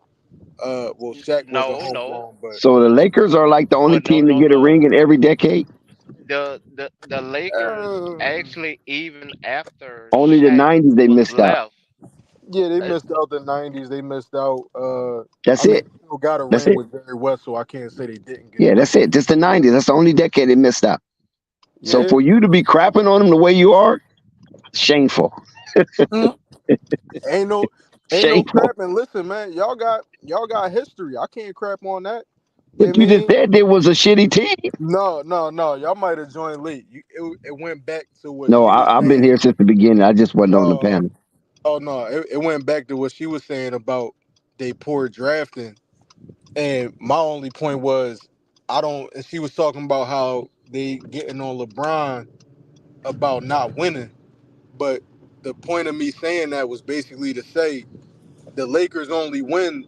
Well, Shaq wasn't No, no. homegrown, but So the Lakers are like the only Well, no, team to no, get a no. ring in every decade. The Lakers uh, actually even after Only the Shaq '90s they was missed out. left. yeah, they Uh, missed out the '90s. They missed out. I That's mean, it. they still got a That's ring it. with Jerry West, so I can't say they didn't get a Yeah, ring. that's it. Just the '90s. That's the only decade they missed out. So Yeah, for you to be crapping on them the way you are, shameful. mm, ain't no ain't no Shameful. crap. And listen, man, y'all got history. I can't crap on that. You know But what I you just mean? said there was a shitty team. No, no, no. Y'all might have joined late. It went back to what No, she was I've been saying. here since the beginning. I just wasn't on the Oh, panel. oh no, it went back to what she was saying about they poor drafting. And my only point was, I don't. And she was talking about how they getting on LeBron about not winning. But the point of me saying that was basically to say the Lakers only win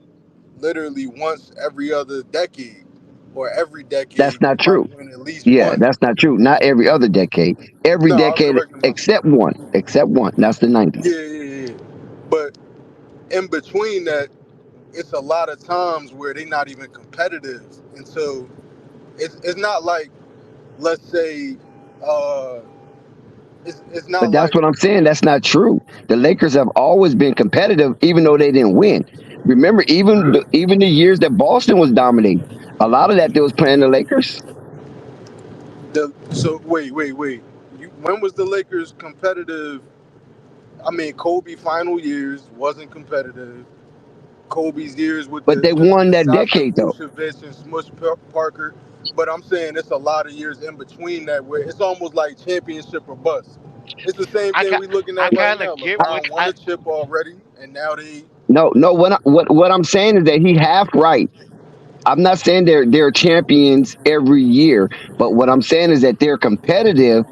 literally once every other decade, or every That's decade they not might true. win at least Yeah, one. that's not true. Not every other decade. Every No, I'm decade correcting myself. except one. Except one. That's the '90s. Yeah, yeah, yeah. But in between that, it's a lot of times where they're not even competitive. And so it's not like, let's say, uh, it's But not that's like, what I'm saying. That's not true. The Lakers have always been competitive, even though they didn't win. Remember, even the years that Boston was dominating, a lot of that they was playing the Lakers. so wait. When was the Lakers competitive? I mean, Kobe final years wasn't competitive. Kobe's years with But the they the, won the that shots of decade though. Vucevic and Smush Parker. But I'm saying it's a lot of years in between that where it's almost like championship or bust. It's the same I thing got we looking I at right kind now. of get what LeBron won I a chip already, and now they No, no. What I'm saying is that he half right. I'm not saying they're champions every year, but what I'm saying is that they're competitive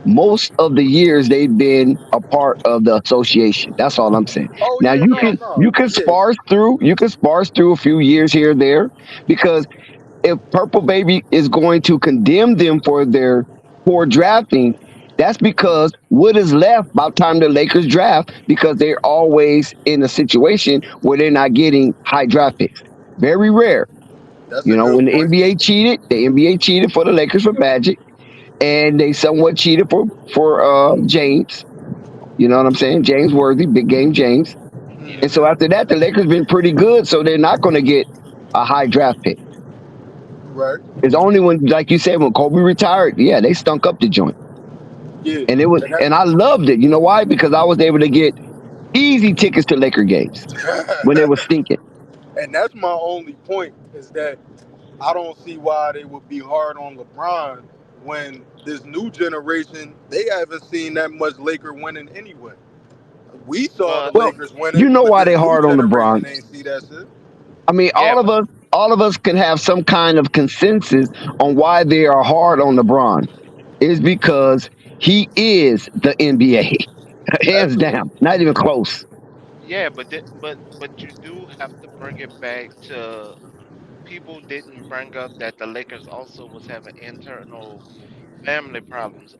most of the years they've been a part of the association. That's all I'm saying. oh Now yeah, you no, yeah. can you no, can yeah, sparse through a few years here or there because if Purple Baby is going to condemn them for their poor drafting, that's because what is left by the time the Lakers draft because they're always in a situation where they're not getting high draft picks. Very rare. that's You a know, good when the point. NBA cheated, the NBA cheated for the Lakers for Magic, and they somewhat cheated for James. You know what I'm saying? James Worthy, big game James. And Yeah. so after that, the Lakers been pretty good, so they're not going to get a high draft pick. Right? It's only when, like you said, when Kobe retired, yeah, they stunk up the joint, Yeah, and and I loved it. You know why? Because I was able to get easy tickets to Laker games when they were stinking. and that's my only point is that I don't see why they would be hard on LeBron when this new generation they haven't seen that much Laker winning anyway. We saw the But Well, Lakers win you it, know but why this they new hard on LeBron. generation ain't see that shit. I mean, yeah, but all of us can have some kind of consensus on why they are hard on LeBron. Is because he is the NBA, hands Absolutely. down, not even close. yeah, but you do have to bring it back to people didn't bring up that the Lakers also was having internal family problems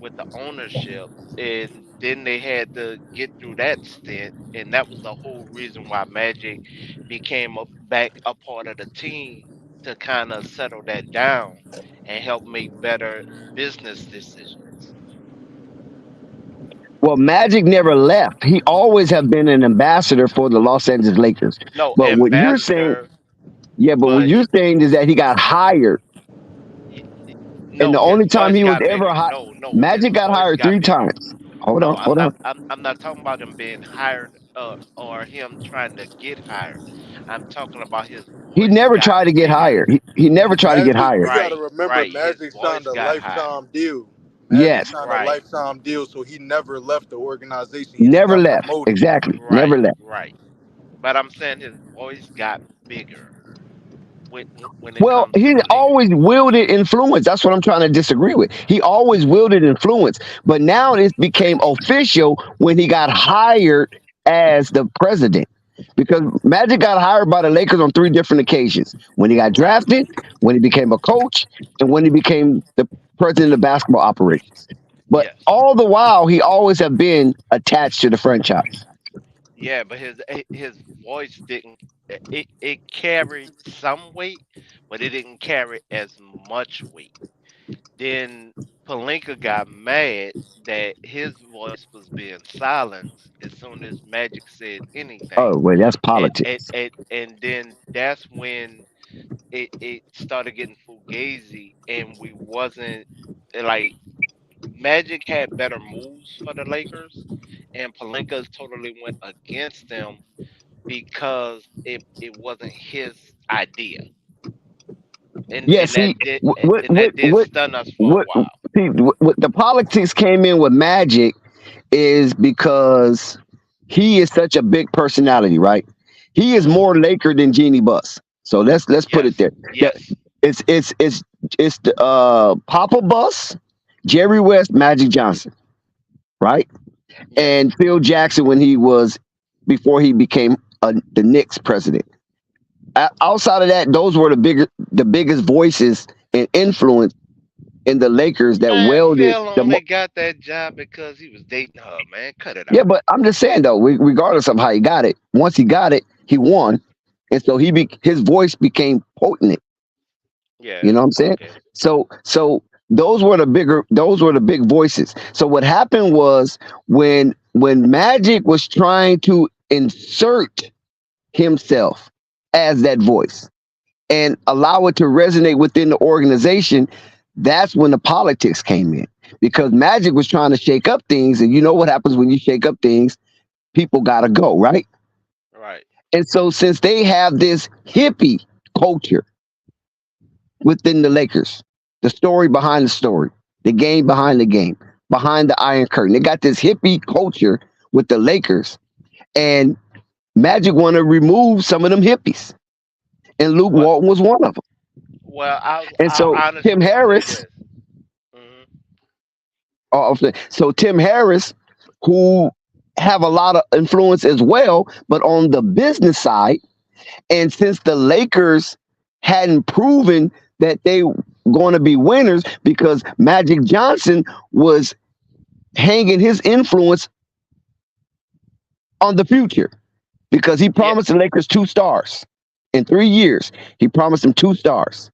with the ownership, and then they had to get through that stint, and that was the whole reason why Magic became back a part of the team to kind of settle that down and help make better business decisions. Well, Magic never left. He always have been an ambassador for the Los Angeles Lakers. No, But what you're saying, ambassador, yeah, but what but you're saying is that he got hired, y- and no, the his only time voice he was got ever bigger. hired, No, his Magic got voice hired got three bigger. times. Hold No, on, hold on. I'm not talking about him being hired or him trying to get hired. I'm talking about his He voice never got tried to get bigger. hired. He never tried to get Magic, hired. you got to Right, remember, right. His Magic signed voice a got high. lifetime deal. Magic Yes, signed a Right, lifetime deal, so he never left the organization. He just never got left. promoted. Exactly, never right, left. right. But I'm saying his voice got bigger when when it Well, comes to he the Lakers. always wielded influence. That's what I'm trying to disagree with. He always wielded influence, but now it became official when he got hired as the president. Because Magic got hired by the Lakers on three different occasions: when he got Right. drafted, when he became a coach, and when he became the president of basketball operations. But Yes. all the while, he always have been attached to the franchise. Yeah, but his voice didn't. It carried some weight, but it didn't carry as much weight. Then Palinka got mad that his voice was being silenced as soon as Magic said anything. Oh, well, that's And politics. then that's when it started getting fugazi and we wasn't like Magic had better moves for the Lakers and Palinka totally went against them because it wasn't his idea. Yeah, And see, that did what, what, and what, that did what, stun us for a what, while. see, what the politics came in with Magic is because he is such a big personality, right? He is Hmm. more Laker than Jeannie Buss. So let's put it Yes. there. The- Yes. it's the Papa Bus, Jerry West, Magic Johnson, right? Yes. And Phil Jackson when he was before he became the Knicks president. Outside of that, those were the biggest voices and influence in the Lakers that Man, welded Phil the. only got that job because he was dating her, man. Cut it Yeah, out. but I'm just saying though, regardless of how he got it, once he got it, he won, and so his voice became potent. You Yeah. know what I'm saying? Okay. So those were the big voices. So what happened was when Magic was trying to insert himself as that voice and allow it to resonate within the organization, that's when the politics came in. Because Magic was trying to shake up things, and you know what happens when you shake up things, people gotta go, right? Right. And so since they have this hippie culture, within the Lakers. The story behind the story, the game behind the game, behind the Iron Curtain. They got this hippie culture with the Lakers, and Magic want to remove some of them hippies, and Luke Well, Walton was one of them. well, And I so honestly Tim would say Harris, this. Hmm. so Tim Harris, who have a lot of influence as well, but on the business side. And since the Lakers hadn't proven that they going to be winners because Magic Johnson was hanging his influence on the future because he Yeah, promised the Lakers 2 stars in 3 years. He promised them 2 stars.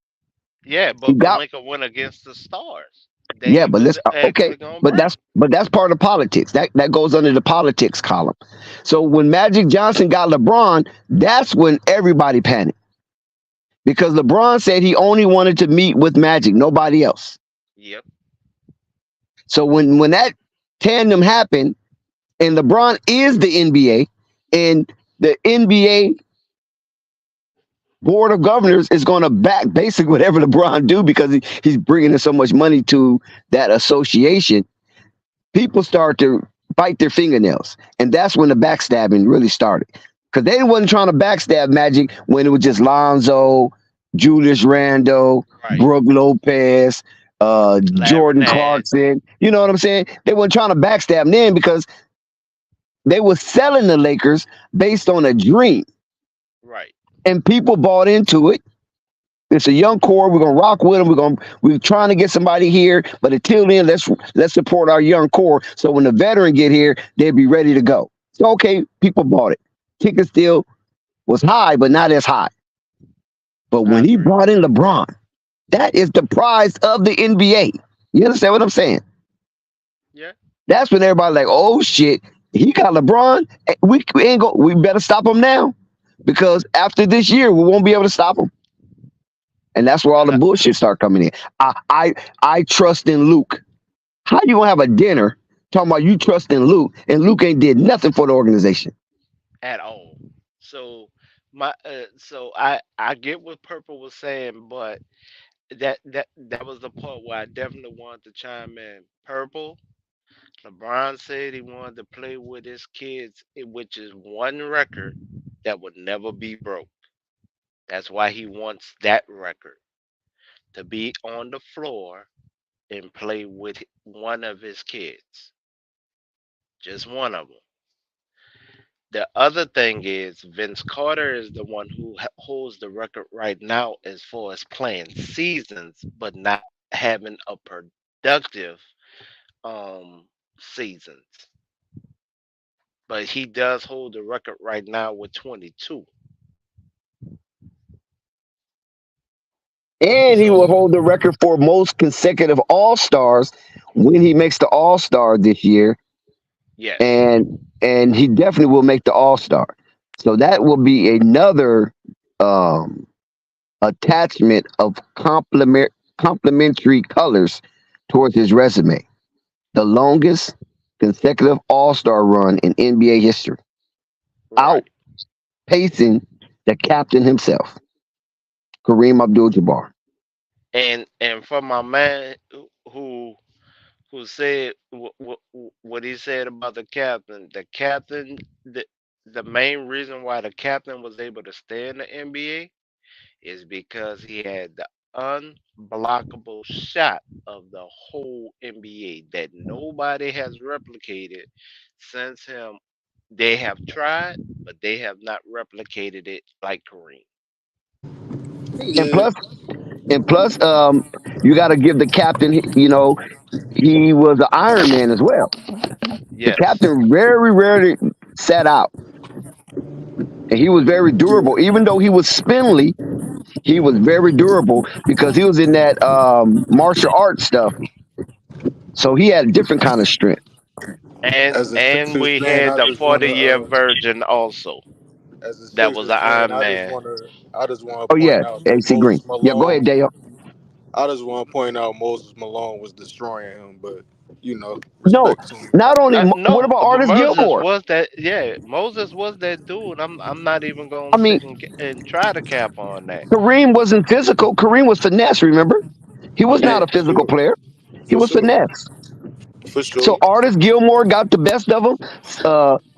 yeah, He but got Palinka went against the stars that yeah, he but was let's okay, actually gonna but bring. that's part of politics. That goes under the politics column. So when Magic Johnson got LeBron, that's when everybody panicked because LeBron said he only wanted to meet with Magic, nobody else. Yep. So when that tandem happened, and LeBron is the NBA, and the NBA board of governors is going to back basically whatever LeBron do because he's bringing in so much money to that association. People start to bite their fingernails, and that's when the backstabbing really started. Because they wasn't trying to backstab Magic when it was just Lonzo, Julius Randle, Right. Brooke Lopez, Larry Jordan Nance. Clarkson. You know what I'm saying? They weren't trying to backstab them because they were selling the Lakers based on a dream, Right. and people bought into it. It's a young core. We're gonna rock with them. We're trying to get somebody here, but until then, let's support our young core. So when the veteran get here, they'll be ready to go. So okay, people bought it. Ticket still was high, but not as high. But I when he agree. brought in LeBron, that is the prize of the NBA. You understand what I'm saying? Yeah. That's when everybody like, oh shit, he got LeBron. We ain't go. We better stop him now because after this year, we won't be able to stop him. And that's where all the No, bullshit start coming in. I trust in Luke. How you gonna have a dinner talking about you trust in Luke and Luke ain't did nothing for the organization? at all. So I get what Purple was saying, but that was the part where I definitely wanted to chime in. Purple, LeBron said he wanted to play with his kids, which is one record that would never be broke. That's why he wants that record to be on the floor and play with one of his kids, just one of them. The other thing is Vince Carter is the one who holds the record right now as far as playing seasons, but not having a productive seasons. But he does hold the record right now with 22. And he So will hold the record for most consecutive All Stars when he makes the All Star this year, yes, and he definitely will make the All Star. So that will be another um, attachment of complementary colors towards his resume. The longest consecutive All Star run in NBA history, right. outpacing the captain himself, Kareem Abdul-Jabbar. And for my man who said what he said about the captain, the main reason why the captain was able to stay in the NBA is because he had the unblockable shot of the whole NBA that nobody has replicated since him. They have tried, but they have not replicated it like Kareem. And Yeah, plus, and plus, you got to give the captain. He was an Iron Man as well. The Yes. captain very rarely sat out, and he was very durable. Even though he was spindly, he was very durable because he was in that martial arts stuff. So he had a different kind of strength. And as a and Sixers we fan, had I the just want 40-year to. virgin also. As a That was Sixers an fan, Iron Man. I just want Oh to yeah, point out that AC Green. Moses Yeah, go ahead, Malone. Dale. I just want to point out Moses Malone was destroying him, but No, Respect to him. not only what No, about but Artist Moses Gilmore? was that. Yeah, Moses was that dude. I'm not even gonna I mean, sit and try to cap on that. Kareem wasn't physical. Kareem was finesse. Remember, he was Yeah, not Yeah, a for physical sure. player. He For was sure. finesse. For sure. So Artist Gilmore got the best of him.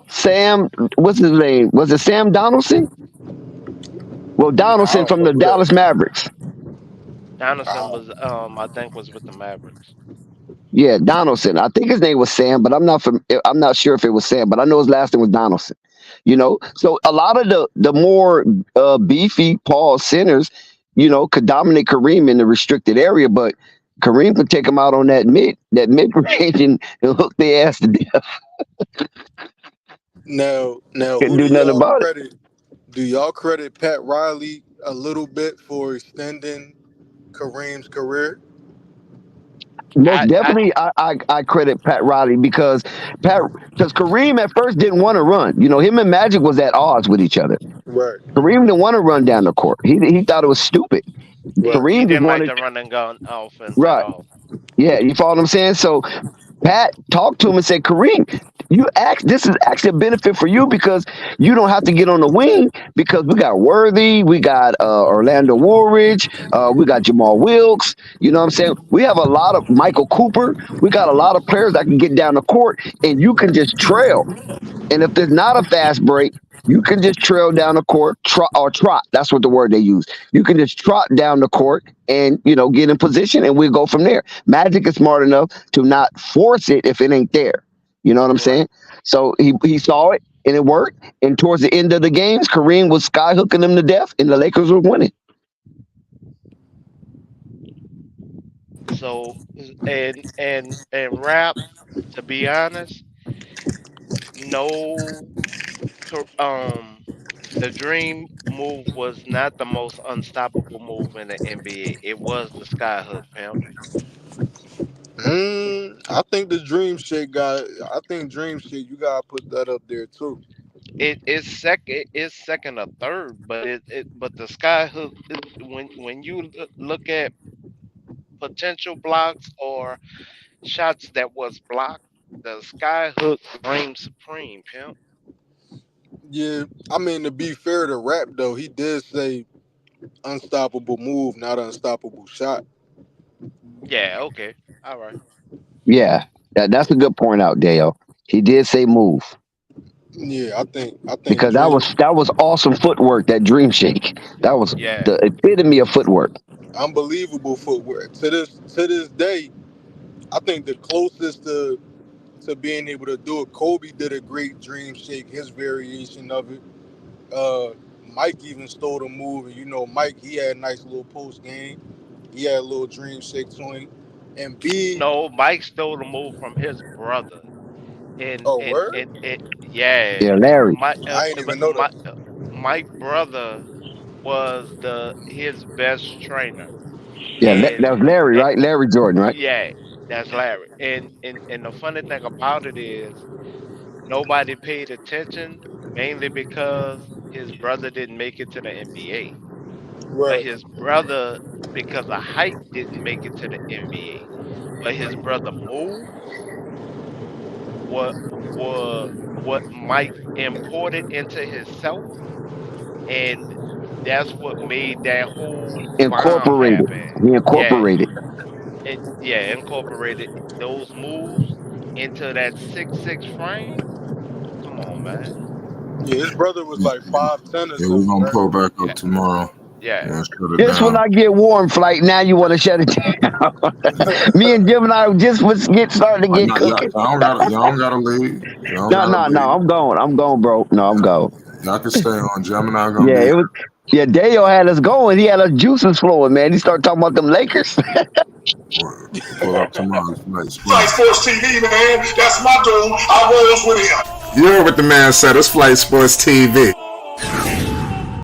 Sam, what's his name? Was it Sam Donaldson? Well, I Donaldson don't from know the who that Dallas is. Mavericks. Donaldson I was I think was with the Mavericks. Yeah, Donaldson. I think his name was Sam, but I'm not sure if it was Sam, but I know his last name was Donaldson. So a lot of the more beefy Paul centers, could dominate Kareem in the restricted area, but Kareem could take him out on that mid range and hook their ass to death. now Couldn't who do do nothing y'all about it. credit? Do y'all credit Pat Riley a little bit for extending Kareem's career? Most I definitely, I credit Pat Riley because Kareem at first didn't want to run. Him and Magic was at odds with each other. Right. Kareem didn't want to run down the court. He thought it was stupid. he Kareem just didn't like wanted the run and gun offense at right. all. Yeah, you follow what I'm saying? So Pat talked to him and said, Kareem, this is actually a benefit for you because you don't have to get on the wing because we got Worthy, we got Orlando Woolridge, we got Jamal Wilkes. You know what I'm saying? We have a lot of Michael Cooper. We got a lot of players that can get down the court and you can just trail. And if there's not a fast break, you can just trail down the court, trot. That's what the word they use. You can just trot down the court and get in position, and we'll go from there. Magic is smart enough to not force it if it ain't there. You know what I'm Right. saying? So he saw it and it worked. And towards the end of the games, Kareem was sky hooking them to death, and the Lakers were winning. So and rap. To be honest, no. The dream move was not the most unstoppable move in the NBA. It was the skyhook, pimp. I think the Dream Shake got. I think Dream Shake. You gotta put that up there too. It's second or third, but but the skyhook when you look at potential blocks or shots that was blocked, the skyhook reigns supreme, pimp. Yeah, I mean to be fair to Rap though, he did say unstoppable move, not unstoppable shot. Yeah, okay, all right. Yeah, that's a good point out, Dale. He did say move Yeah, I think because that Dream was that was awesome footwork. That dream shake. That was Yeah, the epitome of footwork. unbelievable footwork. To this day, I think the closest to being able to do it, Kobe did a great Dream Shake, his variation of it. Uh, Mike even stole the move, and Mike, he had a nice little post game. He had a little Dream Shake to him. And B, no, Mike stole the move from his brother. and oh and word, and, and yeah, Yeah, Larry. I ain't even know that. Mike brother was the his best trainer, Yeah, that and, was Larry, and right? Larry Jordan, right? yeah, that's Larry. And the funny thing about it is nobody paid attention mainly because his brother didn't make it to the NBA, but Right. his brother because of height didn't make it to the NBA, but his brother moves what Mike imported into himself, and that's what made that whole bomb Incorporated. happen. He Yeah, incorporated. yeah, incorporated those moves into that 6'6" frame. Come on, man. Yeah, his brother was like 5'10" or Yeah, we're something, gonna right? pull back Yeah, up tomorrow. yeah. Yeah, shut it Just when down. I get warm, flight. Now you want to shut it down. Me and Jim and I just was starting to get Nah, cooking. y'all don't gotta leave. Y'all don't No, gotta no, no. leave. I'm going. I'm going, bro. No, I'm going. Y'all can stay on. Gemini gonna Yeah, be it was. Yeah, Dale had us going. He had us juices flowing, man. He started talking about them Lakers. pull up tomorrow's night Flight spring. Sports TV, man. That's my dude. I rolls with him. You heard what the man said. It's Flight Sports TV.